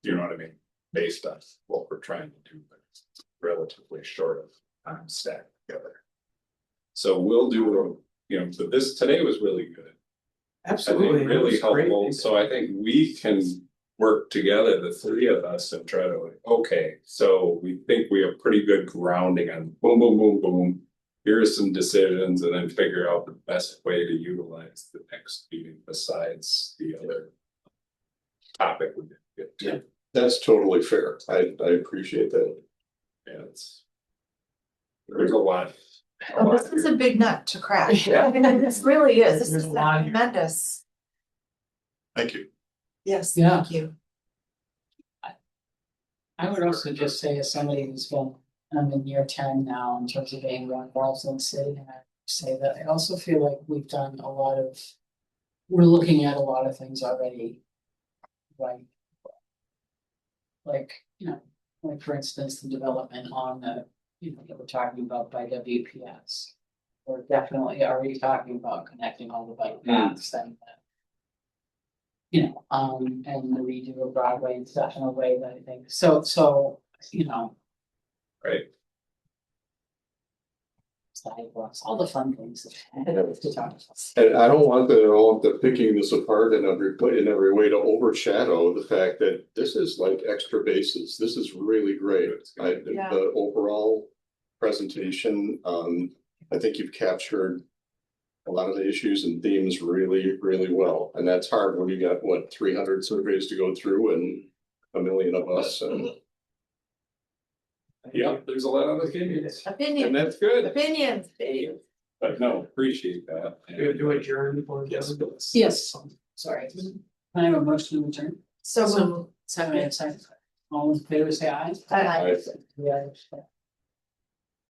You know what I mean? Based on what we're trying to do, but it's relatively short of time stacked together. So we'll do, so this today was really good. I Absolutely. think it really was great. helpful, so I think we can work together, the three of us, and try to like, okay, so we think we have pretty good grounding on boom, boom, boom, boom. Here are some decisions, and then figure out the best way to utilize the next meeting besides the other topic we didn't get to. That's totally fair. I appreciate that. Yeah, there's a lot. Oh, this is a big nut to crack. Yeah. I mean, this really is. This There's is a lot here. tremendous. Thank you. Yes, Yeah. thank you. I would also just say, as somebody who's been, I'm in year 10 now in terms of being more involved in the city, and I say that I also feel like we've done a lot of, we're looking at a lot of things already. Like, like for instance, the development on the, that we're talking about by WPS. We're definitely already talking about connecting all the bike paths and and the redo of Broadway and stuff in a way that I think, so, Right. sidewalks, all the fun things that to talk about. And I don't want the picking this apart in every way to overshadow the fact that this is like extra bases. This is really great. Yeah. The overall presentation, I think you've captured a lot of the issues and themes really, really well. And that's hard when you got, 300 surveys to go through and a million of us. And Yeah, there's a lot of opinions, and Opinion, that's good, opinions. but no, appreciate that. Do adjourn before. Yes. Yes, sorry. Can I have a motion to return? So, Second, all in favor, say aye. I, I- Yeah.